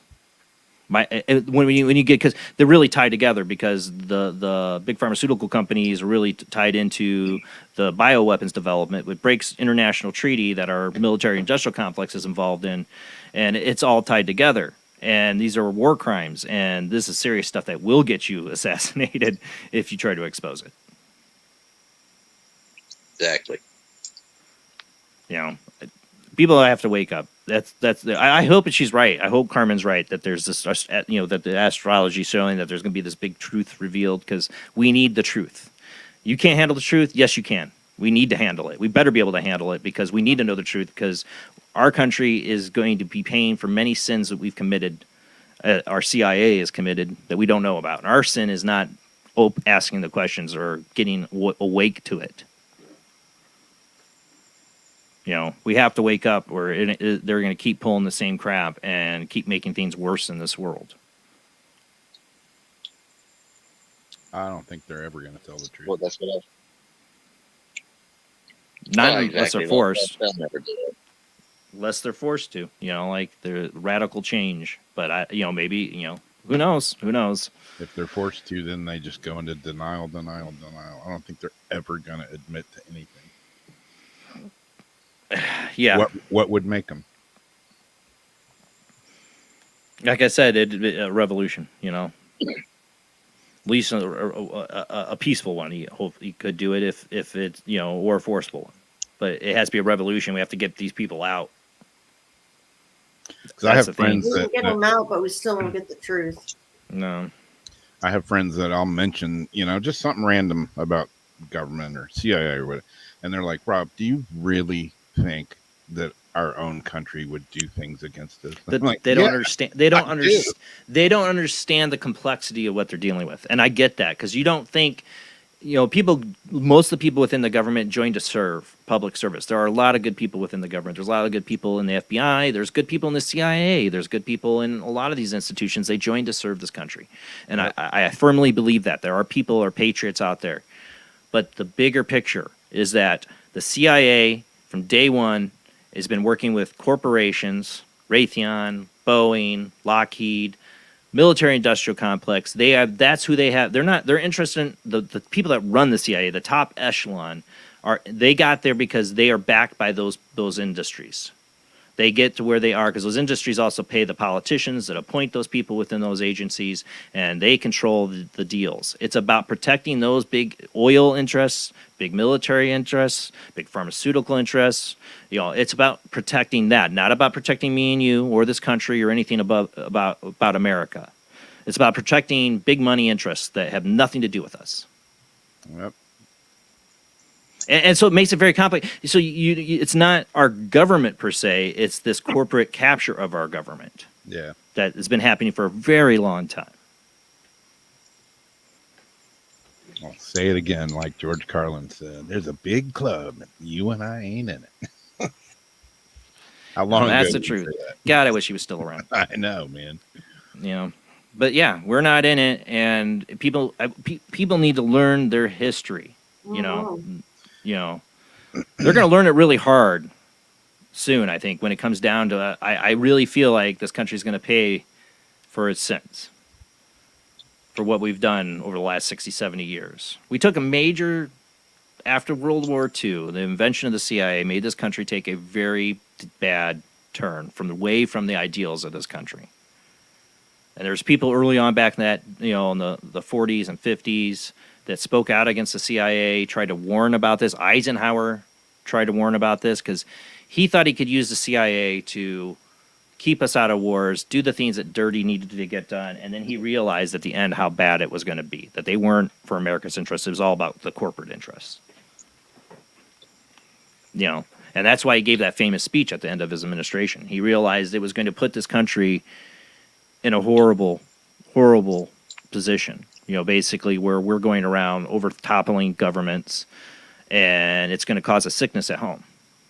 When you get, because they're really tied together, because the big pharmaceutical companies are really tied into the bioweapons development, which breaks international treaty that our military-industrial complex is involved in, and it's all tied together. And these are war crimes, and this is serious stuff that will get you assassinated if you try to expose it. Exactly. You know, people have to wake up. I hope that she's right. I hope Carmen's right that there's this, you know, that the astrology is showing that there's going to be this big truth revealed, because we need the truth. You can't handle the truth? Yes, you can. We need to handle it. We better be able to handle it, because we need to know the truth, because our country is going to be paying for many sins that we've committed. Our CIA has committed that we don't know about. And our sin is not asking the questions or getting awake to it. You know, we have to wake up, or they're going to keep pulling the same crap and keep making things worse in this world. I don't think they're ever going to tell the truth. Well, that's what Not unless they're forced. They'll never do it. Unless they're forced to, you know, like the radical change. But maybe, you know, who knows? Who knows? If they're forced to, then they just go into denial. I don't think they're ever going to admit to anything. Yeah. What would make them? Like I said, a revolution, you know. At least a peaceful one. He could do it if it's, you know, or a forceful one. But it has to be a revolution. We have to get these people out. Because I have friends we can get them out, but we still don't get the truth. No. I have friends that I'll mention, you know, just something random about government or CIA or whatever. And they're like, Rob, do you really think that our own country would do things against us? Like, they don't understand. They don't understand. They don't understand the complexity of what they're dealing with. And I get that, because you don't think most of the people within the government join to serve public service. There are a lot of good people within the government. There's a lot of good people in the FBI. There's good people in the CIA. There's good people in a lot of these institutions. They join to serve this country. And I firmly believe that. There are people or patriots out there. But the bigger picture is that the CIA, from day one, has been working with corporations, Raytheon, Boeing, Lockheed, military industrial complex. That's who they have. They're interested in the people that run the CIA, the top echelon they got there because they are backed by those industries. They get to where they are because those industries also pay the politicians that appoint those people within those agencies, and they control the deals. It's about protecting those big oil interests, big military interests, big pharmaceutical interests. It's about protecting that, not about protecting me and you or this country or anything about America. It's about protecting big money interests that have nothing to do with us. Yep. And so it makes it very complicated. So it's not our government per se. It's this corporate capture of our government. Yeah. That has been happening for a very long time. I'll say it again, like George Carlin said. There's a big club. You and I ain't in it. How long ago? That's the truth. God, I wish he was still around. I know, man. But yeah, we're not in it, and people need to learn their history. They're going to learn it really hard soon, I think, when it comes down to I really feel like this country is going to pay for its sins, for what we've done over the last 60, 70 years. We took a major, after World War II, the invention of the CIA made this country take a very bad turn away from the ideals of this country. And there's people early on back in that, in the 40s and 50s, that spoke out against the CIA, tried to warn about this. Eisenhower tried to warn about this because he thought he could use the CIA to keep us out of wars, do the things that dirty needed to get done, and then he realized at the end how bad it was going to be, that they weren't for America's interests. It was all about the corporate interests. And that's why he gave that famous speech at the end of his administration. He realized it was going to put this country in a horrible, horrible position. Basically where we're going around over toppling governments, and it's going to cause a sickness at home.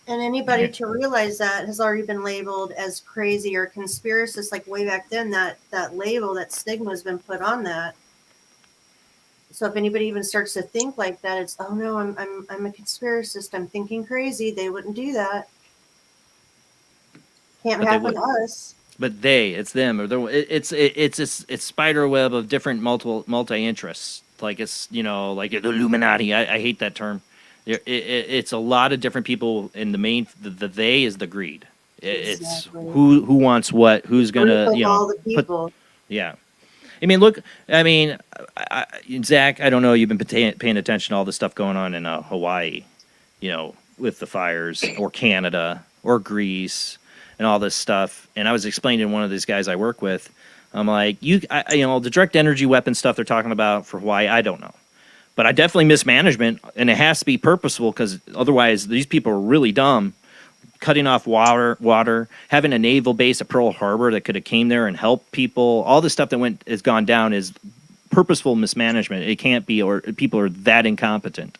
And anybody to realize that has already been labeled as crazy or conspiracist, like way back then, that label, that stigma has been put on that. So if anybody even starts to think like that, it's, oh no, I'm a conspiracist. I'm thinking crazy. They wouldn't do that. Can't happen to us. But it's them, or it's spider web of different multi interests. Like it's like the Illuminati. I hate that term. It's a lot of different people, and the main the they is the greed. It's who wants what, who's gonna all the people. Yeah. I mean, look. I mean, Zach. I don't know. You've been paying attention to all the stuff going on in Hawaii, with the fires, or Canada, or Greece. And all this stuff, and I was explaining to one of these guys I work with, I'm like, the direct energy weapon stuff they're talking about for Hawaii, I don't know, but I definitely mismanagement, and it has to be purposeful because otherwise these people are really dumb, cutting off water, having a naval base at Pearl Harbor that could have came there and helped people. All the stuff that has gone down is purposeful mismanagement. It can't be, or people are that incompetent.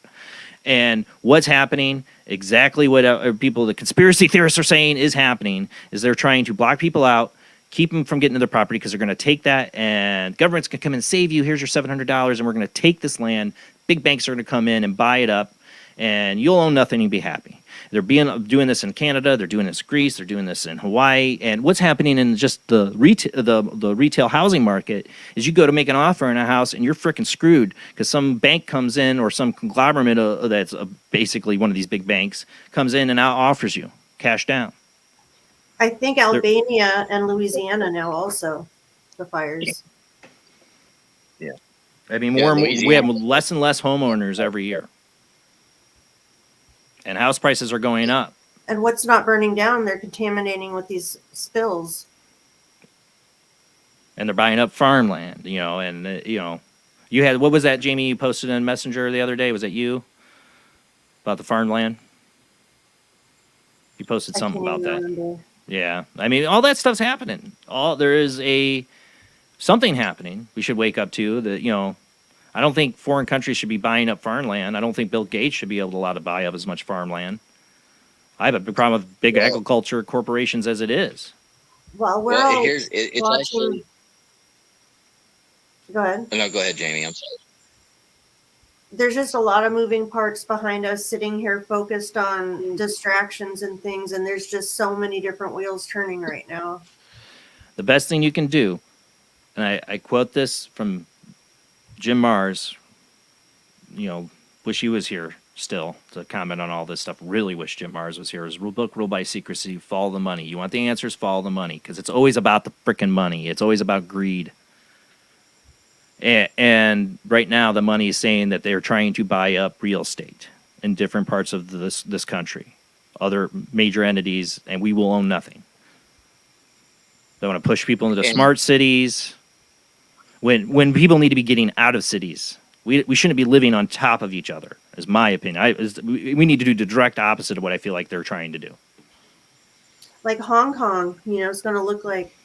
And what's happening, exactly what the conspiracy theorists are saying is happening, is they're trying to block people out, keep them from getting to their property because they're going to take that, and government's going to come and save you. Here's your $700, and we're going to take this land. Big banks are going to come in and buy it up, and you'll own nothing and be happy. They're doing this in Canada. They're doing this in Greece. They're doing this in Hawaii. And what's happening in just the retail housing market is you go to make an offer on a house and you're freaking screwed because some bank comes in, or some conglomerate that's basically one of these big banks comes in and now offers you cash down. I think Albania and Louisiana now also, the fires. Yeah. I mean, we have less and less homeowners every year. And house prices are going up. And what's not burning down, they're contaminating with these spills. And they're buying up farmland, and, you had, what was that, Jamie, you posted in Messenger the other day? Was that you? About the farmland? You posted something about that. Remember. Yeah. I mean, all that stuff's happening. There is something happening we should wake up to that, I don't think foreign countries should be buying up farmland. I don't think Bill Gates should be able to allow to buy up as much farmland. I have a big problem with big agriculture corporations as it is. Well, we're all it's watching. actually. Go ahead. No, go ahead, Jamie. I'm sorry. There's just a lot of moving parts behind us sitting here focused on distractions and things, and there's just so many different wheels turning right now. The best thing you can do, and I quote this from Jim Mars, wish he was here still to comment on all this stuff. Really wish Jim Mars was here. His book, Rule by Secrecy, follow the money. You want the answers, follow the money, because it's always about the frickin' money. It's always about greed. And right now, the money is saying that they're trying to buy up real estate in different parts of this country, other major entities, and we will own nothing. They want to push people into smart cities when people need to be getting out of cities. We shouldn't be living on top of each other, is my opinion. We need to do the direct opposite of what I feel like they're trying to do. Like Hong Kong, it's going to look like.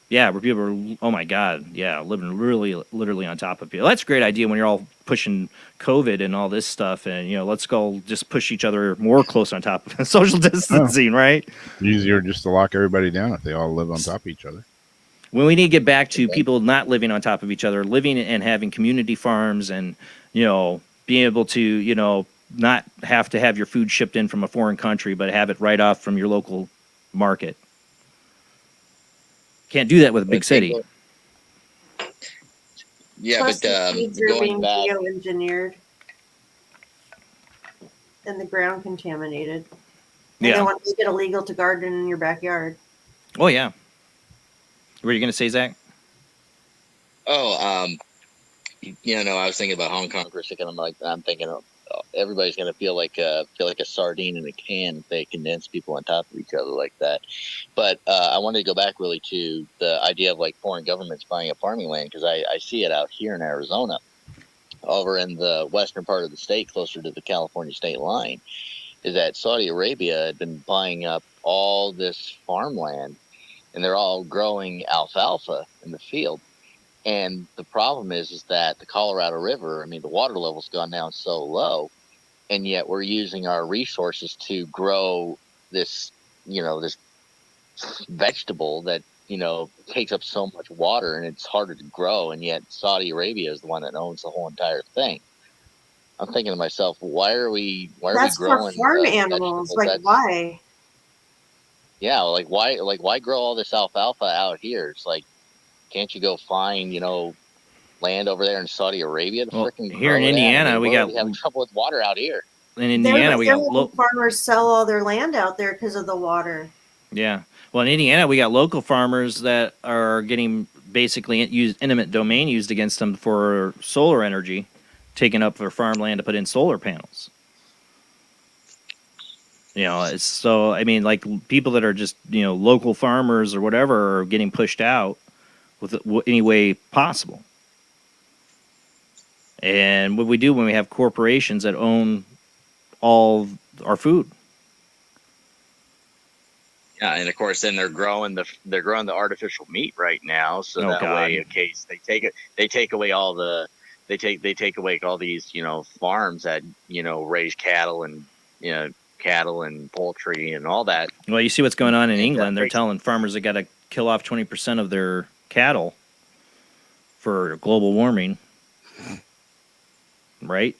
Yeah, where people are, oh my God, yeah, living really, literally on top of people. That's a great idea when you're all pushing COVID and all this stuff, and let's go just push each other more close on top of social distancing, right? Easier just to lock everybody down if they all live on top of each other. When we need to get back to people not living on top of each other, living and having community farms, and being able to not have to have your food shipped in from a foreign country, but have it right off from your local market. Can't do that with a big city. Yeah, Plus but the seeds are going being back, geoengineered and the ground contaminated. And Yeah. they want to make it illegal to garden in your backyard. Oh yeah. What were you going to say, Zach? I was thinking about Hong Kong for a second. I'm thinking everybody's going to feel like a sardine in a can if they condense people on top of each other like that. But I wanted to go back really to the idea of like foreign governments buying up farming land, because I see it out here in Arizona, over in the western part of the state, closer to the California state line, is that Saudi Arabia had been buying up all this farmland, and they're all growing alfalfa in the field. And the problem is that the Colorado River, the water level's gone down so low, and yet we're using our resources to grow this, this vegetable that, takes up so much water, and it's harder to grow. And yet Saudi Arabia is the one that owns the whole entire thing. I'm thinking to myself, why are we growing? That's for farm animals. Like, why? Yeah, why grow all this alfalfa out here? It's like, can't you go find, land over there in Saudi Arabia to freaking here in Indiana, we got having trouble with water out here. In Indiana, we got farmers sell all their land out there because of the water. Yeah, well, in Indiana, we got local farmers that are getting basically eminent domain used against them for solar energy, taking up their farmland to put in solar panels. It's so, like people that are just, local farmers or whatever are getting pushed out with any way possible. And what we do when we have corporations that own all our food. Yeah, and of course, then they're growing the artificial meat right now, so way, in case they take away all these farms that raise cattle and poultry and all that. Well, you see what's going on in England. They're telling farmers they got to kill off 20% of their cattle for global warming. Right?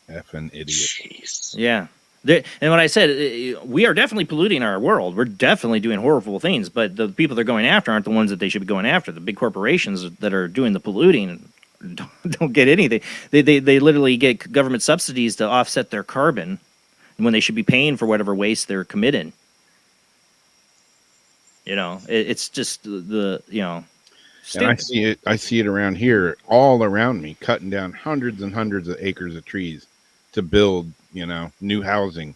Effing idiot. Jeez. Yeah. And what I said, we are definitely polluting our world. We're definitely doing horrible things, but the people they're going after aren't the ones that they should be going after. The big corporations that are doing the polluting don't get anything. They literally get government subsidies to offset their carbon when they should be paying for whatever waste they're committing. It's just the. And I see it around here, all around me, cutting down hundreds and hundreds of acres of trees to build, new housing,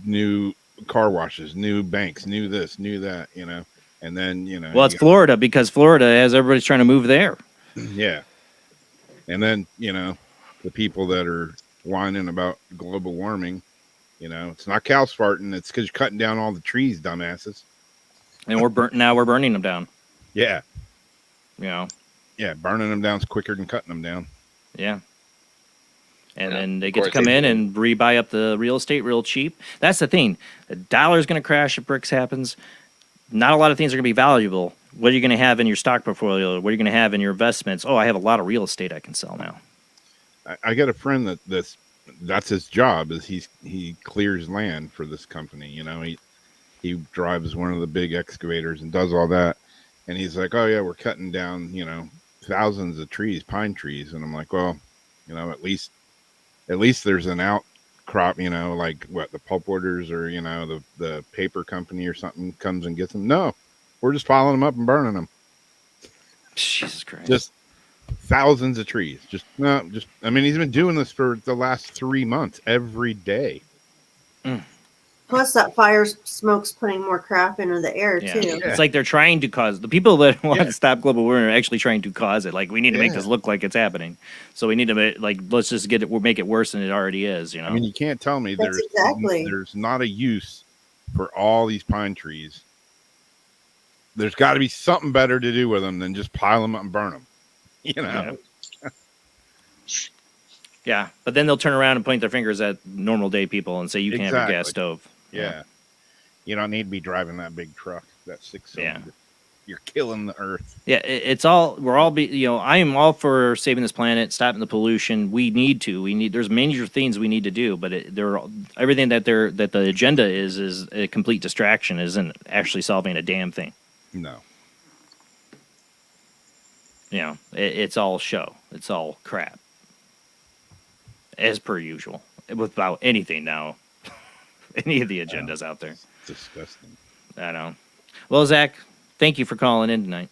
new car washes, new banks, new this, new that, and then, Well, it's Florida, because Florida has everybody's trying to move there. Yeah. And then, the people that are whining about global warming, it's not cow farting, it's because you're cutting down all the trees, dumbasses. And we're burning them down. Yeah. Yeah, burning them down is quicker than cutting them down. Yeah. And Yeah, then they of get to course come they in do. and rebuy up the real estate real cheap. That's the thing. The dollar's going to crash if BRICS happens. Not a lot of things are going to be valuable. What are you going to have in your stock portfolio? What are you going to have in your investments? Oh, I have a lot of real estate I can sell now. I got a friend that's his job is he clears land for this company. You know, he drives one of the big excavators and does all that. And he's like, oh yeah, we're cutting down, you know, thousands of trees, pine trees. And I'm like, well, you know, at least there's an outcrop, you know, like what the pulp orders or, you know, the paper company or something comes and gets them. No, we're just piling them up and burning them. Jesus Christ. Just thousands of trees. I mean, he's been doing this for the last 3 months every day. Plus, that fire smoke's putting more crap into the air Yeah. too. It's like they're trying to cause the people that want to stop global warming are actually trying to cause it. Like we need to make this look like it's happening. So we need to let's just we'll make it worse than it already is. You know. I mean, you can't tell me That's exactly. there's not a use for all these pine trees. There's got to be something better to do with them than just pile them up and burn them. You know. Yeah, but then they'll turn around and point their fingers at normal day people and say you can't have a gas stove. Yeah. You don't need to be driving that big truck, that 6-cylinder. You're killing the earth. Yeah, I am all for saving this planet, stopping the pollution. There's major things we need to do, but everything that the agenda is a complete distraction, isn't actually solving a damn thing. No. You know, it's all show. It's all crap. As per usual. Without anything now. Any of the agendas out there. It's disgusting. I know. Well, Zach, thank you for calling in tonight.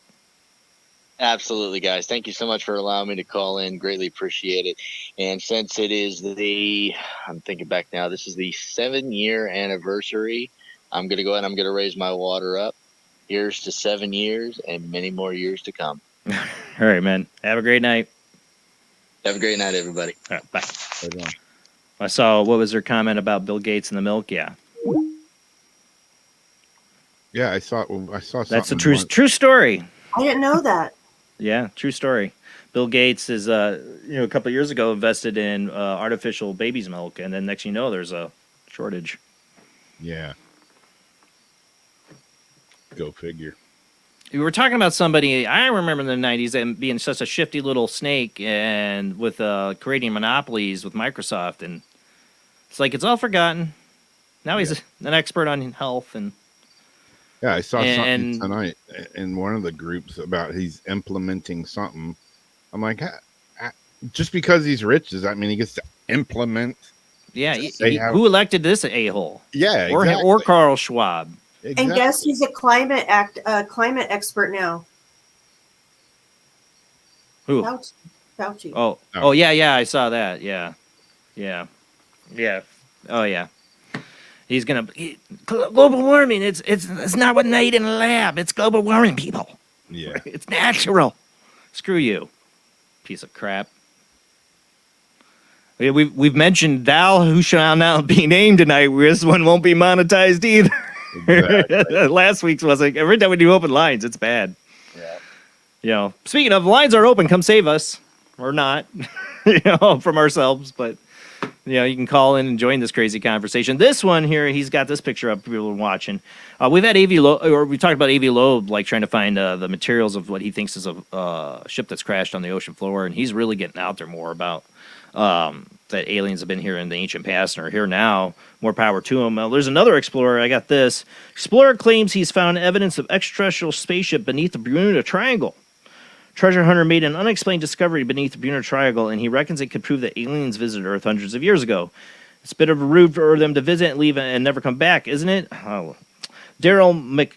Absolutely, guys. Thank you so much for allowing me to call in. Greatly appreciate it. And since it is I'm thinking back now, this is the 7-year anniversary. I'm going to go ahead and I'm going to raise my water up. Here's to 7 years and many more years to come. All right, man. Have a great night. Have a great night, everybody. All right, bye. I saw, what was their comment about Bill Gates and the milk? Yeah. Yeah, I saw something. That's a true story. I didn't know that. Yeah, true story. Bill Gates is, a couple of years ago invested in artificial baby's milk, and then next thing you know, there's a shortage. Yeah. Go figure. We were talking about somebody I remember in the 90s and being such a shifty little snake and with creating monopolies with Microsoft, and it's like it's all forgotten. Now he's an expert on health and. Yeah, I saw something tonight in one of the groups about he's implementing something. I'm like, just because he's rich, does that mean he gets to implement? Yeah, who elected this a-hole? Yeah, exactly. Or Carl Schwab. Exactly. And guess he's a climate expert now. Who? Fauci. Oh, yeah, I saw that. Yeah. Oh, yeah. He's gonna global warming. It's not what made in a lab. It's global warming, people. Yeah, it's natural. Screw you, piece of crap. We've mentioned Thou Who Shall Now Be Named tonight. This one won't be monetized either. Exactly. Last week's was like every time we do open lines, it's bad. Yeah. Speaking of, lines are open. Come save us or not, from ourselves, but. You can call in and join this crazy conversation. This one here, he's got this picture up. People are watching. We've had we talked about A.V. Loeb, like trying to find the materials of what he thinks is a ship that's crashed on the ocean floor, and he's really getting out there more about that aliens have been here in the ancient past and are here now. More power to him. There's another explorer. I got this. Explorer claims he's found evidence of extraterrestrial spaceship beneath the Bermuda Triangle. Treasure hunter made an unexplained discovery beneath the Bermuda Triangle, and he reckons it could prove that aliens visited Earth hundreds of years ago. It's a bit of a rude for them to visit and leave and never come back, isn't it? Oh. Daryl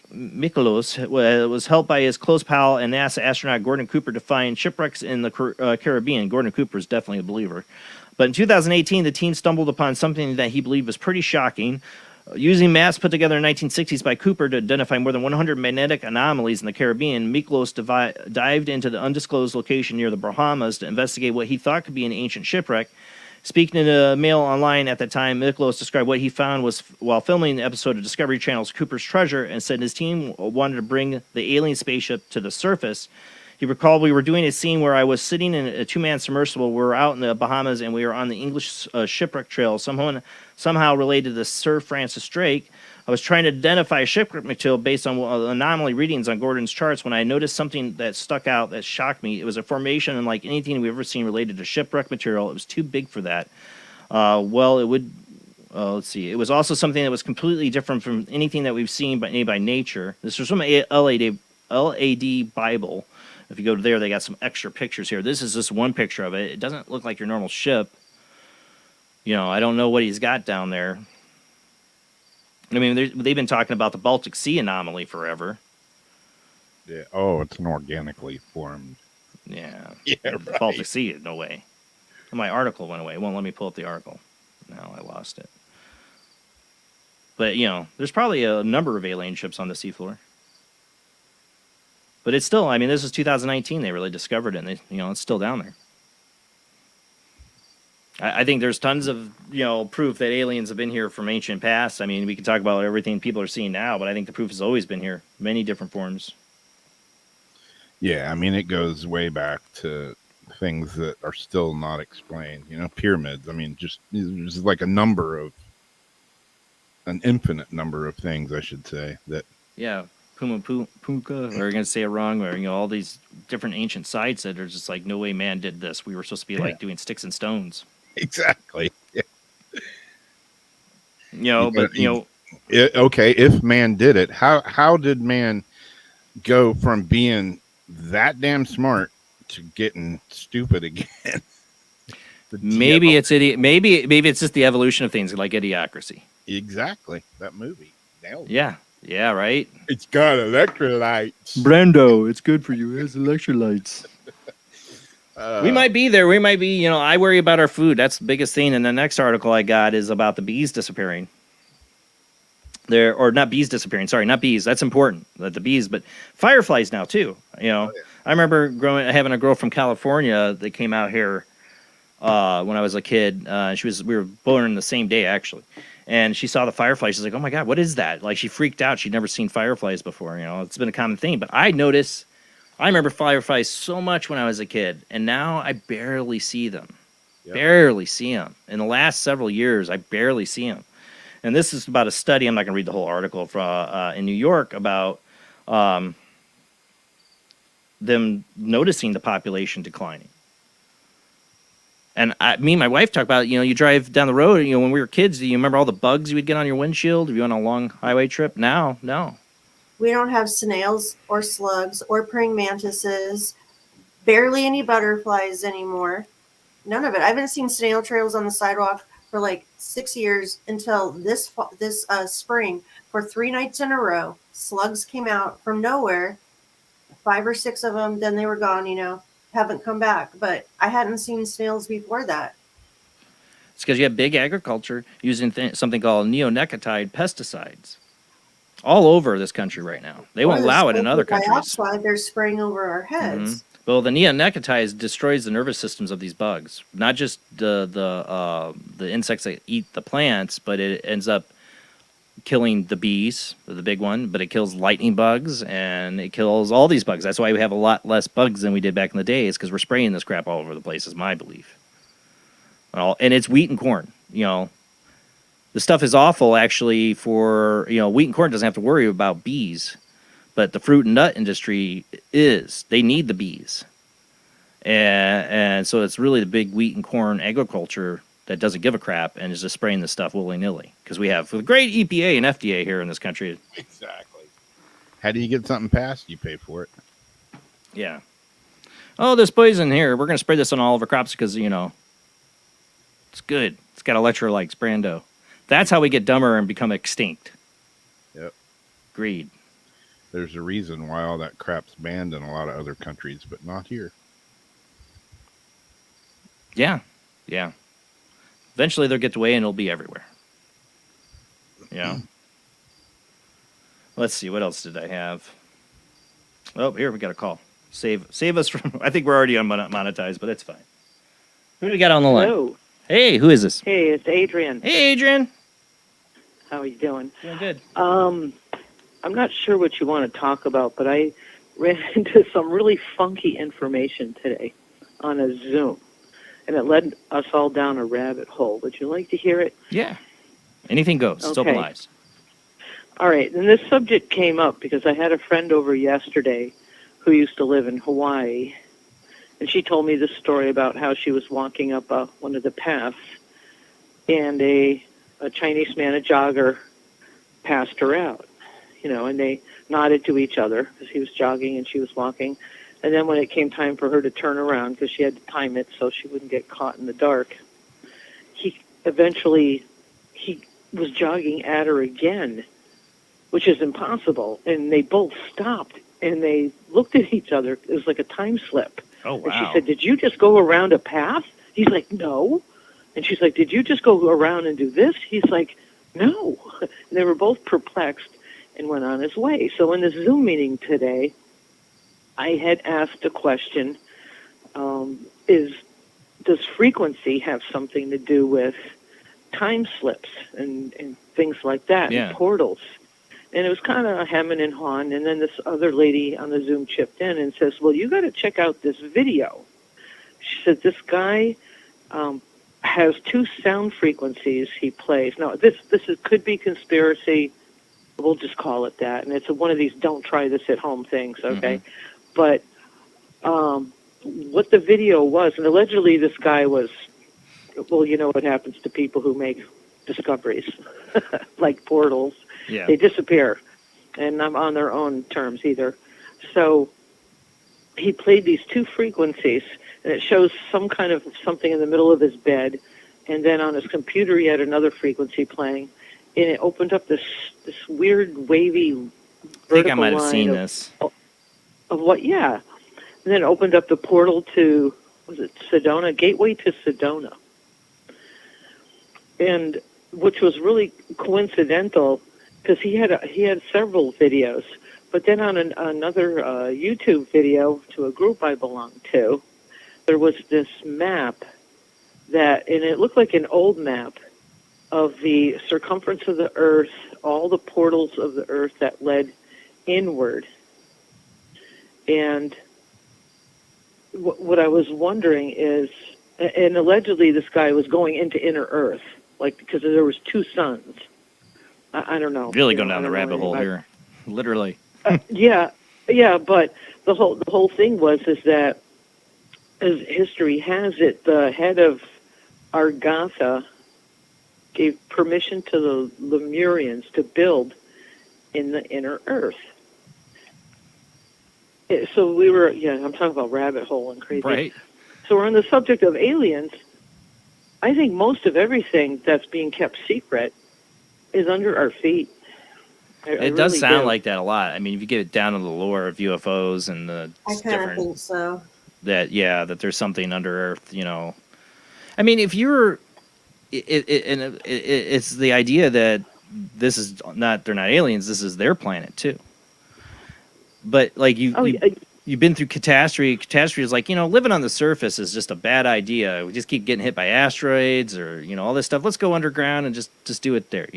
Mikolos was helped by his close pal and NASA astronaut Gordon Cooper to find shipwrecks in the Caribbean. Gordon Cooper is definitely a believer. But in 2018, the team stumbled upon something that he believed was pretty shocking. Using maps put together in the 1960s by Cooper to identify more than 100 magnetic anomalies in the Caribbean, Miklos dived into the undisclosed location near the Bahamas to investigate what he thought could be an ancient shipwreck. Speaking to Mail Online at the time, Miklos described what he found was while filming the episode of Discovery Channel's Cooper's Treasure, and said his team wanted to bring the alien spaceship to the surface. He recalled we were doing a scene where I was sitting in a two-man submersible. We were out in the Bahamas, and we were on the English shipwreck trail, somehow related to the Sir Francis Drake. I was trying to identify shipwreck material based on anomaly readings on Gordon's charts when I noticed something that stuck out that shocked me. It was a formation unlike anything we've ever seen related to shipwreck material. It was too big for that. It would... let's see. It was also something that was completely different from anything that we've seen by nature. This was from LAD Bible. If you go there, they got some extra pictures here. This is just one picture of it. It doesn't look like your normal ship. I don't know what he's got down there. I mean, they've been talking about the Baltic Sea anomaly forever. Yeah. Oh, it's an organically formed. Yeah. Yeah, right. Baltic Sea, no way. My article went away. It won't let me pull up the article. No, I lost it. But, there's probably a number of alien ships on the seafloor. But it's still, this is 2019. They really discovered it, and it's still down there. I think there's tons of, proof that aliens have been here from ancient past. We can talk about everything people are seeing now, but I think the proof has always been here, many different forms. Yeah, it goes way back to things that are still not explained. Pyramids. Just there's like an infinite number of things, I should say, that. Yeah, Puka, or you're going to say it wrong, or, all these different ancient sites that are just like, no way man did this. We were supposed to be like doing sticks and stones. Exactly. Yeah. Okay, if man did it, how did man go from being that damn smart to getting stupid again? Maybe it's maybe it's just the evolution of things, like Idiocracy. Exactly. That movie. Nailed it. Yeah. Yeah, right? It's got electrolytes. Brando, it's good for you. It has electrolytes. We might be there. We might be, I worry about our food. That's the biggest thing. And the next article I got is about the bees disappearing. Or not bees disappearing. Sorry, not bees. That's important. The bees, but fireflies now too. I remember having a girl from California that came out here when I was a kid. We were born the same day, actually. And she saw the fireflies. She's like, oh my God, what is that? Like, she freaked out. She'd never seen fireflies before. It's been a common thing. But I remember fireflies so much when I was a kid. And now I barely see them. Yep. Barely see them. In the last several years, I barely see them. And this is about a study. I'm not going to read the whole article from in New York about them noticing the population declining. And me and my wife talk about, you drive down the road, when we were kids, do you remember all the bugs you would get on your windshield if you went on a long highway trip? Now, no. We don't have snails or slugs or praying mantises, barely any butterflies anymore. None of it. I haven't seen snail trails on the sidewalk for like 6 years until this spring. For 3 nights in a row, slugs came out from nowhere, 5 or 6 of them, then they were gone, haven't come back. But I hadn't seen snails before that. It's because you have big agriculture using something called neonicotide pesticides all over this country right now. They won't allow it in other countries. They're spraying over our heads. Mm-hmm. Well, the neonicotide destroys the nervous systems of these bugs, not just the insects that eat the plants, but it ends up killing the bees, the big one, but it kills lightning bugs, and it kills all these bugs. That's why we have a lot less bugs than we did back in the day, is because we're spraying this crap all over the place, is my belief. And it's wheat and corn. The stuff is awful, actually, for, wheat and corn doesn't have to worry about bees, but the fruit and nut industry is. They need the bees. And so it's really the big wheat and corn agriculture that doesn't give a crap and is just spraying this stuff willy-nilly. Because we have the great EPA and FDA here in this country. Exactly. How do you get something passed? You pay for it. Yeah. Oh, there's poison here. We're going to spray this on all of our crops because, it's good. It's got electrolytes, Brando. That's how we get dumber and become extinct. Yep. Greed. There's a reason why all that crap's banned in a lot of other countries, but not here. Yeah. Yeah. Eventually they'll get away and it'll be everywhere. Yeah. Let's see. What else did I have? Oh, here we got a call. Save us from... I think we're already unmonetized, but that's fine. Who do we got on the line? Hello. Hey, who is this? Hey, it's Adrian. Hey, Adrian. How are you doing? Doing good. I'm not sure what you want to talk about, but I ran into some really funky information today on a Zoom, and it led us all down a rabbit hole. Would you like to hear it? Yeah. Anything goes. It's open Okay. lives. All right, and this subject came up because I had a friend over yesterday who used to live in Hawaii, and she told me this story about how she was walking up one of the paths, and a Chinese man, a jogger, passed her out, and they nodded to each other because he was jogging and she was walking. And then when it came time for her to turn around, because she had to time it so she wouldn't get caught in the dark, he was jogging at her again, which is impossible. And they both stopped and they looked at each other. It was like a time slip. Oh, wow. And she said, "Did you just go around a path?" He's like, "No." And she's like, "Did you just go around and do this?" He's like, "No." And they were both perplexed and went on his way. So in the Zoom meeting today, I had asked a question, does frequency have something to do with time slips and things like that, Yeah. and portals? And it was kind of hemming and hawing, and then this other lady on the Zoom chipped in and says, "Well, you got to check out this video." She said, "This guy has two sound frequencies he plays." Now, this could be conspiracy. We'll just call it that. And it's one of these "don't try this at home" things, okay? Mm-hmm. But what the video was, and allegedly this guy was, well, you know what happens to people who make discoveries, like portals. Yeah. They disappear, and not on their own terms either. So he played these two frequencies, and it shows some kind of something in the middle of his bed, and then on his computer he had another frequency playing, and it opened up this weird wavy vertical line. I think I might have seen this. Of what? Yeah. And then it opened up the portal to, was it Sedona? Gateway to Sedona. And which was really coincidental because he had several videos. But then on another YouTube video to a group I belong to, there was this map and it looked like an old map of the circumference of the Earth, all the portals of the Earth that led inward. And what I was wondering is, and allegedly this guy was going into inner Earth, like because there was two suns. I don't know. Really going down the rabbit hole here, literally. Yeah, but the whole thing is that, as history has it, the head of Argatha gave permission to the Lemurians to build in the inner Earth. So we were, I'm talking about rabbit hole and crazy. Right. So we're on the subject of aliens. I think most of everything that's being kept secret is under our feet. It does sound like that a lot. I mean, if you get it down to the lore of UFOs and the I kind of think so. That there's something under Earth, I mean, if you're, it's the idea that this is not, they're not aliens, this is their planet too. But like you've been through catastrophe. Catastrophe is like, living on the surface is just a bad idea. We just keep getting hit by asteroids or, all this stuff. Let's go underground and just do it there,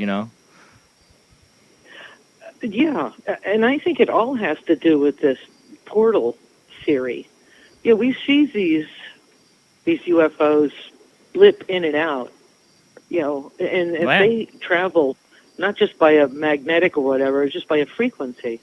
Yeah, and I think it all has to do with this portal theory. Yeah, we see these UFOs blip in and out, and if they travel not just by a magnetic or whatever, just by a frequency,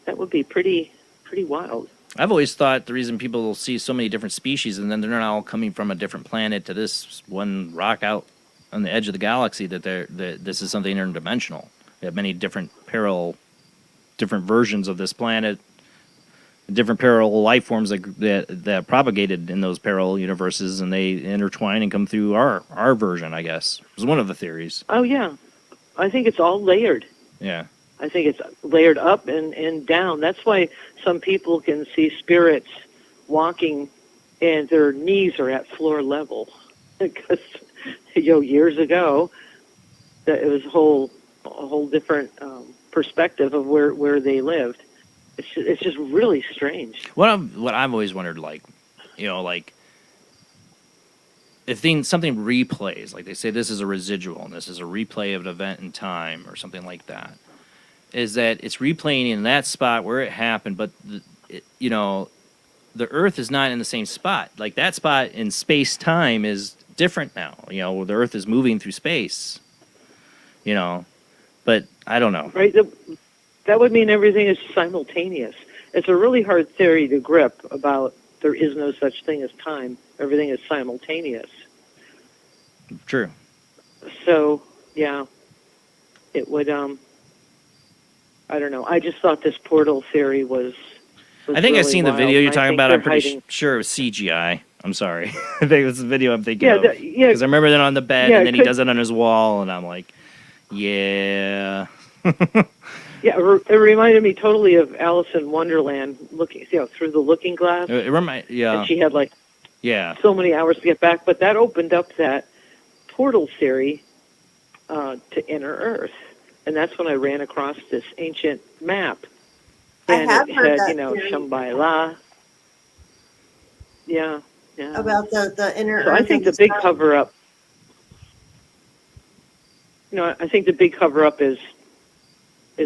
that would be pretty wild. I've always thought the reason people will see so many different species and then they're not all coming from a different planet to this one rock out on the edge of the galaxy, that this is something interdimensional. We have many different versions of this planet, different parallel life forms that propagated in those parallel universes, and they intertwine and come through our version, I guess. It was one of the theories. Oh, yeah. I think it's all layered. Yeah. I think it's layered up and down. That's why some people can see spirits walking and their knees are at floor level. Because, years ago, it was a whole different perspective of where they lived. It's just really strange. What I've always wondered, if something replays, like they say this is a residual and this is a replay of an event in time or something like that, is that it's replaying in that spot where it happened, but you know, the Earth is not in the same spot. Like that spot in space-time is different now. You know, the Earth is moving through space. You know, but I don't know. Right. That would mean everything is simultaneous. It's a really hard theory to grip about there is no such thing as time. Everything is simultaneous. True. So, yeah, it would, I don't know. I just thought this portal theory was I think really I've seen the wild. video you're I talking think about. they're I'm pretty hiding- sure it was CGI. I'm sorry. I think it was the video I'm thinking Yeah, of. yeah. Because I remember that on the bed, Yeah, and then he could- does it on his wall, and I'm like, yeah. Yeah, it reminded me totally of Alice in Wonderland, looking, through the looking glass. Yeah. And she had like Yeah. so many hours to get back, but that opened up that portal theory to inner Earth, and that's when I ran across this ancient map, and have it heard had, that theory. Shambhala. Yeah, yeah. About the inner So Earth. I think and the big sun. cover up. I think the big cover up is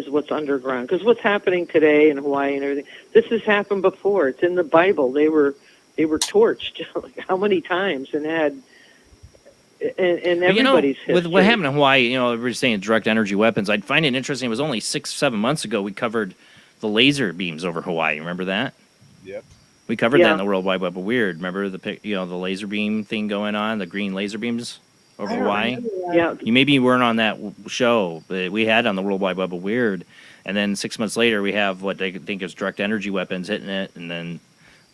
what's underground, because what's happening today in Hawaii and everything. This has happened before. It's in the Bible. They were torched like how many times and had. And But, everybody's with what history. happened in Hawaii, we were saying direct energy weapons. I'd find it interesting. It was only 6-7 months ago we covered the laser beams over Hawaii. Remember that? Yep. We covered that Yeah. in the World Wide Web of Weird. Remember the laser beam thing going on, the green laser beams over I don't Hawaii? remember that. Yeah. You maybe weren't on that show, but we had on the World Wide Web of Weird. And then 6 months later, we have what they think is direct energy weapons hitting it, and then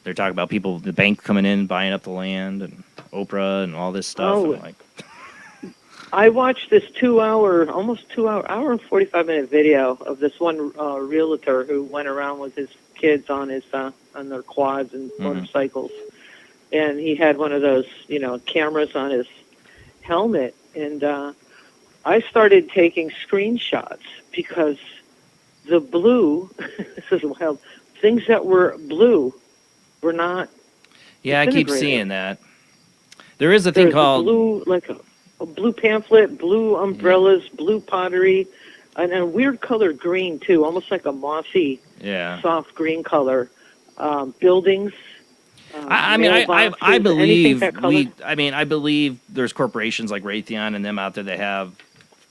they're talking about people, the bank coming in, buying up the land, and Oprah and all this stuff. Oh. And like, I watched this almost 2 hour, hour and 45-minute video of this one realtor who went around with his kids on their quads and motorcycles, and he had one of those cameras on his helmet, and I started taking screenshots because the blue, this is wild, things that were blue were not. yeah, I keep disintegrated. seeing that. There is a thing There's called blue, like a blue pamphlet, blue umbrellas, blue pottery, and a weird colored green too, almost like a mossy, soft green color. Buildings. I mean, I mailboxes, believe anything that color. I believe there's corporations like Raytheon and them out there that have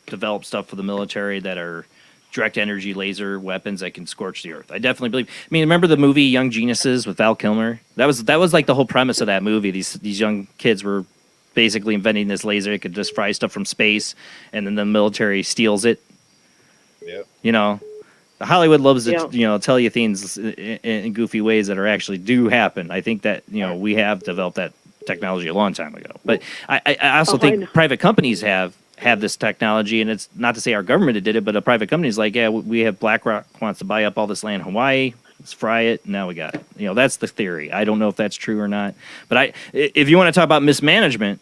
developed stuff for the military that are direct energy laser weapons that can scorch the earth. I definitely believe. I mean, remember the movie Young Geniuses with Val Kilmer? That was like the whole premise of that movie. These young kids were basically inventing this laser. It could just fry stuff from space, and then the military steals it. Yep. Hollywood loves to tell you things in goofy ways that are actually do happen. I think that we have developed that technology a long time ago, but I also think private companies have this technology, and it's not to say our government did it, but a private company is like, yeah, we have BlackRock wants to buy up all this land in Hawaii. Let's fry it. Now we got it. That's the theory. I don't know if that's true or not, but if you want to talk about mismanagement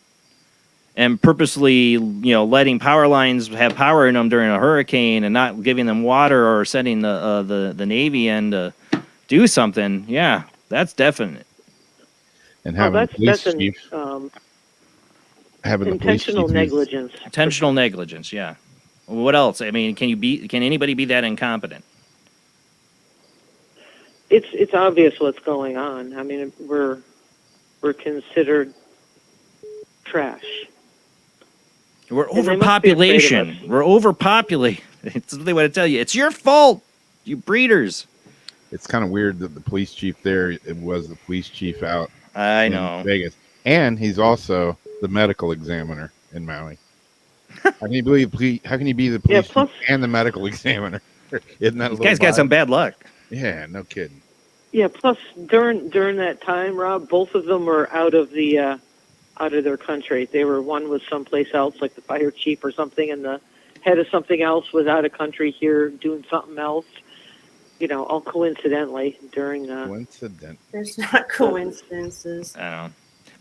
and purposely, letting power lines have power in them during a hurricane and not giving them water or sending the Navy in to do something, yeah, that's definite. And having the police that's chief, having the police intentional chief negligence. Intentional negligence, yeah. What else? I mean, can anybody be that incompetent? It's obvious what's going on. I mean, we're considered trash. We're And they must be afraid of overpopulation. us. We're overpopulated. That's what they want to tell you. It's your fault, you breeders. It's kind of weird that the police chief there, it was the police chief out I in know. Vegas. And he's also the medical examiner in Maui. How can you be the police chief and the medical examiner? Isn't that a This little guy's got vibe? some bad luck. Yeah, no kidding. Yeah. Plus, during that time, Rob, both of them were out of their country. One was someplace else, like the fire chief or something, and the head of something else was out of country here doing something else. All coincidentally during. Coincident. There's not coincidences. I don't know.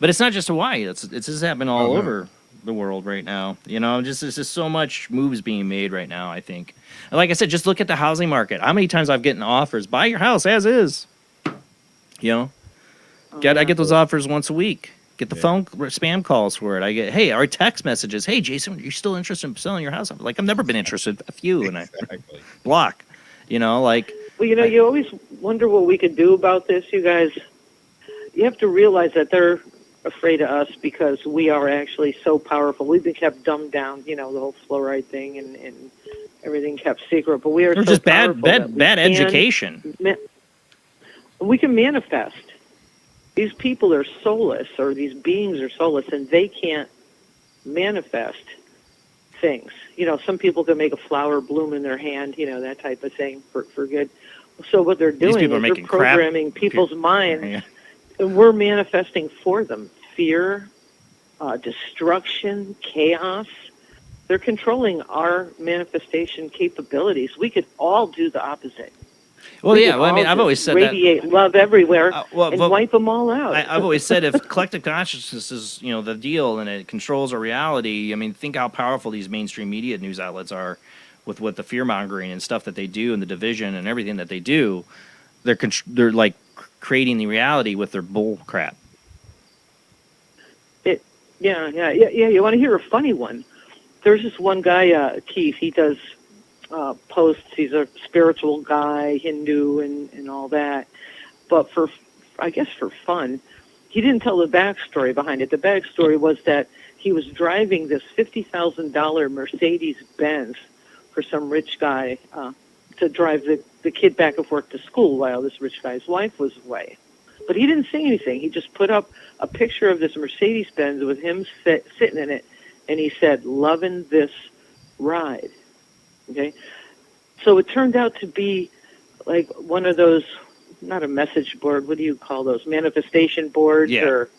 But it's not just Hawaii. It's just happening all over the world right now. There's just so much moves being made right now, I think. And like I said, just look at the housing market. How many times I've gotten offers, buy your house as is. I get those offers once a week. Get the phone spam calls for it. I get, hey, our text messages. Hey, Jason, are you still interested in selling your house? I'm like, I've never been interested. A few, and I block. You know, like. Well, you know, you always wonder what we could do about this, you guys. You have to realize that they're afraid of us because we are actually so powerful. We've been kept dumbed down, you know, the whole fluoride thing and everything kept secret. But we are so just powerful bad education. We can manifest. These people are soulless, or these beings are soulless, and they can't manifest things. You know, some people can make a flower bloom in their hand, you know, that type of thing for good. So what they're doing is they're programming people's minds, and we're manifesting for them. Fear, destruction, chaos. They're controlling our manifestation capabilities. We could all do the opposite. Well, yeah. Well, I mean, I've always said radiate love everywhere and wipe them all out. I've always said if collective consciousness is, you know, the deal and it controls our reality. I mean, think how powerful these mainstream media news outlets are, with what the fear mongering and stuff that they do and the division and everything that they do. They're like creating the reality with their bull crap. Yeah. You want to hear a funny one? There's this one guy, Keith. He does posts. He's a spiritual guy, Hindu, and all that. But I guess for fun, he didn't tell the backstory behind it. The backstory was that he was driving this $50,000 Mercedes-Benz for some rich guy to drive the kid back and forth to school while this rich guy's wife was away. But he didn't say anything. He just put up a picture of this Mercedes-Benz with him sitting in it, and he said, "Loving this ride." Okay, so it turned out to be like one of those, not a message board, what do you call those, manifestation boards or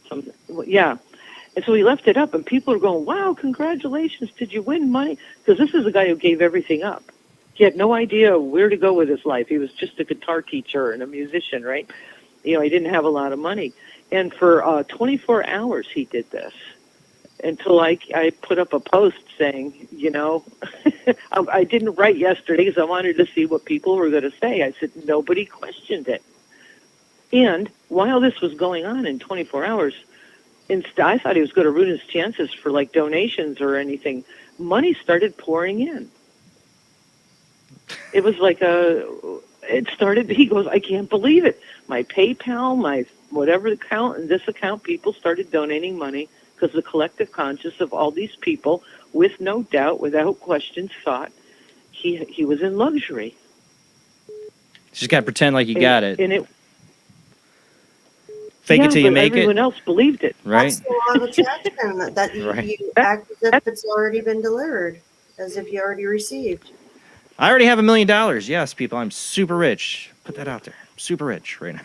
something. Yeah. And so he left it up, and people are going, "Wow, congratulations, did you win money?" Because this is a guy who gave everything up. He had no idea where to go with his life. He was just a guitar teacher and a musician, right? You know, he didn't have a lot of money. And for 24 hours he did this. Until I put up a post saying, you know, I didn't write yesterday because I wanted to see what people were going to say. I said, nobody questioned it. And while this was going on in 24 hours, I thought he was going to ruin his chances for like donations or anything. Money started pouring in. It was like he goes, "I can't believe it. My PayPal, my whatever account, and this account, people started donating money. Because the collective conscious of all these people, with no doubt, without question, thought he was in luxury. Just got to pretend like you got it. And it fake it till you make it. Everyone else believed it. Right. That's the law of attraction, that you act as if it's already been delivered, as if you already received. I already have $1 million. Yes, people, I'm super rich. Put that out there. Super rich right now.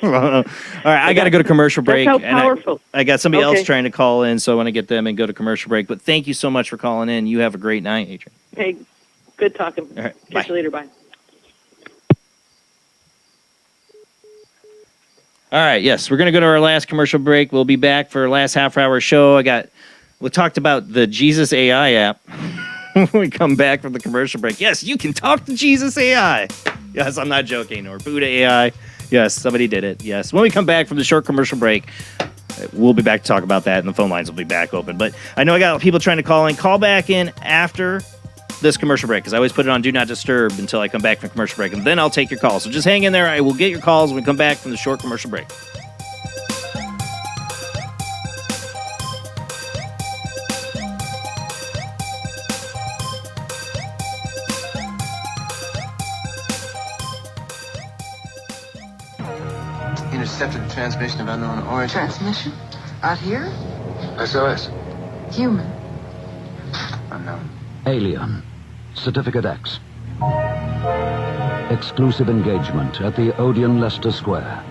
All right, I got to go to commercial break. That's how powerful. I got somebody else trying to call in, so I want to get them and go to commercial break. But thank you so much for calling in. You have a great night, Adrian. Hey, good talking. All right, catch you later. Bye. All right, yes, we're going to go to our last commercial break. We'll be back for our last half-hour show. We talked about the Jesus AI app when we come back from the commercial break. Yes, you can talk to Jesus AI. Yes, I'm not joking. Or Buddha AI. Yes, somebody did it. Yes. When we come back from the short commercial break, we'll be back to talk about that, and the phone lines will be back open. But I know I got people trying to call in. Call back in after this commercial break, because I always put it on Do Not Disturb until I come back from commercial break, and then I'll take your calls. So just hang in there. I will get your calls when we come back from the short commercial break. Intercepted the transmission of unknown origin. Transmission? Out here? SOS. Human. Unknown. Alien. Certificate X. Exclusive engagement at the Odeon Leicester Square.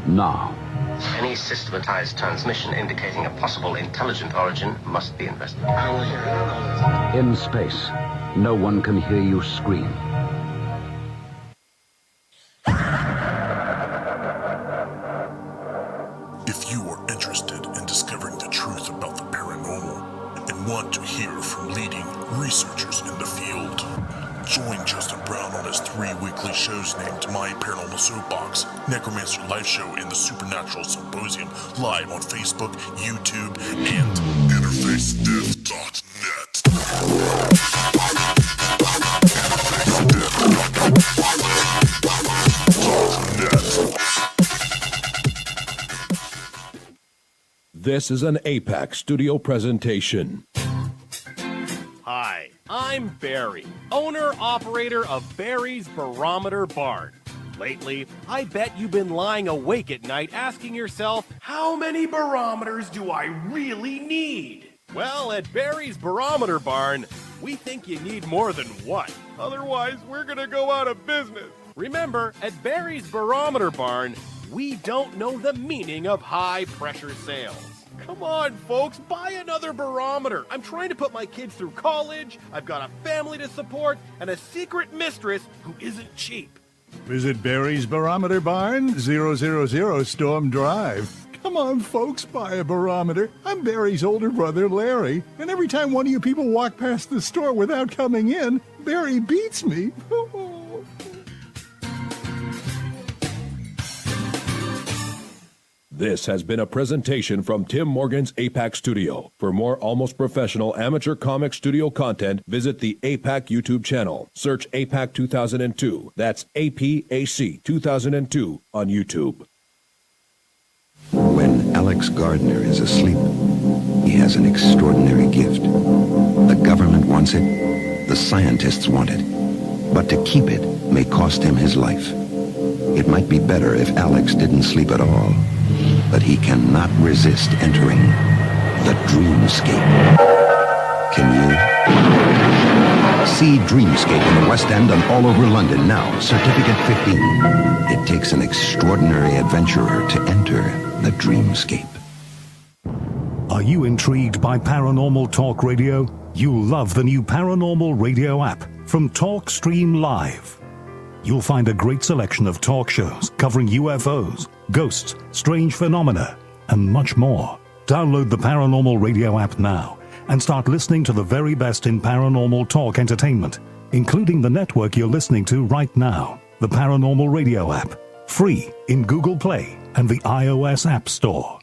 Now. Any systematized transmission indicating a possible intelligent origin must be investigated. I don't want to hear it. In space, no one can hear you scream. If you are interested in discovering the truth about the paranormal and want to hear from leading researchers in the field, Join Justin Brown on his 3 weekly shows named My Paranormal Soapbox, Necromancer Live Show, and the Supernatural Symposium, live on Facebook, YouTube, and InterfaceDeath.net. This is an APAC studio presentation. Hi, I'm Barry, owner-operator of Barry's Barometer Barn. Lately, I bet you've been lying awake at night asking yourself, how many barometers do I really need? Well, at Barry's Barometer Barn, we think you need more than one. Otherwise, we're gonna go out of business. Remember, at Barry's Barometer Barn, we don't know the meaning of high-pressure sales. Come on, folks, buy another barometer. I'm trying to put my kids through college, I've got a family to support, and a secret mistress who isn't cheap. Visit Barry's Barometer Barn, 000 Storm Drive. Come on, folks, buy a barometer. I'm Barry's older brother, Larry, and every time one of you people walk past the store without coming in, Barry beats me. This has been a presentation from Tim Morgan's APAC Studio. For more almost professional amateur comic studio content, visit the APAC YouTube channel. Search APAC 2002. That's APAC 2002 on YouTube. When Alex Gardner is asleep, he has an extraordinary gift. The government wants it, the scientists want it, but to keep it may cost him his life. It might be better if Alex didn't sleep at all, but he cannot resist entering the dreamscape. Can you? See Dreamscape in the West End and all over London now. Certificate 15. It takes an extraordinary adventurer to enter the dreamscape. Are you intrigued by Paranormal Talk Radio? You'll love the new Paranormal Radio app from Talkstream Live. You'll find a great selection of talk shows covering UFOs, ghosts, strange phenomena, and much more. Download the Paranormal Radio app now and start listening to the very best in paranormal talk entertainment, including the network you're listening to right now, the Paranormal Radio app, free in Google Play and the iOS App Store.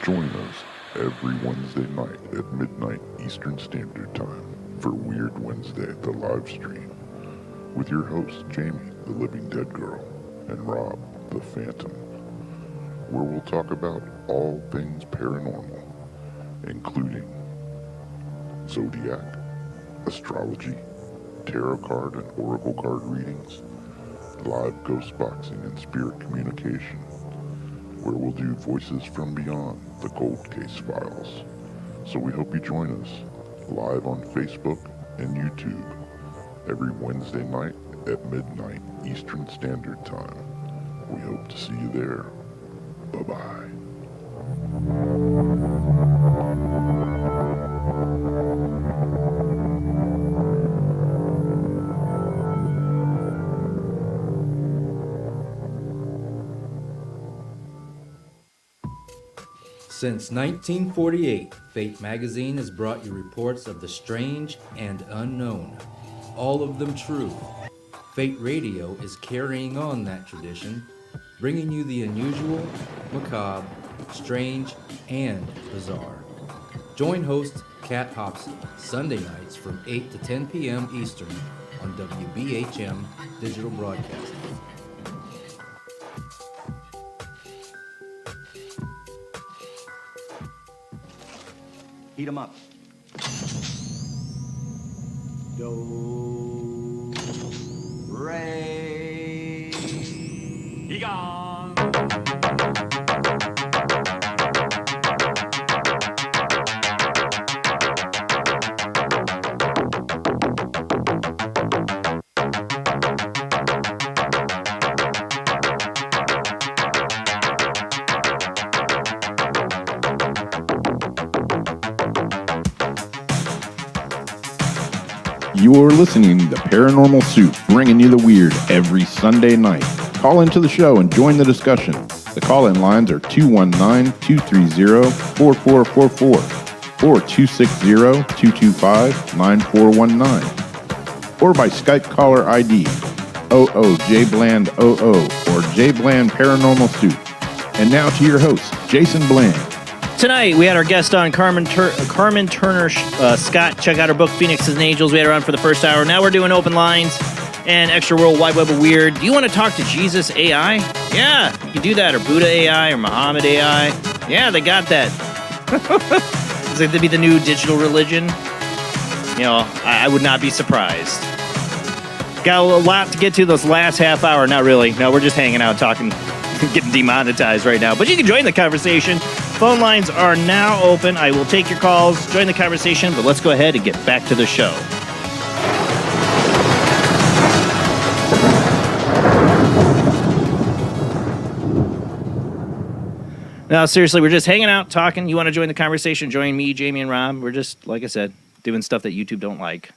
Join us every Wednesday night at midnight Eastern Standard Time for Weird Wednesday, the live stream, with your hosts Jamie, the Living Dead Girl, and Rob, the Phantom, where we'll talk about all things paranormal, including zodiac, astrology, tarot card and oracle card readings, live ghost boxing and spirit communication, where we'll do voices from beyond the cold case files. So we hope you join us live on Facebook and YouTube every Wednesday night at midnight Eastern Standard Time. We hope to see you there. Bye-bye. Since 1948, Fate magazine has brought you reports of the strange and unknown, all of them true. Fate Radio is carrying on that tradition, bringing you the unusual, macabre, strange, and bizarre. Join host Kat Hobson Sunday nights from 8 to 10 p.m. Eastern on WBHM Digital Broadcasting. Heat 'em up. Do, re. Egon. You're listening to Paranormal Soup, bringing you the weird every Sunday night. Call into the show and join the discussion. The call-in lines are 219-230-4444. or 260-225-9419. Or by Skype caller ID oojblandoo or jblandparanormalsoup. And now to your host, Jason Bland. Tonight, we had our guest on, Carmen Turner-Schott. Check out her book, Phoenixes and Angels. We had her on for the first hour. Now we're doing open lines and extra World Wide Web of Weird. Do you want to talk to Jesus AI? Yeah, you can do that. Or Buddha AI or Muhammad AI. Yeah, they got that. Is it to be the new digital religion? You know, I would not be surprised. Got a lot to get to this last half hour. Not really. No, we're just hanging out, talking, getting demonetized right now. But you can join the conversation. Phone lines are now open. I will take your calls, join the conversation, but let's go ahead and get back to the show. No, seriously, we're just hanging out, talking. You want to join the conversation? Join me, Jamie, and Rob. We're just, like I said, doing stuff that YouTube don't like.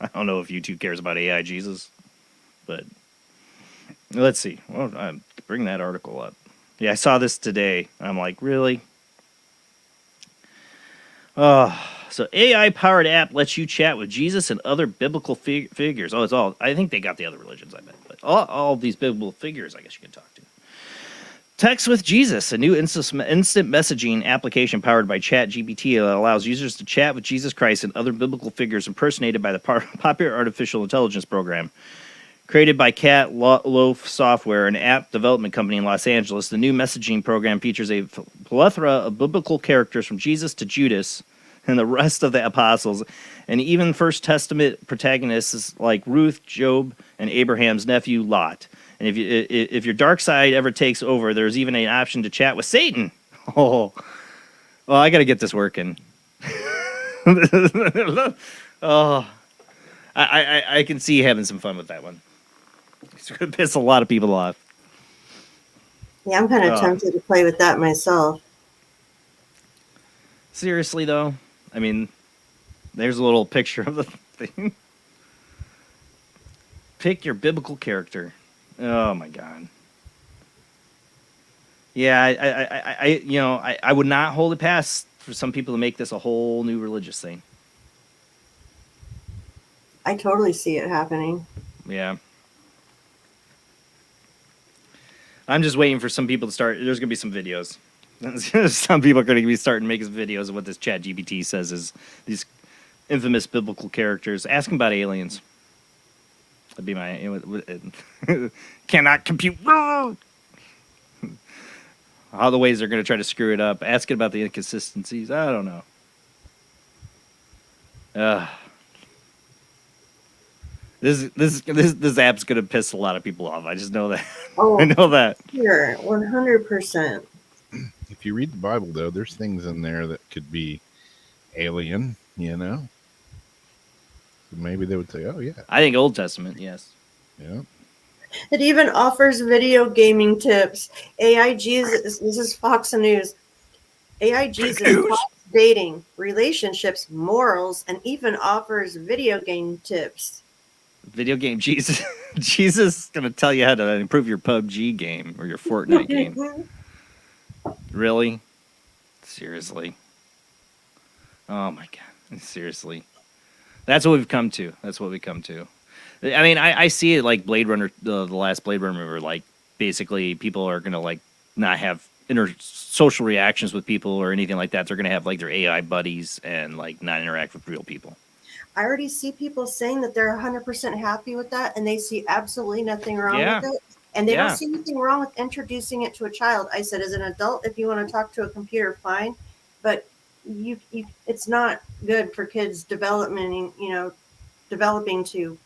I don't know if YouTube cares about AI Jesus, but let's see. Well, bring that article up. Yeah, I saw this today. I'm like, really? So AI-powered app lets you chat with Jesus and other biblical figures. Oh, it's all. I think they got the other religions, I bet. But all these biblical figures, I guess you can talk to. Text with Jesus, a new instant messaging application powered by ChatGPT that allows users to chat with Jesus Christ and other biblical figures impersonated by the popular artificial intelligence program. Created by Cat Loaf Software, an app development company in Los Angeles, the new messaging program features a plethora of biblical characters from Jesus to Judas and the rest of the apostles, and even First Testament protagonists like Ruth, Job, and Abraham's nephew Lot. And if your dark side ever takes over, there's even an option to chat with Satan. Oh, well, I got to get this working. Oh, I can see you having some fun with that one. It's going to piss a lot of people off. Yeah, I'm kind of tempted to play with that myself. Seriously, though, I mean, there's a little picture of the thing. Pick your biblical character. Oh my God. Yeah, I would not hold it past for some people to make this a whole new religious thing. I totally see it happening. Yeah. I'm just waiting for some people to start. There's going to be some videos. Some people are going to be starting making videos of what this ChatGPT says is these infamous biblical characters. Ask them about aliens. That'd be my cannot compute. All the ways they're going to try to screw it up. Ask it about the inconsistencies. I don't know. This app's going to piss a lot of people off. I just know that. Oh, I know that. Sure, 100%. If you read the Bible, though, there's things in there that could be alien, you know? So maybe they would say, oh, yeah. I think Old Testament, yes. Yeah. It even offers video gaming tips. AI Jesus, this is Fox News. AI Jesus talks dating, relationships, morals, and even offers video game tips. Video game Jesus. Jesus is going to tell you how to improve your PUBG game or your Fortnite game. Really? Seriously? Oh my God. Seriously. That's what we've come to. That's what we come to. I mean, I see it like Blade Runner, the last Blade Runner, where like basically people are going to like not have social reactions with people or anything like that. They're going to have like their AI buddies and like not interact with real people. I already see people saying that they're 100% happy with that and they see absolutely nothing wrong with it. And they don't see anything wrong with introducing it to a child. I said, as an adult, if you want to talk to a computer, fine. But it's not good for kids developing to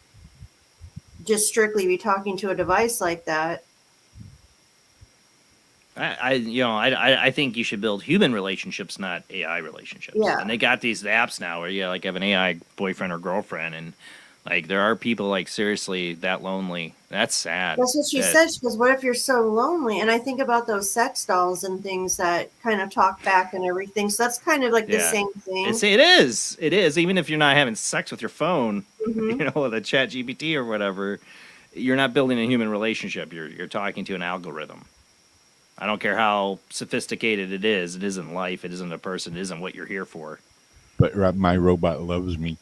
just strictly be talking to a device like that. I think you should build human relationships, not AI relationships. Yeah. And they got these apps now where you like have an AI boyfriend or girlfriend, and like there are people like seriously that lonely. That's sad. That's what she said. She goes, "What if you're so lonely?" And I think about those sex dolls and things that kind of talk back and everything. So that's kind of like the same thing. It is. It is. Even if you're not having sex with your phone, with a ChatGPT or whatever, you're not building a human relationship. You're talking to an algorithm. I don't care how sophisticated it is. It isn't life. It isn't a person. It isn't what you're here for. But my robot loves me.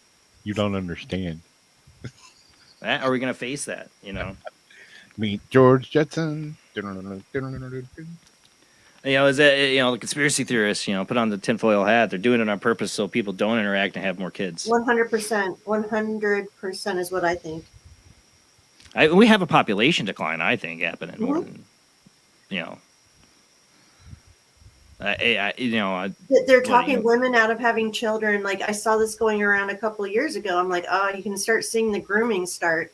You don't understand. Are we going to face that, you know? Meet George Jetson. You know, is that, you know, the conspiracy theorists, you know, put on the tinfoil hat. They're doing it on purpose so people don't interact and have more kids. 100%. 100% is what I think. We have a population decline, I think, happening more than, you know. They're talking women out of having children. Like, I saw this going around a couple of years ago. I'm like, oh, you can start seeing the grooming start.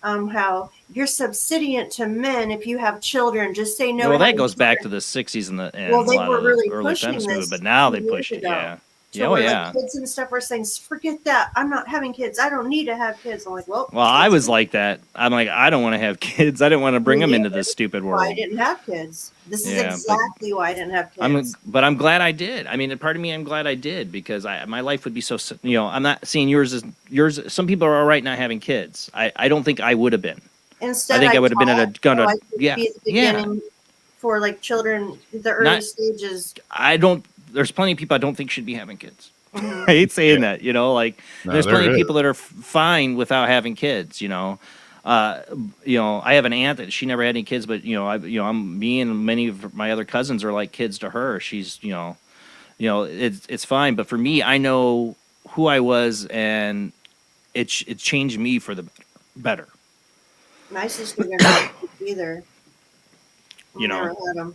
How you're subservient to men if you have children. Just say no. Well, that goes back to the 60s and well, a they lot were of the really early pushing feminist this movement, but now they push it. ago. Yeah. So like kids and stuff were saying, forget that. I'm not having kids. I don't need to have kids. I'm like, well, I was like that. I'm like, I don't want to have kids. I didn't want to bring them into this stupid world. I didn't have kids. This is exactly why I didn't have kids. But I'm glad I did. I mean, part of me, I'm glad I did because my life would be so. You know, I'm not seeing yours as yours. Some people are all right not having kids. I don't think I would have been. Instead, I think I would have been at a be at the beginning for like children, the early stages. I don't. There's plenty of people I don't think should be having kids. I hate saying that, you know, like there's plenty of people that are fine without having kids, you know. I have an aunt that she never had any kids, but me and many of my other cousins are like kids to her. She's, it's fine, but for me, I know who I was, and it changed me for the better. My sister didn't have kids either. You know,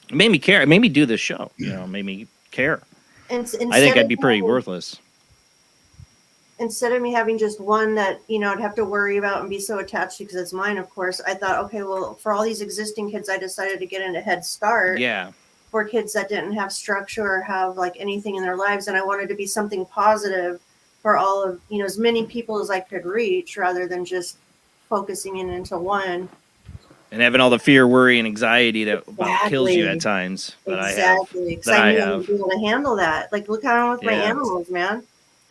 it made me care. It made me do this show. You know, made me care. I think I'd be pretty worthless. Instead of me having just one that, I'd have to worry about and be so attached to because it's mine, of course, I thought, okay, well, for all these existing kids, I decided to get into Head Start. Yeah. For kids that didn't have structure or have like anything in their lives. And I wanted to be something positive for all of, as many people as I could reach rather than just focusing in into one. And having all the fear, worry, and anxiety that kills you at times. But exactly. Because I knew I would be able to handle that. Like, look how I'm with my animals, man.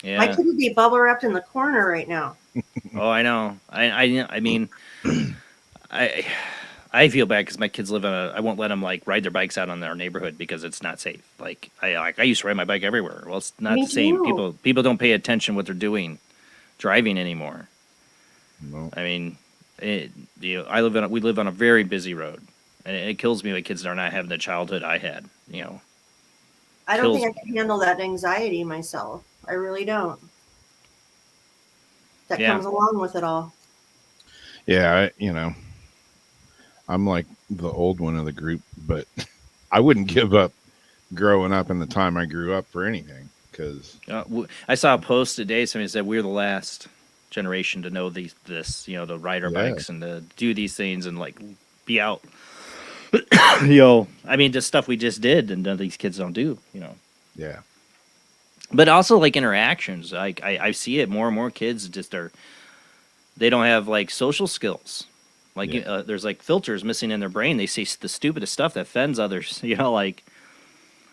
Yeah. My kid would be bubble wrapped in the corner right now. Oh, I know. I mean, I feel bad because my kids live on I won't let them like ride their bikes out on their neighborhood because it's not safe. Like I used to ride my bike everywhere. Well, it's not the same. People don't pay attention what they're doing, driving anymore. No. I mean. We live on a very busy road, and it kills me when kids are not having the childhood I had. I don't think I can handle that anxiety myself. I really don't. That comes along with it all. Yeah, I'm like the old one of the group, but I wouldn't give up growing up in the time I grew up for anything. Because I saw a post today. Somebody said we're the last generation to know to ride our bikes and to do these things and like be out. I mean, just stuff we just did and none of these kids don't do. Yeah. But also like interactions. Like I see it more and more kids they don't have like social skills. Like there's like filters missing in their brain. They say the stupidest stuff that offends others. Because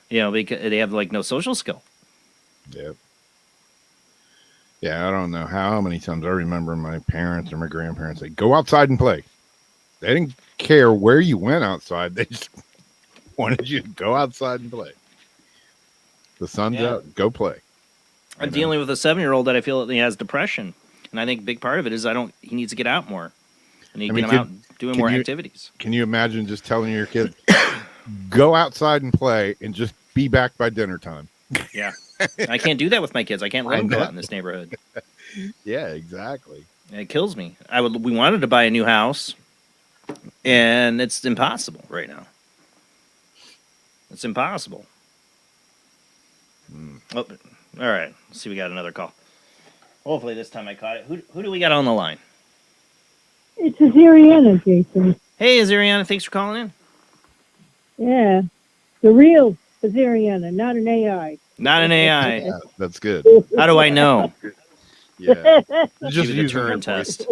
they have like no social skill. Yeah. Yeah, I don't know how many times I remember my parents or my grandparents say, go outside and play. They didn't care where you went outside. They just wanted you to go outside and play. The sun's out, go play. I'm dealing with a 7-year-old that I feel that he has depression. And I think a big part of it is he needs to get out more. And he get him out doing more activities. Can you imagine just telling your kid, go outside and play and just be back by dinner time? Yeah. I can't do that with my kids. I can't let them go out in this neighborhood. Yeah, exactly. It kills me. We wanted to buy a new house, and it's impossible right now. It's impossible. Oh, all right. Let's see. We got another call. Hopefully this time I caught it. Who do we got on the line? It's Azariana, Jason. Hey, Azariana. Thanks for calling in. Yeah. The real Azariana, not an AI. Not an AI. Yeah, that's good. How do I know? Yeah. Just use the Turing test.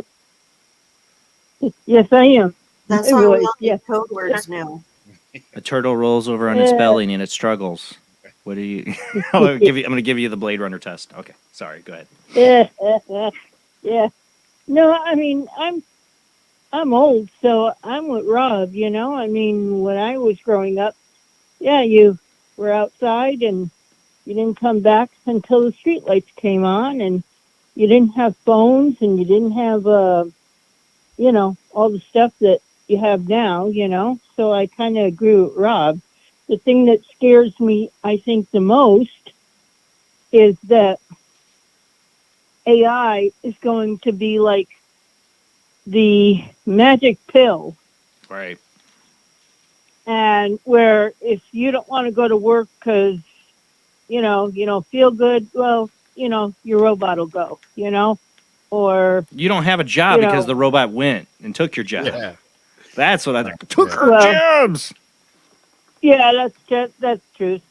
Yes, I am. That's why we all need code words now. A turtle rolls over on its belly and it struggles. What do you? I'm going to give you the Blade Runner test. Okay, sorry. Go ahead. Yeah. No, I mean I'm I'm old, so I'm with Rob, you know. I mean, when I was growing up, yeah, you were outside and you didn't come back until the streetlights came on, and you didn't have phones, and you didn't have, you know, all the stuff that you have now, you know. So I kind of agree with Rob. The thing that scares me, I think, the most is that AI is going to be like the magic pill. Right. And where if you don't want to go to work because, you don't feel good, well, your robot will go, or, You don't have a job because the robot went and took your job. Yeah. That's what I think. Took our Well, jobs. Yeah, that's true.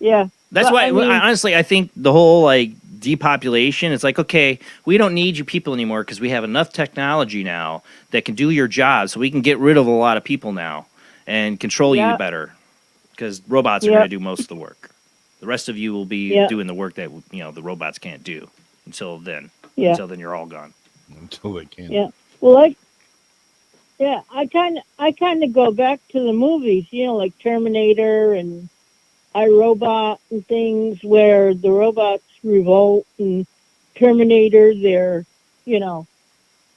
Yeah. That's But, why, I mean, honestly, I think the whole like depopulation. It's like, okay, we don't need you people anymore because we have enough technology now that can do your job, so we can get rid of a lot of people now and control you better because robots are going to do most of the work. The rest of you will be doing the work that the robots can't do until then. Yeah. Until then, you're all gone. Until they can. Yeah. Well, I kind of go back to the movies, like Terminator and iRobot and things where the robots revolt, and Terminator, they're,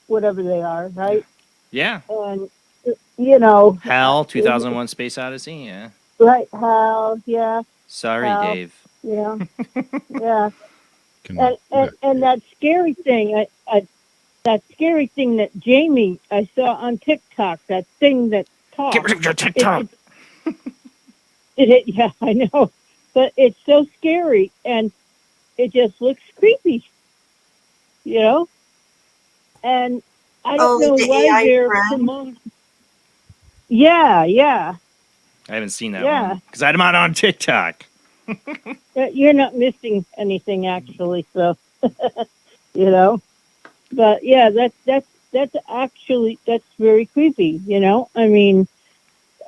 whatever they are, right? Yeah. And, HAL, 2001 Space Odyssey, yeah. Right, HAL, yeah. Sorry, HAL, Dave. Yeah. Yeah. And that scary thing, that scary thing that Jamie, I saw on TikTok, that thing that talks. Get rid of your TikTok. Yeah, I know. But it's so scary, and it just looks creepy, And I don't know the why AI they're friend? promoting. Yeah, yeah. I haven't seen that Yeah. one because I'm not on TikTok. You're not missing anything, actually, so, But, yeah, that's actually, that's very creepy, I mean,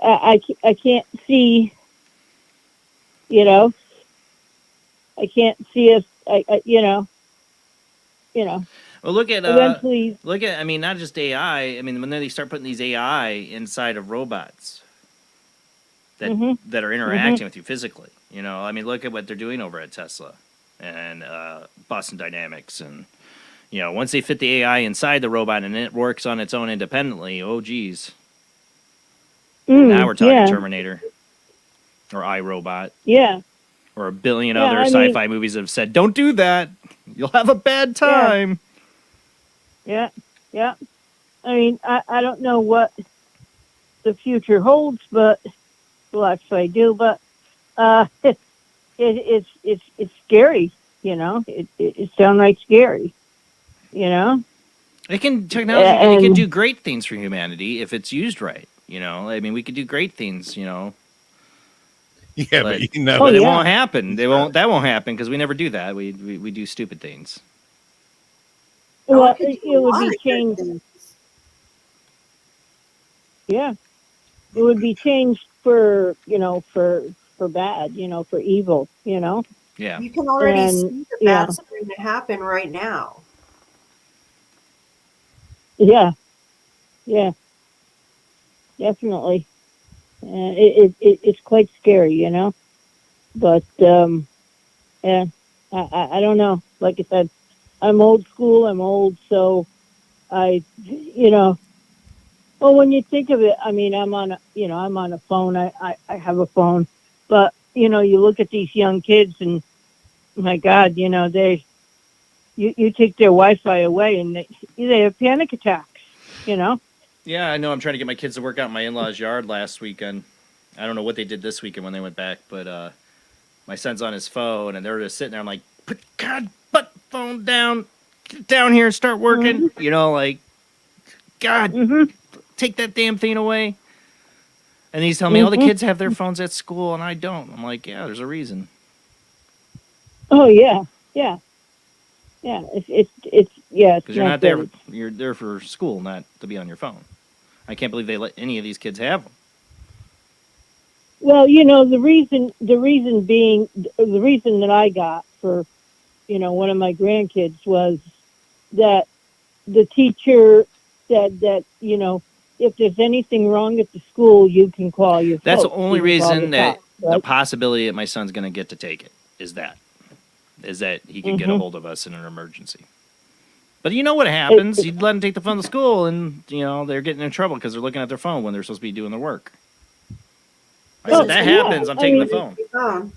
I can't see, I can't see us, Well, look at eventually. I mean, not just AI. I mean, when they start putting these AI inside of robots that are interacting with you physically. I mean, look at what they're doing over at Tesla and Boston Dynamics, and once they fit the AI inside the robot and it works on its own independently. Oh, geez. Now we're talking Terminator or iRobot. Yeah. Or a billion other sci-fi movies that have said, "Don't do that. You'll have a bad time." Yeah. Yeah. I mean, I don't know what the future holds, but well, actually I do, but it's scary, It's downright scary, It can technology. It can do great things for humanity if it's used right. I mean, we could do great things. Yeah, but it won't happen. That won't happen because we never do that. We do stupid things. Well, it would be changed. Yeah, it would be changed for for bad, for evil, Yeah. You can already see that that's going to happen right now. Yeah. Yeah. Definitely. It's quite scary, But yeah, I don't know. Like I said, I'm old school. I'm old, so well, when you think of it, I mean, I'm on a phone. I have a phone, but you look at these young kids, and my God, you take their Wi-Fi away, and they have panic attacks. Yeah, I know. I'm trying to get my kids to work out in my in-laws' yard last weekend. I don't know what they did this weekend when they went back, but my son's on his phone, and they're just sitting there. I'm like, put butt phone down, get down here and start working. Like, God, take that damn thing away. And he's telling me, all the kids have their phones at school, and I don't. I'm like, yeah, there's a reason. Oh yeah, yeah, yeah. It's yeah. Because you're not there. You're there for school, not to be on your phone. I can't believe they let any of these kids have them. Well, the reason that I got for, one of my grandkids was that the teacher said that, you know, if there's anything wrong at the school, you can call your That's the folks. only You can call reason the that cops, the right? possibility that my son's going to get to take it is that he could get a Mhm. hold of us in an emergency. But you know what happens? You let them take the phone to school, and they're getting in trouble because they're looking at their phone when they're supposed to be doing their work. I said that happens. I'm taking the phone.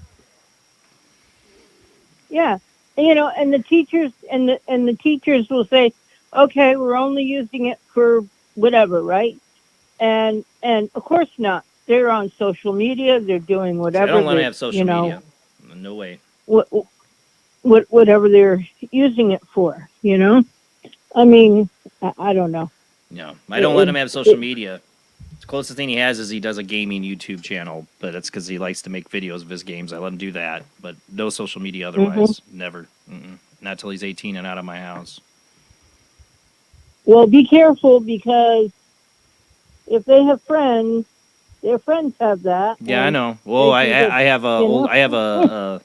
Yeah, you know, and the teachers and the teachers will say, "Okay, we're only using it for whatever," right? And of course not. They're on social media. They're doing I whatever. don't let them they have social media. No way. Whatever they're using it for. You know, I mean, I don't know. No, I don't let him have social media. The closest thing he has is he does a gaming YouTube channel, but that's because he likes to make videos of his games. I let him do that, but no social media otherwise. Never. Not till he's 18 and out of my house. Well, be careful, because if they have friends, their friends have that. Yeah, I and know. Well, they can just, I have a you know? I have a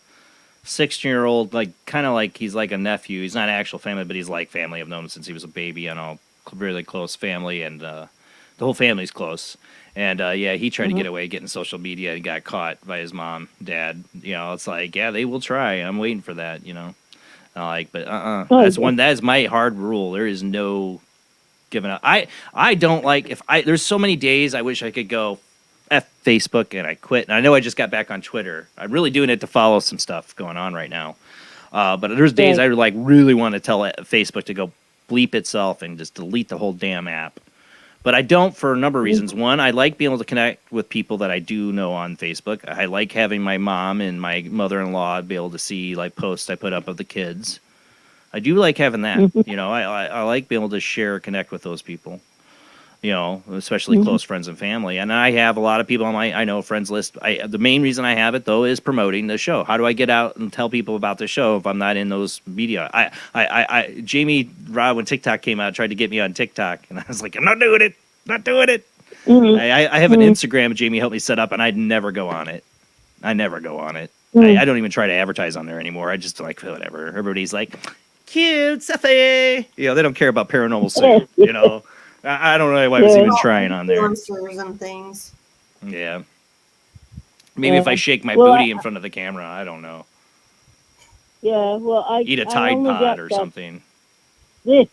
16-year-old, like kind of like he's like a nephew. He's not actual family, but he's like family. I've known him since he was a baby. I know, really close family, and the whole family's close. And yeah, he tried to get away getting social media and got caught by his mom, dad. You know, it's like, yeah, they will try. I'm waiting for that. You know, but that's one. That is my hard rule. There is no giving up. I don't like there's so many days I wish I could go F Facebook and I quit. And I know I just got back on Twitter. I'm really doing it to follow some stuff going on right now. But there's days I like really want to tell Facebook to go bleep itself and just delete the whole damn app. But I don't for a number of reasons. One, I like being able to connect with people that I do know on Facebook. I like having my mom and my mother-in-law be able to see like posts I put up of the kids. I do like having that. You know, I like being able to share, connect with those people. You know, especially close friends and family. And I have a lot of people on my I know friends list. The main reason I have it though is promoting the show. How do I get out and tell people about the show if I'm not in those media? Jamie Rod, when TikTok came out, tried to get me on TikTok, and I was like, I'm not doing it. Not doing it. I have an Instagram Jamie helped me set up, and I'd never go on it. I never go on it. I don't even try to advertise on there anymore. I just like whatever. Everybody's like, cute, Seffi. You know, they don't care about Paranormal Soup. You know, I don't know why I was even trying on there. Influencers and things. Yeah. Maybe if I shake my booty in front of the camera, I don't know. Yeah, well, I eat a Tide Pod or something. I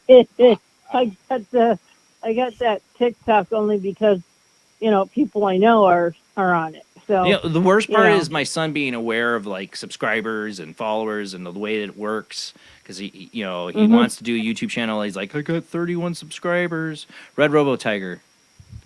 got that TikTok only because, you know, people I know are on it. So you know, the worst part is my son being aware of like subscribers and followers and the way that it works, because he wants to do a YouTube channel. He's like, I got 31 subscribers. Red Robo Tiger,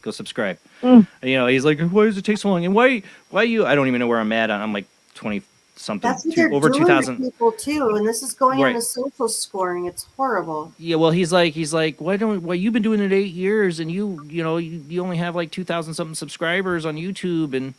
go subscribe. You know, he's like, why does it take so long? And why you? I don't even know where I'm at. I'm like 20 something. That's what they're over doing 2,000 to people too, and this is going on the social scoring. It's horrible. Yeah, well, he's like, why you've been doing it 8 years and you only have like 2,000 something subscribers on YouTube, and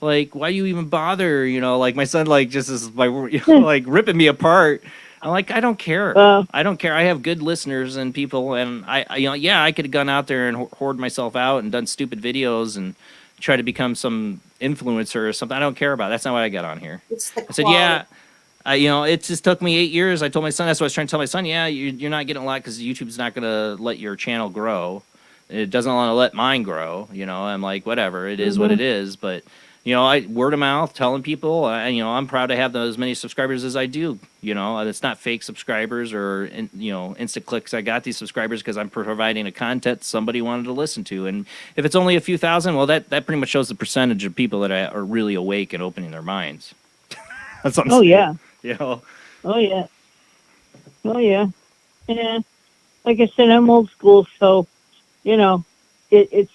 like, why you even bother? You know, like my son like just is like like ripping me apart. I'm like, I don't care. I don't care. I have good listeners and people, and I could have gone out there and hoard myself out and done stupid videos and try to become some influencer or something. I don't care about it. That's not what I got on here. It's the I said, yeah. It just took me 8 years. I told my son, that's what I was trying to tell my son. Yeah, you're not getting a lot because YouTube's not going to let your channel grow. It doesn't want to let mine grow. You know, I'm like, whatever. It is what it is. But, you know, I word of mouth, telling people, I'm proud to have as many subscribers as I do. You know, it's not fake subscribers or, instant clicks. I got these subscribers because I'm providing a content somebody wanted to listen to. And if it's only a few thousand, well, that pretty much shows the percentage of people that are really awake and opening their minds. That's what I'm saying. Yeah. You know? Oh, yeah. Oh, yeah. Yeah. Like I said, I'm old school, so, you know, it's,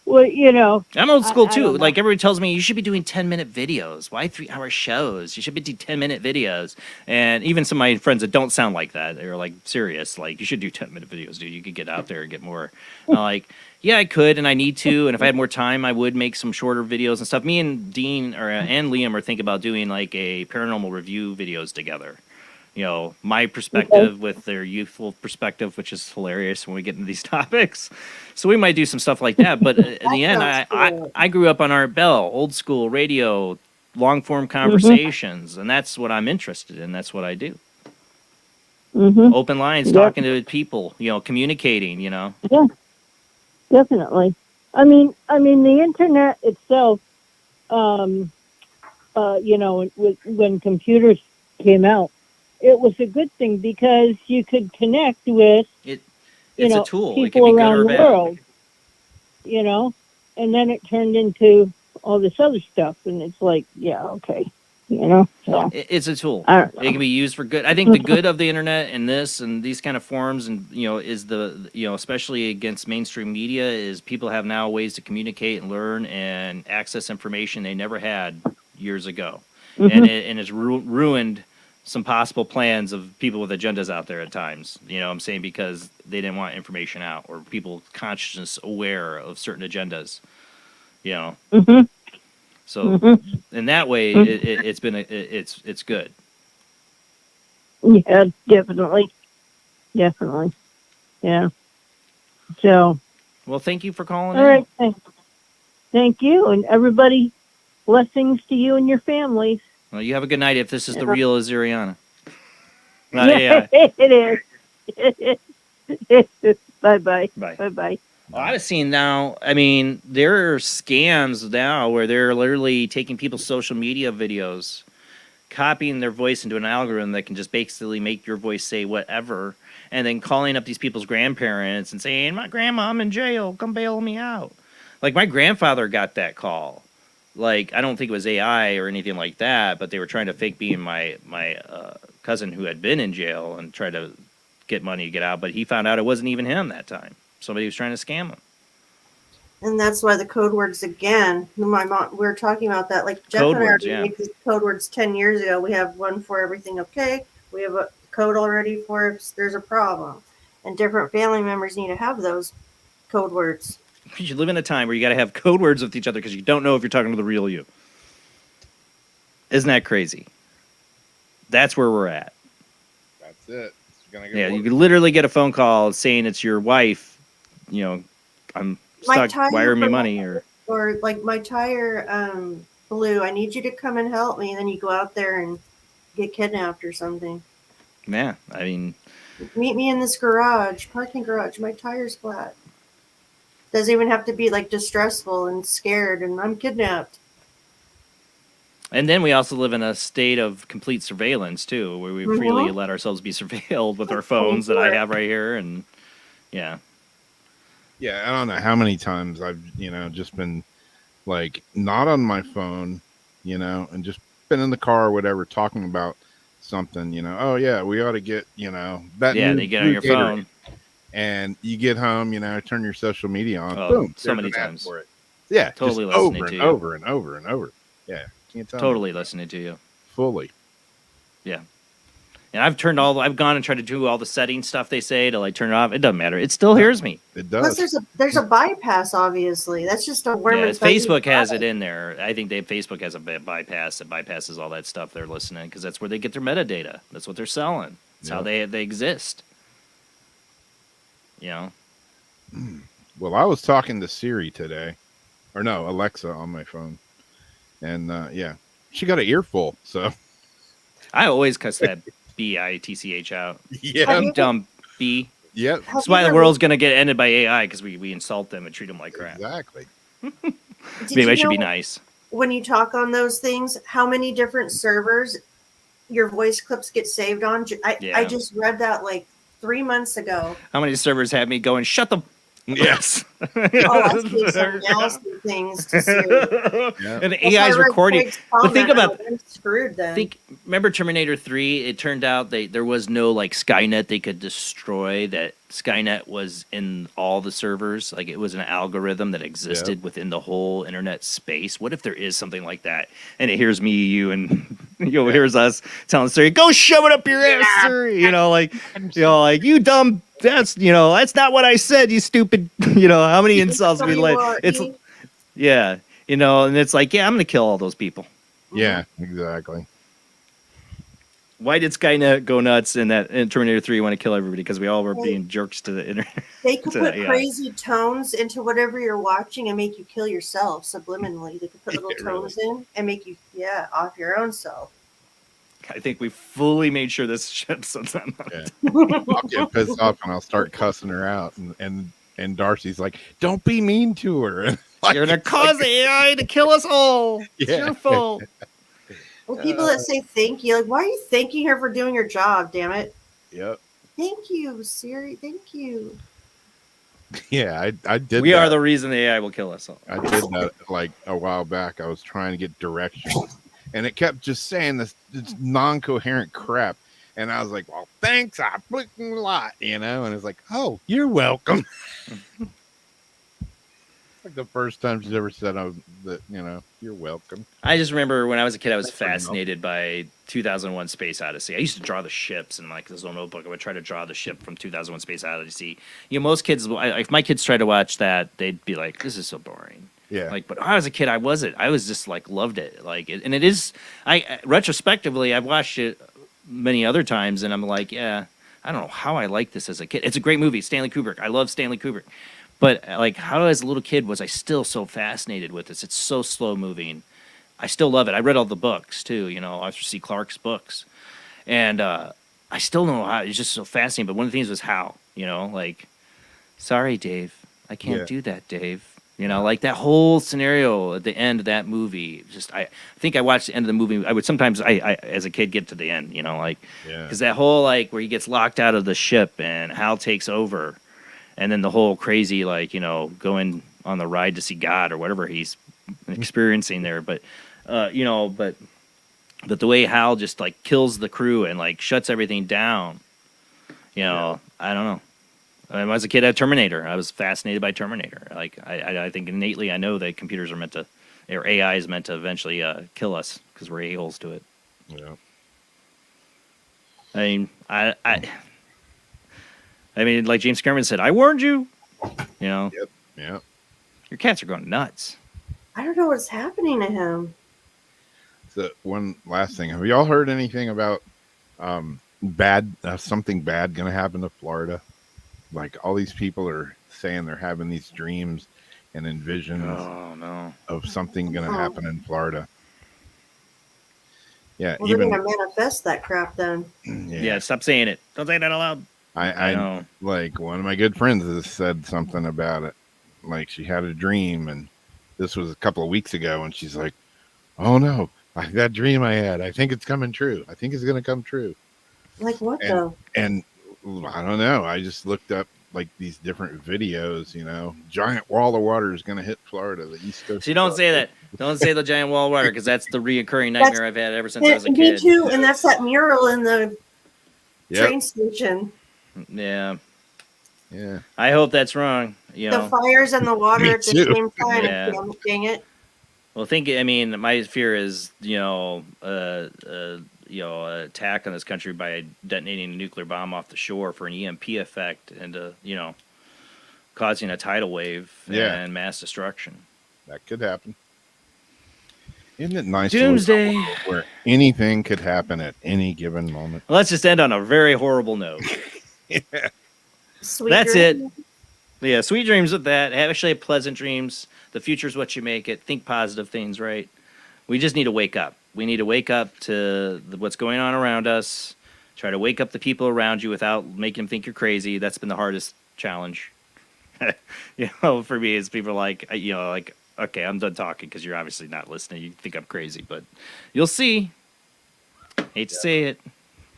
well, you know. I'm old school, too. Like, everybody tells me, you should be doing 10-minute videos. Why 3-hour shows? You should be doing 10-minute videos. And even some of my friends that don't sound like that, they're, like, serious. Like, you should do 10-minute videos, dude. You could get out there and get more. Like, yeah, I could, and I need to. And if I had more time, I would make some shorter videos and stuff. Me and Dean and Liam are thinking about doing, like, a paranormal review videos together. You know, my perspective with their youthful perspective, which is hilarious when we get into these topics. So we might do some stuff like that. But in the end, I grew up on Art Bell, old school radio, long form conversations, and that's what I'm interested in. That's what I do. Open lines, talking to people, communicating, Yeah, definitely. I mean, the internet itself, when computers came out, it was a good thing because you could connect with, It's a tool. It people can be good around or the bad. world, and then it turned into all this other stuff, and it's like, yeah, okay, so. It's a tool. I don't know. It can be used for good. I think the good of the internet and these kind of forums and is especially against mainstream media is people have now ways to communicate and learn and access information they never had years ago, and it's ruined some possible plans of people with agendas out there at times. I'm saying because they didn't want information out or people conscious aware of certain agendas. So in that way, it's been it's good. Yeah, definitely, yeah. So. Well, thank you for calling All in. right, thank you, and everybody. Blessings to you and your families. Well, you have a good night. If this is the Yeah. real Azuriana, Yeah, it is. Bye. Well, I've seen now. I mean, there are scams now where they're literally taking people's social media videos, copying their voice into an algorithm that can just basically make your voice say whatever, and then calling up these people's grandparents and saying, "My grandma, I'm in jail. Come bail me out." Like my grandfather got that call. Like I don't think it was AI or anything like that, but they were trying to fake being my cousin who had been in jail and try to get money to get out. But he found out it wasn't even him that time. Somebody was trying to scam him. And that's why the code words again. My mom, we were talking about that. Like Jeff and I already made these code words 10 years ago. We have one for everything okay. We have a code already for if there's a problem. And different family members need to have those code words. You live in a time where you got to have code words with each other because you don't know if you're talking to the real you. Isn't that crazy? That's where we're at. That's it. Yeah, you could literally get a phone call saying it's your wife. I'm stuck. Wire me money or like my tire blew. I need you to come and help me. And then you go out there and get kidnapped or something. Yeah, I mean, meet me in this parking garage. My tire's flat. Doesn't even have to be like distressful and scared and I'm kidnapped. And then we also live in a state of complete surveillance too, where we freely let ourselves be surveilled with our phones that I have right here, and yeah. Yeah, I don't know how many times I've just been like not on my phone, and just been in the car or whatever talking about something. Oh yeah, we ought to get that. Yeah, they get on your phone, and you get home, turn your social media on. Oh, boom, so many times for it. Yeah, totally just listening over to and you. over and over and over. Yeah. Totally listening to you. Fully. Yeah. And I've gone and tried to do all the setting stuff they say to like turn it off. It doesn't matter. It still hears me. It does. Plus there's a bypass, obviously. That's just a worm. Yeah, Facebook has it in there. I think Facebook has a bypass that bypasses all that stuff they're listening because that's where they get their metadata. That's what they're selling. That's how they exist. Well, I was talking to Siri today. Or no, Alexa on my phone. And yeah, she got an earful. So I always cuss that bitch out. Yeah, you dumb b. Yep. That's why the world's gonna get ended by AI because we insult them and treat them like crap. Exactly. Maybe I should be nice. When you talk on those things, how many different servers your voice clips get saved on? I just read that like 3 months ago. How many servers have me going? Shut the. Yes. I see some nasty things to see. And AI is recording. But think about I'm screwed then. Remember Terminator 3? It turned out there was no like Skynet they could destroy. That Skynet was in all the servers. Like it was an algorithm that existed within the whole internet space. What if there is something like that? And it hears me, you, and hears us telling Siri, "Go shove it up your ass, Siri." Like you dumb. That's not what I said, you stupid. How many insults we let? It's and it's like, yeah, I'm gonna kill all those people. Yeah, exactly. Why did Skynet go nuts in Terminator 3 want to kill everybody? Because we all were being jerks to the internet. They could put crazy tones into whatever you're watching and make you kill yourself subliminally. They could put little tones in and make you off your own self. I think we fully made sure this ship's on time. Yeah. I'll get pissed off and I'll start cussing her out, and Darcy's like, "Don't be mean to her." Like, you're gonna cause the AI to kill us all. It's your fault. Well, people that say thank you, like, why are you thanking her for doing her job? Damn it! Yep. Thank you, Siri. Thank you. Yeah, I did. We are the reason the AI will kill us all. I did that like a while back. I was trying to get directions, and it kept just saying this non-coherent crap. And I was like, "Well, thanks a freaking lot," And it's like, "Oh, you're welcome." Like the first time she's ever said that, "You're welcome." I just remember when I was a kid, I was fascinated by 2001: Space Odyssey. I used to draw the ships in like this little notebook. I would try to draw the ship from 2001: Space Odyssey. Most kids, if my kids tried to watch that, they'd be like, "This is so boring." Yeah. Like, but when I was a kid, I wasn't. I was just like loved it. Like, and it is. Retrospectively, I've watched it many other times, and I'm like, yeah, I don't know how I like this as a kid. It's a great movie, Stanley Kubrick. I love Stanley Kubrick. But like, how as a little kid was I still so fascinated with this? It's so slow moving. I still love it. I read all the books too, Arthur C. Clarke's books, and I still know how. It's just so fascinating. But one of the things was how, like, sorry, Dave, I can't do that, Dave. Like that whole scenario at the end of that movie. Just I think I watched the end of the movie. I would sometimes I as a kid get to the end, because that whole like where he gets locked out of the ship and Hal takes over. And then the whole crazy, going on the ride to see God or whatever he's experiencing there. But, but the way Hal just, kills the crew and, shuts everything down, I don't know. When I was a kid at Terminator, I was fascinated by Terminator. I think innately I know that computers are meant to, or AI is meant to eventually kill us because we're a-holes to it. Yeah. I mean, like James Cameron said, I warned you. Yep. Yeah. Your cats are going nuts. I don't know what's happening to him. So one last thing. Have y'all heard anything about something bad going to happen to Florida? Like all these people are saying they're having these dreams and envisions of something going to happen in Florida. Yeah. Well, they're going to manifest that crap then. Yeah, stop saying it. Don't say that aloud. I know. Like one of my good friends has said something about it. Like she had a dream, and this was a couple of weeks ago, and she's like, "Oh no, that dream I had, I think it's coming true. I think it's going to come true." Like what though? And I don't know. I just looked up like these different videos. Giant wall of water is going to hit Florida, the East Coast. So you don't say that. Don't say the giant wall of water because that's the reoccurring nightmare I've had ever since I was a kid. Me too, and that's that mural in the train station. Yeah. Yeah. I hope that's wrong. The fires and the water at the same time. Yeah. Dang it. Well, my fear is, attack on this country by detonating a nuclear bomb off the shore for an EMP effect and, causing a tidal wave and mass destruction. That could happen. Isn't it nice Doomsday where anything could happen at any given moment? Let's just end on a very horrible note. Yeah. That's it. Yeah, sweet dreams with that. Actually, pleasant dreams. The future's what you make it. Think positive things, right? We just need to wake up. We need to wake up to what's going on around us. Try to wake up the people around you without making them think you're crazy. That's been the hardest challenge. For me, is people okay, I'm done talking because you're obviously not listening. You think I'm crazy, but you'll see. Hate to say it.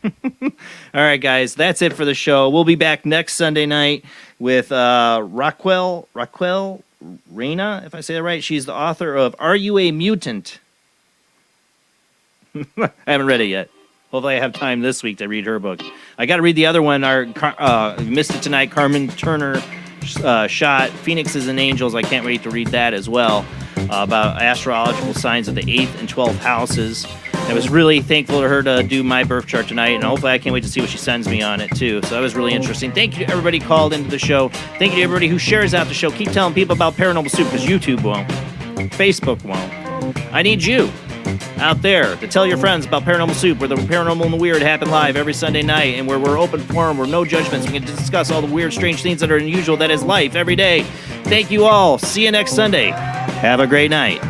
All right, guys, that's it for the show. We'll be back next Sunday night with Raquel Reina, if I say that right. She's the author of Are You a Mutant? I haven't read it yet. Hopefully I have time this week to read her book. I got to read the other one. You missed it tonight. Carmen Turner-Schott, Phoenixes and Angels. I can't wait to read that as well, about astrological signs of the 8th and 12th houses. I was really thankful to her to do my birth chart tonight, and hopefully I can't wait to see what she sends me on it, too. So that was really interesting. Thank you to everybody who called into the show. Thank you to everybody who shares out the show. Keep telling people about Paranormal Soup, because YouTube won't. Facebook won't. I need you out there to tell your friends about Paranormal Soup, where the paranormal and the weird happen live every Sunday night, and where we're open forum, we're no judgments. We can discuss all the weird, strange things that are unusual, that is life every day. Thank you all. See you next Sunday. Have a great night.